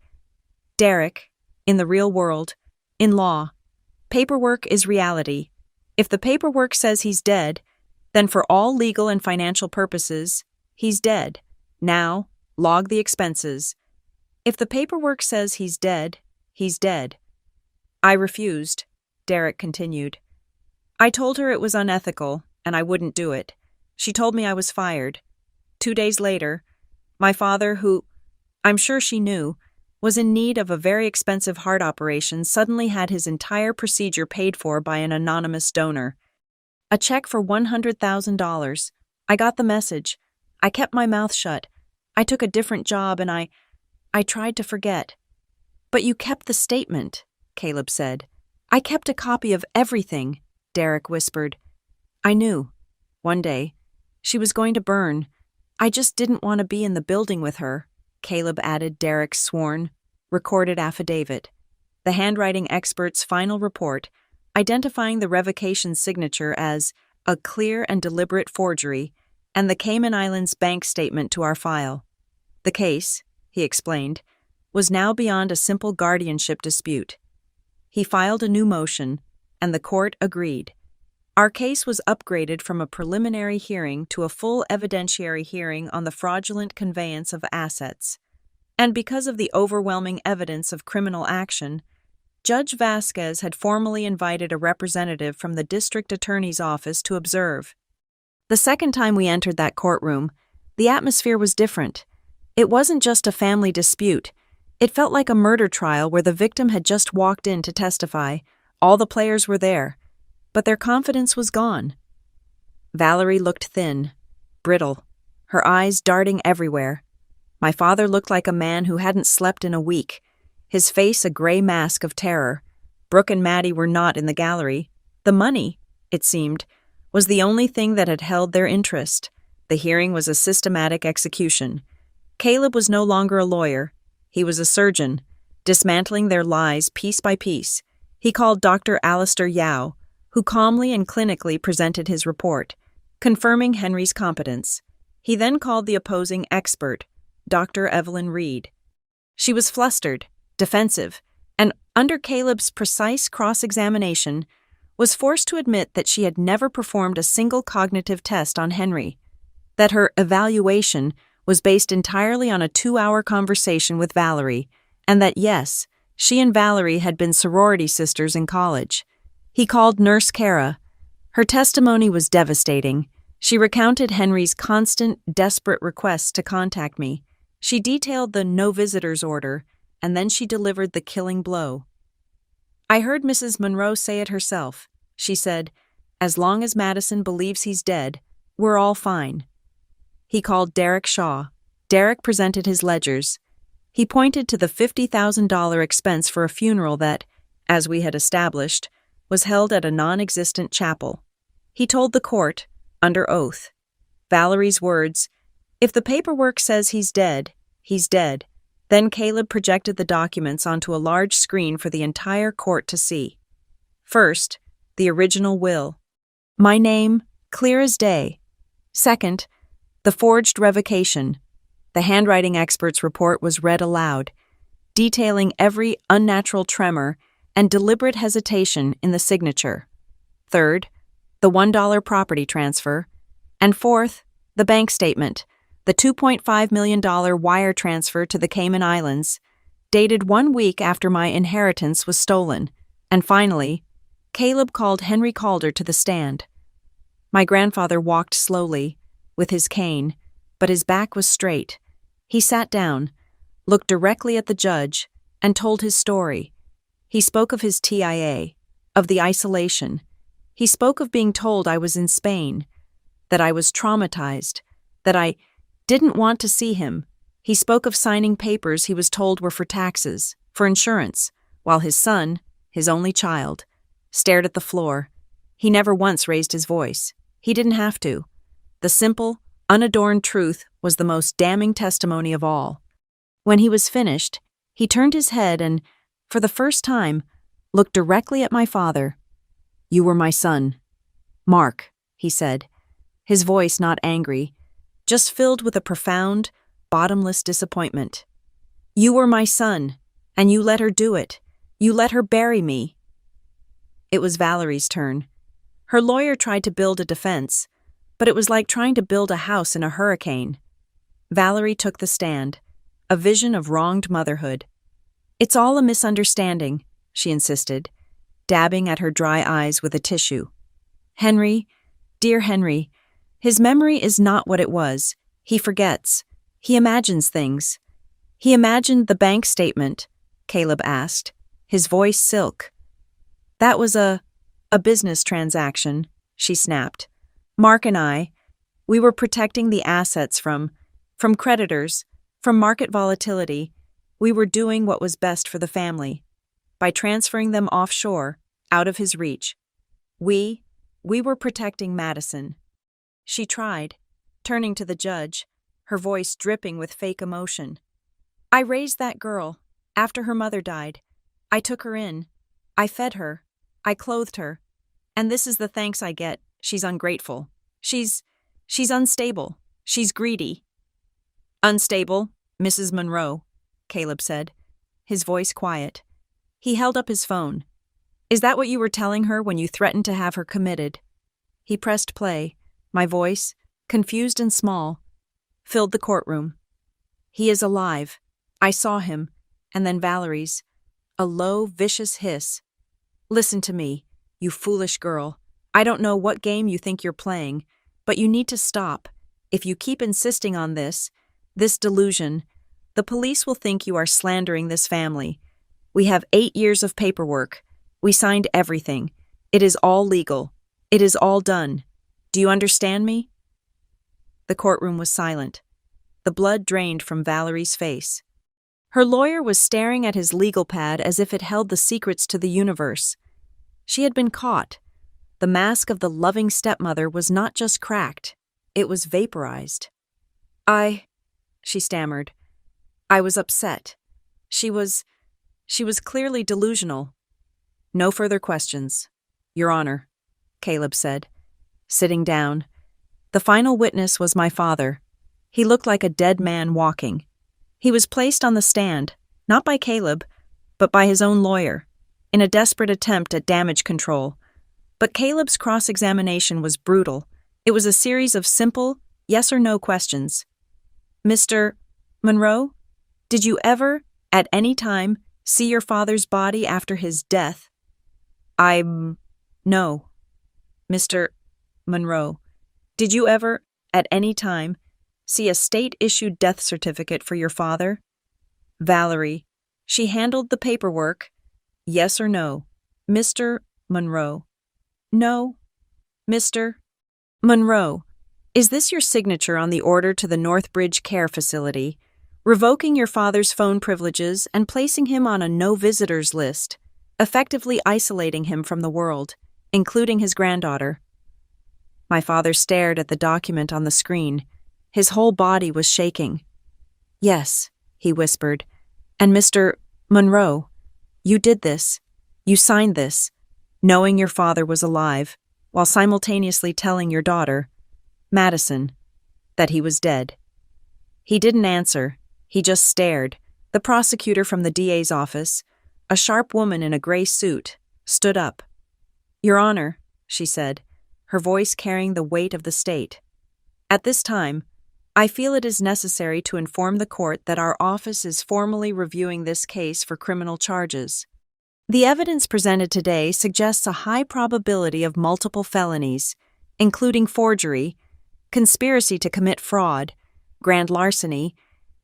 Derek, in the real world, in law, paperwork is reality. If the paperwork says he's dead, then for all legal and financial purposes, he's dead. Now, log the expenses. If the paperwork says he's dead, he's dead. I refused, Derek continued. I told her it was unethical, and I wouldn't do it. She told me I was fired. 2 days later, my father, who, I'm sure she knew, was in need of a very expensive heart operation, suddenly had his entire procedure paid for by an anonymous donor. A check for $100,000. I got the message. I kept my mouth shut. I took a different job and I tried to forget. But you kept the statement, Caleb said. I kept a copy of everything, Derek whispered. I knew. One day, she was going to burn. I just didn't want to be in the building with her, Caleb added Derek's sworn, recorded affidavit. The handwriting expert's final report, identifying the revocation signature as a clear and deliberate forgery, and the Cayman Islands bank statement to our file. The case, he explained, was now beyond a simple guardianship dispute. He filed a new motion, and the court agreed. Our case was upgraded from a preliminary hearing to a full evidentiary hearing on the fraudulent conveyance of assets. And because of the overwhelming evidence of criminal action, Judge Vasquez had formally invited a representative from the district attorney's office to observe. The second time we entered that courtroom, the atmosphere was different. It wasn't just a family dispute. It felt like a murder trial where the victim had just walked in to testify. All the players were there, but their confidence was gone. Valerie looked thin, brittle, her eyes darting everywhere. My father looked like a man who hadn't slept in a week, his face a gray mask of terror. Brooke and Maddie were not in the gallery. The money, it seemed, was the only thing that had held their interest. The hearing was a systematic execution. Caleb was no longer a lawyer. He was a surgeon, dismantling their lies piece by piece. He called Dr. Alistair Yao, who calmly and clinically presented his report, confirming Henry's competence. He then called the opposing expert, Dr. Evelyn Reed. She was flustered, defensive, and, under Caleb's precise cross-examination, was forced to admit that she had never performed a single cognitive test on Henry, that her evaluation was based entirely on a 2-hour conversation with Valerie, and that, yes, she and Valerie had been sorority sisters in college. He called Nurse Kara. Her testimony was devastating. She recounted Henry's constant, desperate requests to contact me. She detailed the no visitors order, and then she delivered the killing blow. I heard Mrs. Monroe say it herself. She said, "As long as Madison believes he's dead, we're all fine." He called Derek Shaw. Derek presented his ledgers. He pointed to the $50,000 expense for a funeral that, as we had established, was held at a non-existent chapel. He told the court, under oath, Valerie's words, "If the paperwork says he's dead, he's dead." Then Caleb projected the documents onto a large screen for the entire court to see. First, the original will. My name, clear as day. Second, the forged revocation. The handwriting expert's report was read aloud, detailing every unnatural tremor and deliberate hesitation in the signature. Third, the $1 property transfer. And fourth, the bank statement, the $2.5 million wire transfer to the Cayman Islands, dated 1 week after my inheritance was stolen. And finally, Caleb called Henry Calder to the stand. My grandfather walked slowly, with his cane, but his back was straight. He sat down, looked directly at the judge, and told his story. He spoke of his TIA, of the isolation. He spoke of being told I was in Spain, that I was traumatized, that I didn't want to see him. He spoke of signing papers he was told were for taxes, for insurance, while his son, his only child, stared at the floor. He never once raised his voice. He didn't have to. The simple, unadorned truth was the most damning testimony of all. When he was finished, he turned his head and, for the first time, looked directly at my father. "You were my son. Mark," he said, his voice not angry, just filled with a profound, bottomless disappointment. "You were my son, and you let her do it. You let her bury me." It was Valerie's turn. Her lawyer tried to build a defense, but it was like trying to build a house in a hurricane. Valerie took the stand, a vision of wronged motherhood. "It's all a misunderstanding," she insisted, dabbing at her dry eyes with a tissue. "Henry, dear Henry, his memory is not what it was. He forgets. He imagines things." "He imagined the bank statement?" Caleb asked, his voice silk. "That was a business transaction," she snapped. "Mark and I, we were protecting the assets from creditors, from market volatility. We were doing what was best for the family. By transferring them offshore, out of his reach. We were protecting Madison." She tried, turning to the judge, her voice dripping with fake emotion. "I raised that girl, after her mother died. I took her in. I fed her. I clothed her. And this is the thanks I get. She's ungrateful. She's She's unstable. She's greedy. Unstable, Mrs. Monroe, Caleb said, his voice quiet. He held up his phone. Is that what you were telling her when you threatened to have her committed? He pressed play. My voice, confused and small, filled the courtroom. He is alive. I saw him, and then Valerie's. A low, vicious hiss. Listen to me, you foolish girl. I don't know what game you think you're playing, but you need to stop. If you keep insisting on this delusion, the police will think you are slandering this family. We have 8 years of paperwork. We signed everything. It is all legal. It is all done. Do you understand me? The courtroom was silent. The blood drained from Valerie's face. Her lawyer was staring at his legal pad as if it held the secrets to the universe. She had been caught. The mask of the loving stepmother was not just cracked, it was vaporized. She stammered. I was upset. She was clearly delusional. No further questions, Your Honor, Caleb said, sitting down. The final witness was my father. He looked like a dead man walking. He was placed on the stand, not by Caleb, but by his own lawyer, in a desperate attempt at damage control. But Caleb's cross-examination was brutal. It was a series of simple, yes or no questions. Mr. Monroe, did you ever, at any time, see your father's body after his death? No. Mr. Monroe, did you ever, at any time, see a state-issued death certificate for your father? Valerie, she handled the paperwork. Yes or no? Mr. Monroe. No. Mr. Monroe, is this your signature on the order to the Northbridge Care Facility, revoking your father's phone privileges and placing him on a no-visitors list, effectively isolating him from the world, including his granddaughter? My father stared at the document on the screen. His whole body was shaking. Yes, he whispered. And Mr. Monroe, you did this. You signed this, knowing your father was alive, while simultaneously telling your daughter, Madison, that he was dead. He didn't answer. He just stared. The prosecutor from the DA's office, a sharp woman in a gray suit, stood up. Your Honor, she said, her voice carrying the weight of the state. At this time, I feel it is necessary to inform the court that our office is formally reviewing this case for criminal charges. The evidence presented today suggests a high probability of multiple felonies, including forgery, conspiracy to commit fraud, grand larceny,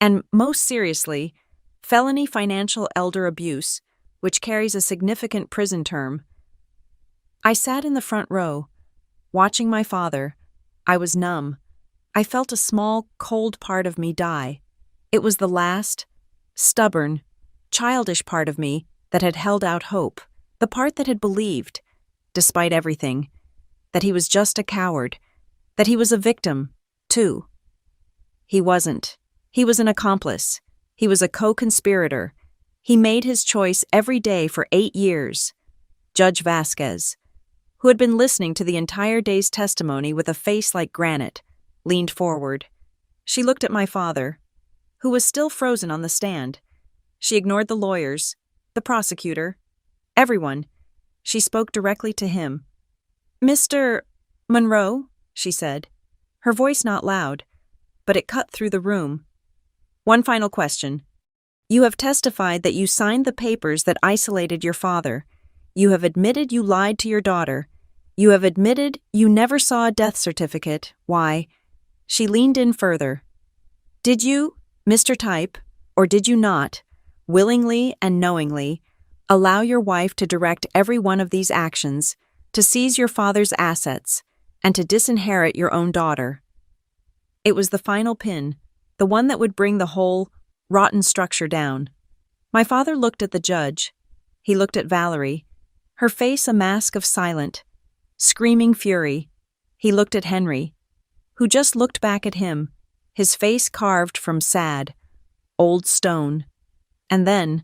and, most seriously, felony financial elder abuse, which carries a significant prison term. I sat in the front row, watching my father. I was numb. I felt a small, cold part of me die. It was the last, stubborn, childish part of me that had held out hope, the part that had believed, despite everything, that he was just a coward, that he was a victim, too. He wasn't. He was an accomplice. He was a co-conspirator. He made his choice every day for 8 years. Judge Vasquez, who had been listening to the entire day's testimony with a face like granite, leaned forward. She looked at my father, who was still frozen on the stand. She ignored the lawyers, the prosecutor, everyone. She spoke directly to him. Mr. Monroe, she said, her voice not loud, but it cut through the room. One final question. You have testified that you signed the papers that isolated your father. You have admitted you lied to your daughter. You have admitted you never saw a death certificate. Why? She leaned in further. Did you, Mr. Type, or did you not, willingly and knowingly, allow your wife to direct every one of these actions, to seize your father's assets, and to disinherit your own daughter? It was the final pin, the one that would bring the whole rotten structure down. My father looked at the judge. He looked at Valerie, her face a mask of silent, screaming fury. He looked at Henry, who just looked back at him, his face carved from sad, old stone. And then,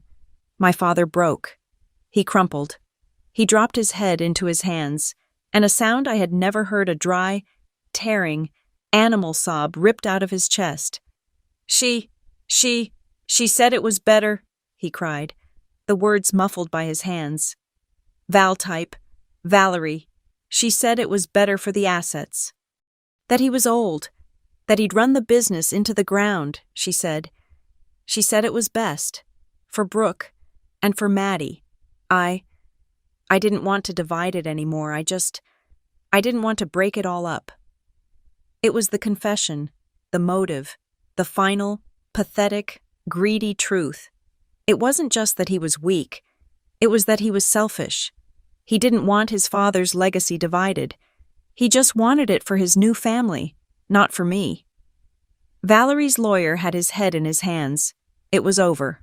my father broke. He crumpled. He dropped his head into his hands, and a sound I had never heard, a dry, tearing, animal sob ripped out of his chest. She said it was better, he cried, the words muffled by his hands. Val type, Valerie. She said it was better for the assets. That he was old, that he'd run the business into the ground, she said. She said it was best. For Brooke, and for Maddie. I didn't want to divide it anymore. I didn't want to break it all up. It was the confession, the motive, the final, pathetic, greedy truth. It wasn't just that he was weak. It was that he was selfish. He didn't want his father's legacy divided. He just wanted it for his new family, not for me. Valerie's lawyer had his head in his hands. It was over.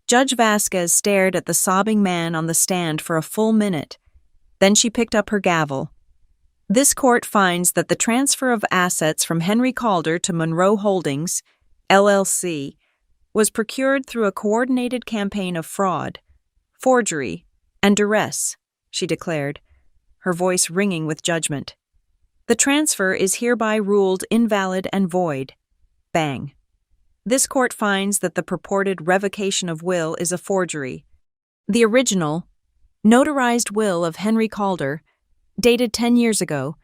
Judge Vasquez stared at the sobbing man on the stand for a full minute. Then she picked up her gavel. This court finds that the transfer of assets from Henry Calder to Monroe Holdings, LLC, was procured through a coordinated campaign of fraud, forgery, and duress, she declared, her voice ringing with judgment. The transfer is hereby ruled invalid and void. Bang. This court finds that the purported revocation of will is a forgery. The original, notarized will of Henry Calder, dated 10 years ago,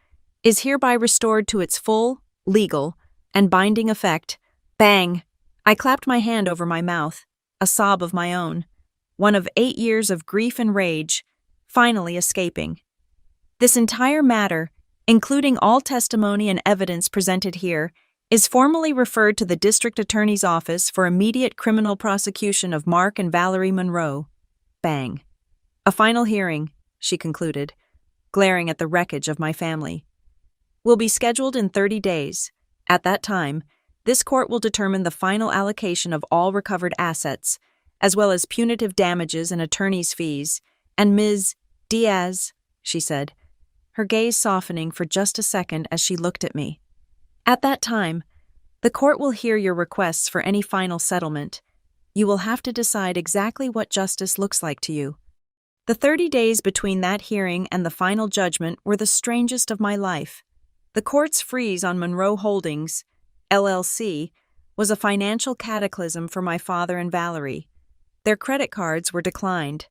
is hereby restored to its full, legal, and binding effect. Bang! I clapped my hand over my mouth, a sob of my own, one of 8 years of grief and rage, finally escaping. This entire matter, including all testimony and evidence presented here, is formally referred to the District Attorney's Office for immediate criminal prosecution of Mark and Valerie Monroe. Bang. A final hearing, she concluded, glaring at the wreckage of my family. Will be scheduled in 30 days. At that time, this court will determine the final allocation of all recovered assets, as well as punitive damages and attorney's fees, and Ms. Diaz, she said, her gaze softening for just a second as she looked at me. At that time, the court will hear your requests for any final settlement. You will have to decide exactly what justice looks like to you. The 30 days between that hearing and the final judgment were the strangest of my life. The court's freeze on Monroe Holdings, LLC, was a financial cataclysm for my father and Valerie. Their credit cards were declined.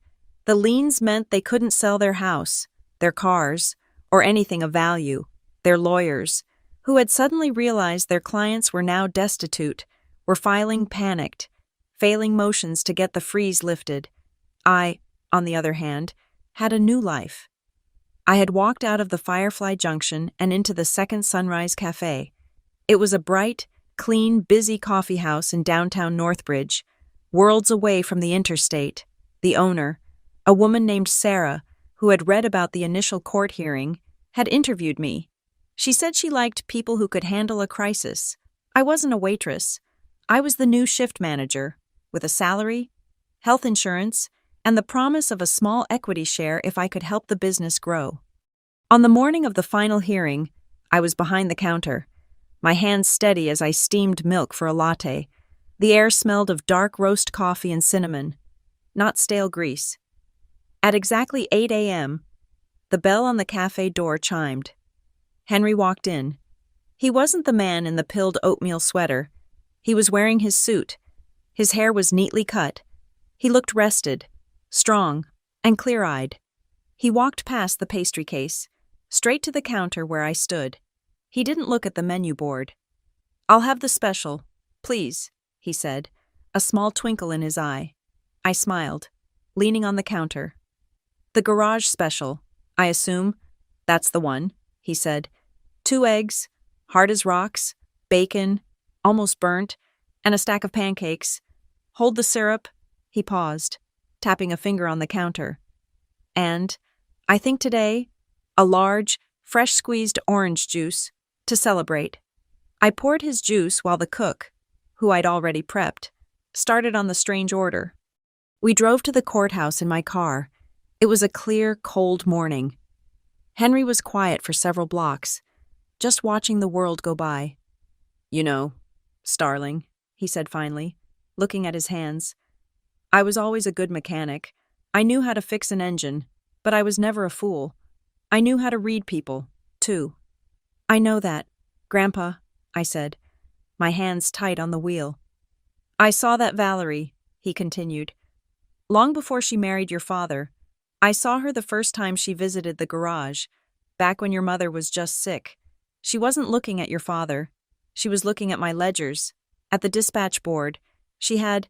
The liens meant they couldn't sell their house, their cars, or anything of value. Their lawyers, who had suddenly realized their clients were now destitute, were filing panicked, failing motions to get the freeze lifted. I, on the other hand, had a new life. I had walked out of the Firefly Junction and into the Second Sunrise Cafe. It was a bright, clean, busy coffee house in downtown Northbridge, worlds away from the interstate. The owner, a woman named Sarah, who had read about the initial court hearing, had interviewed me. She said she liked people who could handle a crisis. I wasn't a waitress. I was the new shift manager, with a salary, health insurance, and the promise of a small equity share if I could help the business grow. On the morning of the final hearing, I was behind the counter, my hands steady as I steamed milk for a latte. The air smelled of dark roast coffee and cinnamon, not stale grease. At exactly 8 a.m., the bell on the cafe door chimed. Henry walked in. He wasn't the man in the pilled oatmeal sweater. He was wearing his suit. His hair was neatly cut. He looked rested, strong, and clear-eyed. He walked past the pastry case, straight to the counter where I stood. He didn't look at the menu board. "I'll have the special, please," he said, a small twinkle in his eye. I smiled, leaning on the counter. "The garage special, I assume." "That's the one," he said. 2 eggs, hard as rocks, bacon, almost burnt, and a stack of pancakes. "Hold the syrup." He paused, tapping a finger on the counter. "And, I think today, a large, fresh-squeezed orange juice, to celebrate." I poured his juice while the cook, who I'd already prepped, started on the strange order. We drove to the courthouse in my car. It was a clear, cold morning. Henry was quiet for several blocks, just watching the world go by. "You know, Starling," he said finally, looking at his hands. "I was always a good mechanic. I knew how to fix an engine, but I was never a fool. I knew how to read people, too." "I know that," Grandpa, I said, my hands tight on the wheel. I saw that Valerie, he continued. Long before she married your father, I saw her the first time she visited the garage, back when your mother was just sick. She wasn't looking at your father. She was looking at my ledgers, at the dispatch board. She had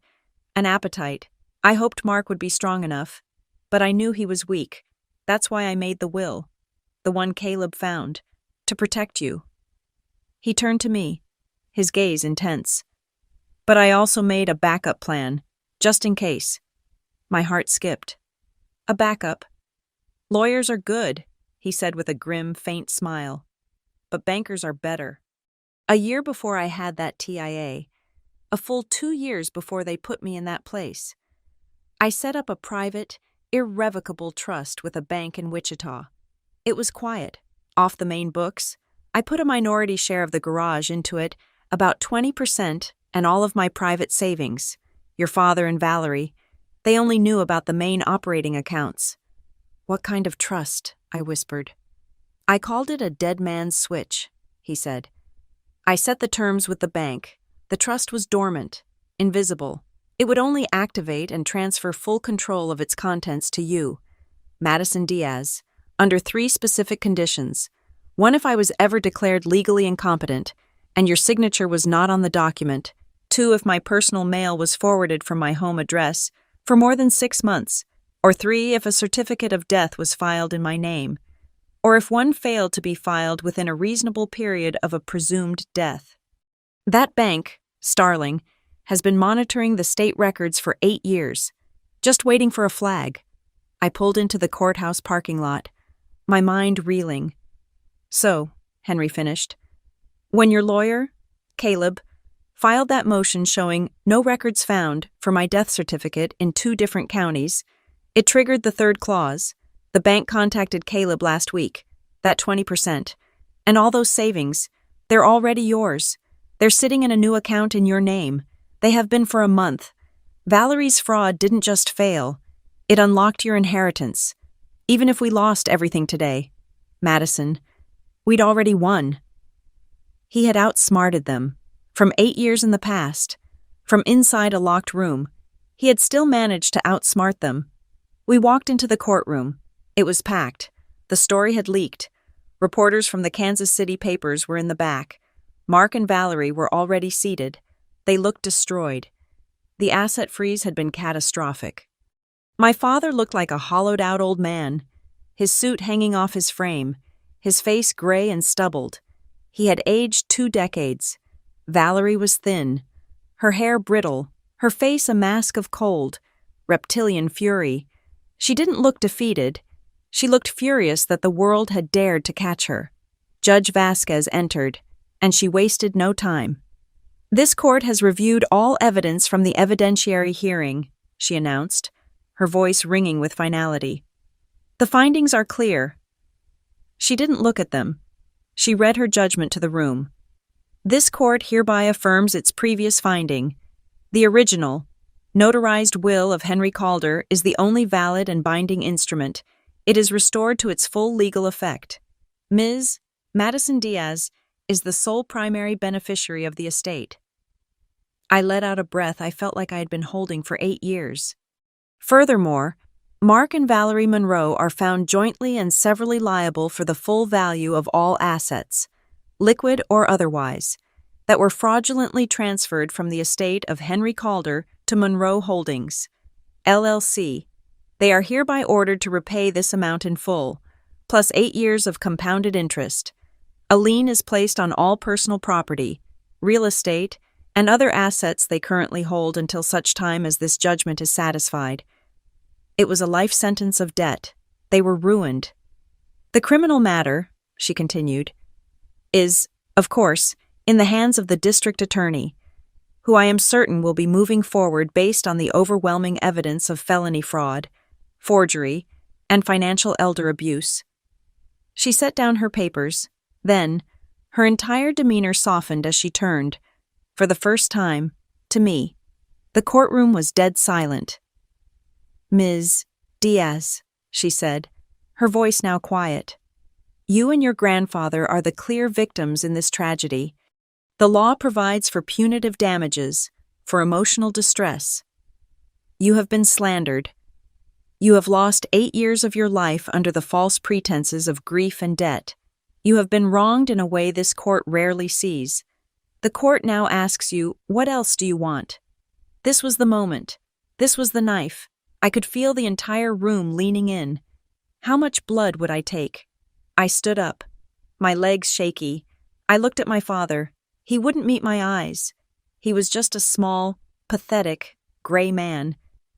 an appetite. I hoped Mark would be strong enough, but I knew he was weak. That's why I made the will, the one Caleb found, to protect you. He turned to me, his gaze intense. But I also made a backup plan, just in case. My heart skipped. A backup? Lawyers are good, he said with a grim, faint smile. But bankers are better. A year before I had that TIA, a full 2 years before they put me in that place, I set up a private, irrevocable trust with a bank in Wichita. It was quiet, off the main books. I put a minority share of the garage into it, about 20%, and all of my private savings. Your father and Valerie, they only knew about the main operating accounts. What kind of trust? I whispered. I called it a dead man's switch, he said. I set the terms with the bank. The trust was dormant, invisible. It would only activate and transfer full control of its contents to you, Madison Diaz, under 3 specific conditions. 1, if I was ever declared legally incompetent, and your signature was not on the document. 2, if my personal mail was forwarded from my home address for more than 6 months. Or 3, if a certificate of death was filed in my name. Or if one failed to be filed within a reasonable period of a presumed death. That bank, Starling, has been monitoring the state records for 8 years, just waiting for a flag. I pulled into the courthouse parking lot, my mind reeling. So, Henry finished, when your lawyer, Caleb, filed that motion showing no records found for my death certificate in 2 different counties, it triggered the 3rd clause. The bank contacted Caleb last week, that 20%, and all those savings, they're already yours. They're sitting in a new account in your name. They have been for a month. Valerie's fraud didn't just fail. It unlocked your inheritance. Even if we lost everything today, Madison, we'd already won. He had outsmarted them. From 8 years in the past, from inside a locked room, he had still managed to outsmart them. We walked into the courtroom. It was packed. The story had leaked. Reporters from the Kansas City papers were in the back. Mark and Valerie were already seated. They looked destroyed. The asset freeze had been catastrophic. My father looked like a hollowed-out old man, his suit hanging off his frame, his face gray and stubbled. He had aged 2 decades. Valerie was thin, her hair brittle, her face a mask of cold, reptilian fury. She didn't look defeated. She looked furious that the world had dared to catch her. Judge Vasquez entered, and she wasted no time. This court has reviewed all evidence from the evidentiary hearing, she announced, her voice ringing with finality. The findings are clear. She didn't look at them. She read her judgment to the room. This court hereby affirms its previous finding. The original, notarized will of Henry Calder is the only valid and binding instrument. It is restored to its full legal effect. Ms. Madison Diaz is the sole primary beneficiary of the estate. I let out a breath I felt like I had been holding for 8 years. Furthermore, Mark and Valerie Monroe are found jointly and severally liable for the full value of all assets, liquid or otherwise, that were fraudulently transferred from the estate of Henry Calder to Monroe Holdings, LLC. They are hereby ordered to repay this amount in full, plus 8 years of compounded interest. A lien is placed on all personal property, real estate, and other assets they currently hold until such time as this judgment is satisfied. It was a life sentence of debt. They were ruined. The criminal matter, she continued, is, of course, in the hands of the district attorney, who I am certain will be moving forward based on the overwhelming evidence of felony fraud, forgery, and financial elder abuse. She set down her papers. Then, her entire demeanor softened as she turned, for the first time, to me. The courtroom was dead silent. Ms. Diaz, she said, her voice now quiet. You and your grandfather are the clear victims in this tragedy. The law provides for punitive damages, for emotional distress. You have been slandered. You have lost 8 years of your life under the false pretenses of grief and debt. You have been wronged in a way this court rarely sees. The court now asks you, what else do you want? This was the moment. This was the knife. I could feel the entire room leaning in. How much blood would I take? I stood up, my legs shaky. I looked at my father. He wouldn't meet my eyes. He was just a small, pathetic, gray man.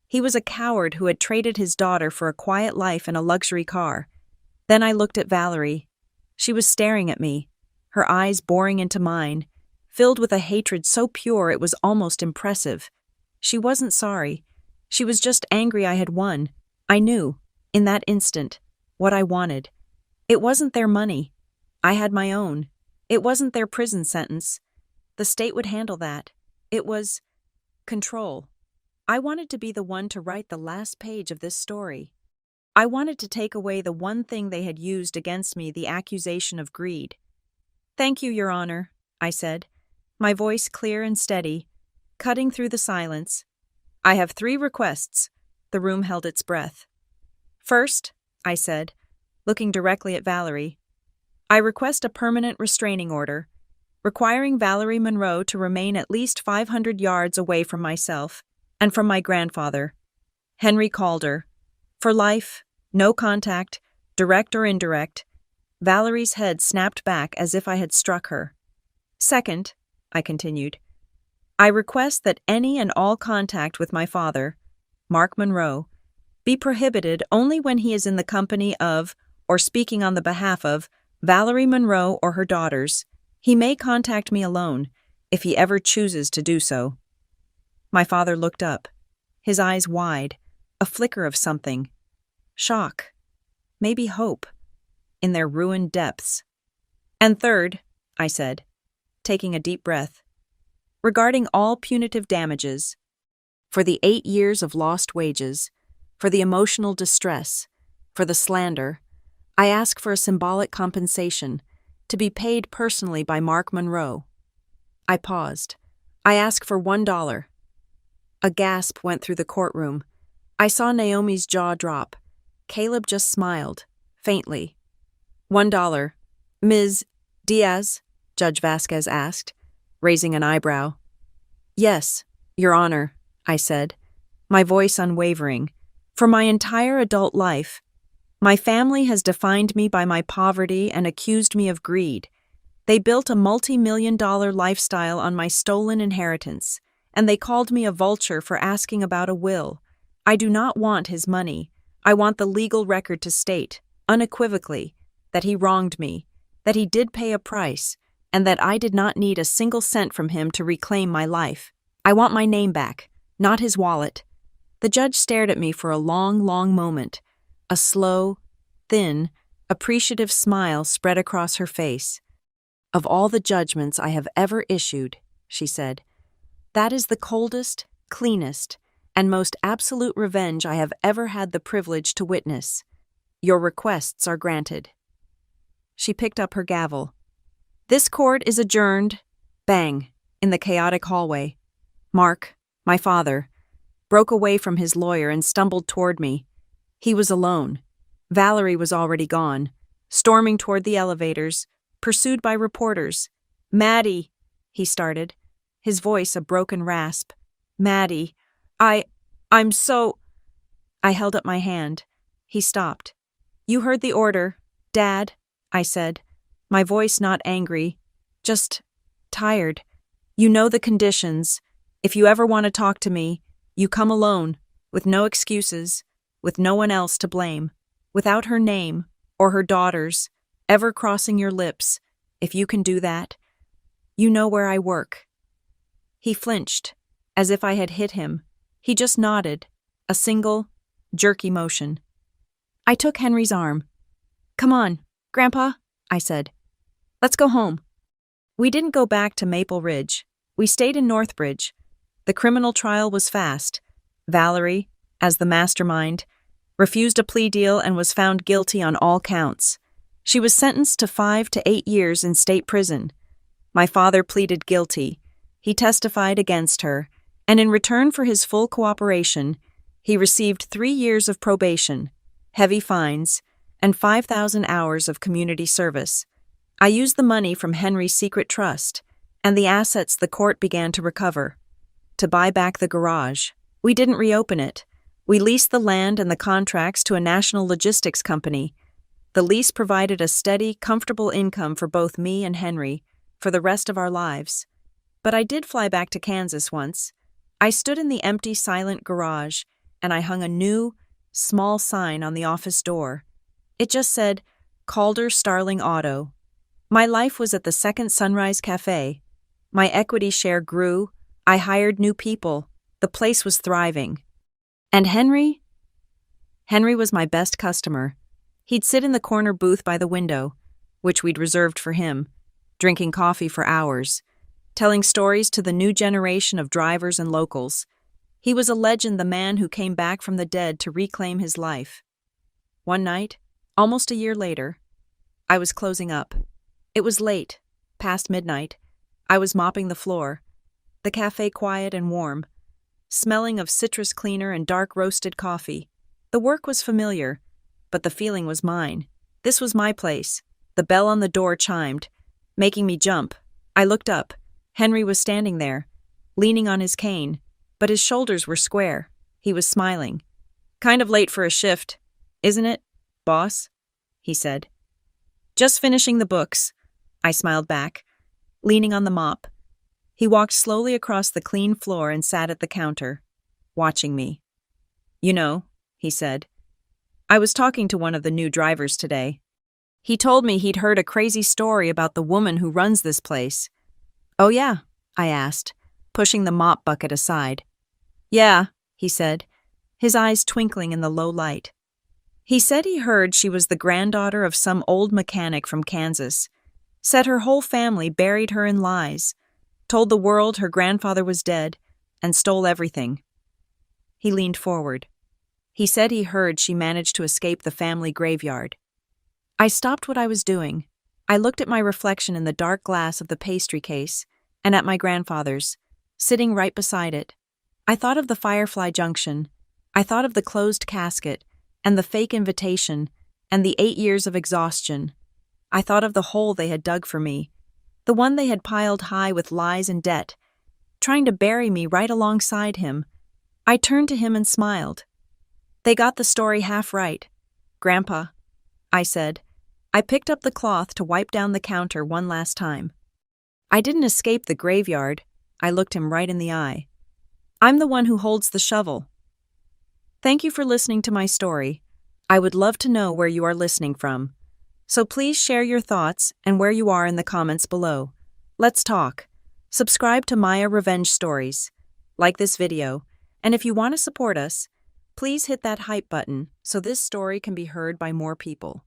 He was a coward who had traded his daughter for a quiet life and a luxury car. Then I looked at Valerie. She was staring at me, her eyes boring into mine, filled with a hatred so pure it was almost impressive. She wasn't sorry. She was just angry I had won. I knew, in that instant, what I wanted. It wasn't their money. I had my own. It wasn't their prison sentence. The state would handle that. It was control. I wanted to be the one to write the last page of this story. I wanted to take away the one thing they had used against me, the accusation of greed. "Thank you, Your Honor," I said, my voice clear and steady, cutting through the silence. "I have 3 requests." The room held its breath. "First," I said, looking directly at Valerie, "I request a permanent restraining order, requiring Valerie Monroe to remain at least 500 yards away from myself and from my grandfather, Henry Calder. For life, no contact, direct or indirect." Valerie's head snapped back as if I had struck her. "Second," I continued, "I request that any and all contact with my father, Mark Monroe, be prohibited only when he is in the company of, or speaking on the behalf of, Valerie Monroe or her daughters. He may contact me alone, if he ever chooses to do so." My father looked up, his eyes wide, a flicker of something. Shock, maybe hope, in their ruined depths. "And third," I said, taking a deep breath, "regarding all punitive damages, for the 8 years of lost wages, for the emotional distress, for the slander, I ask for a symbolic compensation, to be paid personally by Mark Monroe." I paused. "I ask for $1. A gasp went through the courtroom. I saw Naomi's jaw drop. Caleb just smiled, faintly. $1. Ms. Diaz? Judge Vasquez asked, raising an eyebrow. "Yes, Your Honor," I said, my voice unwavering. "For my entire adult life, my family has defined me by my poverty and accused me of greed. They built a multi-million-dollar lifestyle on my stolen inheritance, and they called me a vulture for asking about a will. I do not want his money. I want the legal record to state, unequivocally, that he wronged me, that he did pay a price, and that I did not need a single cent from him to reclaim my life. I want my name back, not his wallet." The judge stared at me for a long, long moment. A slow, thin, appreciative smile spread across her face. "Of all the judgments I have ever issued," she said, "that is the coldest, cleanest, and most absolute revenge I have ever had the privilege to witness. Your requests are granted." She picked up her gavel. "This court is adjourned." Bang, in the chaotic hallway. Mark, my father, broke away from his lawyer and stumbled toward me. He was alone. Valerie was already gone, storming toward the elevators, pursued by reporters. "Maddie," he started, his voice a broken rasp. "Maddie, I'm so—" I held up my hand. He stopped. "You heard the order, Dad," I said, my voice not angry, just tired. "You know the conditions. If you ever want to talk to me, you come alone, with no excuses, with no one else to blame, without her name, or her daughters, ever crossing your lips. If you can do that, you know where I work." He flinched, as if I had hit him. He just nodded, a single, jerky motion. I took Henry's arm. "Come on, Grandpa," I said. "Let's go home." We didn't go back to Maple Ridge. We stayed in Northbridge. The criminal trial was fast. Valerie, as the mastermind, refused a plea deal and was found guilty on all counts. She was sentenced to 5 to 8 years in state prison. My father pleaded guilty. He testified against her, and in return for his full cooperation, he received 3 years of probation, heavy fines, and 5,000 hours of community service. I used the money from Henry's secret trust and the assets the court began to recover to buy back the garage. We didn't reopen it. We leased the land and the contracts to a national logistics company. The lease provided a steady, comfortable income for both me and Henry for the rest of our lives. But I did fly back to Kansas once. I stood in the empty, silent garage, and I hung a new, small sign on the office door. It just said, Calder Starling Auto. My life was at the Second Sunrise Cafe. My equity share grew. I hired new people. The place was thriving. And Henry? Henry was my best customer. He'd sit in the corner booth by the window, which we'd reserved for him, drinking coffee for hours, telling stories to the new generation of drivers and locals. He was a legend, the man who came back from the dead to reclaim his life. One night, almost a year later, I was closing up. It was late, past midnight. I was mopping the floor, the cafe quiet and warm, smelling of citrus cleaner and dark roasted coffee. The work was familiar, but the feeling was mine. This was my place. The bell on the door chimed, making me jump. I looked up. Henry was standing there, leaning on his cane, but his shoulders were square. He was smiling. "Kind of late for a shift, isn't it, boss?" he said. "Just finishing the books," I smiled back, leaning on the mop. He walked slowly across the clean floor and sat at the counter, watching me. "You know," he said, "I was talking to one of the new drivers today. He told me he'd heard a crazy story about the woman who runs this place." "Oh yeah?" I asked, pushing the mop bucket aside. "Yeah," he said, his eyes twinkling in the low light. He said he heard she was the granddaughter of some old mechanic from Kansas, said her whole family buried her in lies, told the world her grandfather was dead, and stole everything. He leaned forward. He said he heard she managed to escape the family graveyard. I stopped what I was doing. I looked at my reflection in the dark glass of the pastry case and at my grandfather's, sitting right beside it. I thought of the Firefly Junction. I thought of the closed casket and the fake invitation and the 8 years of exhaustion. I thought of the hole they had dug for me, the one they had piled high with lies and debt, trying to bury me right alongside him. I turned to him and smiled. "They got the story half right, Grandpa," I said. I picked up the cloth to wipe down the counter one last time. I didn't escape the graveyard. I looked him right in the eye. I'm the one who holds the shovel. Thank you for listening to my story. I would love to know where you are listening from. So please share your thoughts and where you are in the comments below. Let's talk. Subscribe to Maya Revenge Stories. Like this video, and if you want to support us, please hit that hype button so this story can be heard by more people.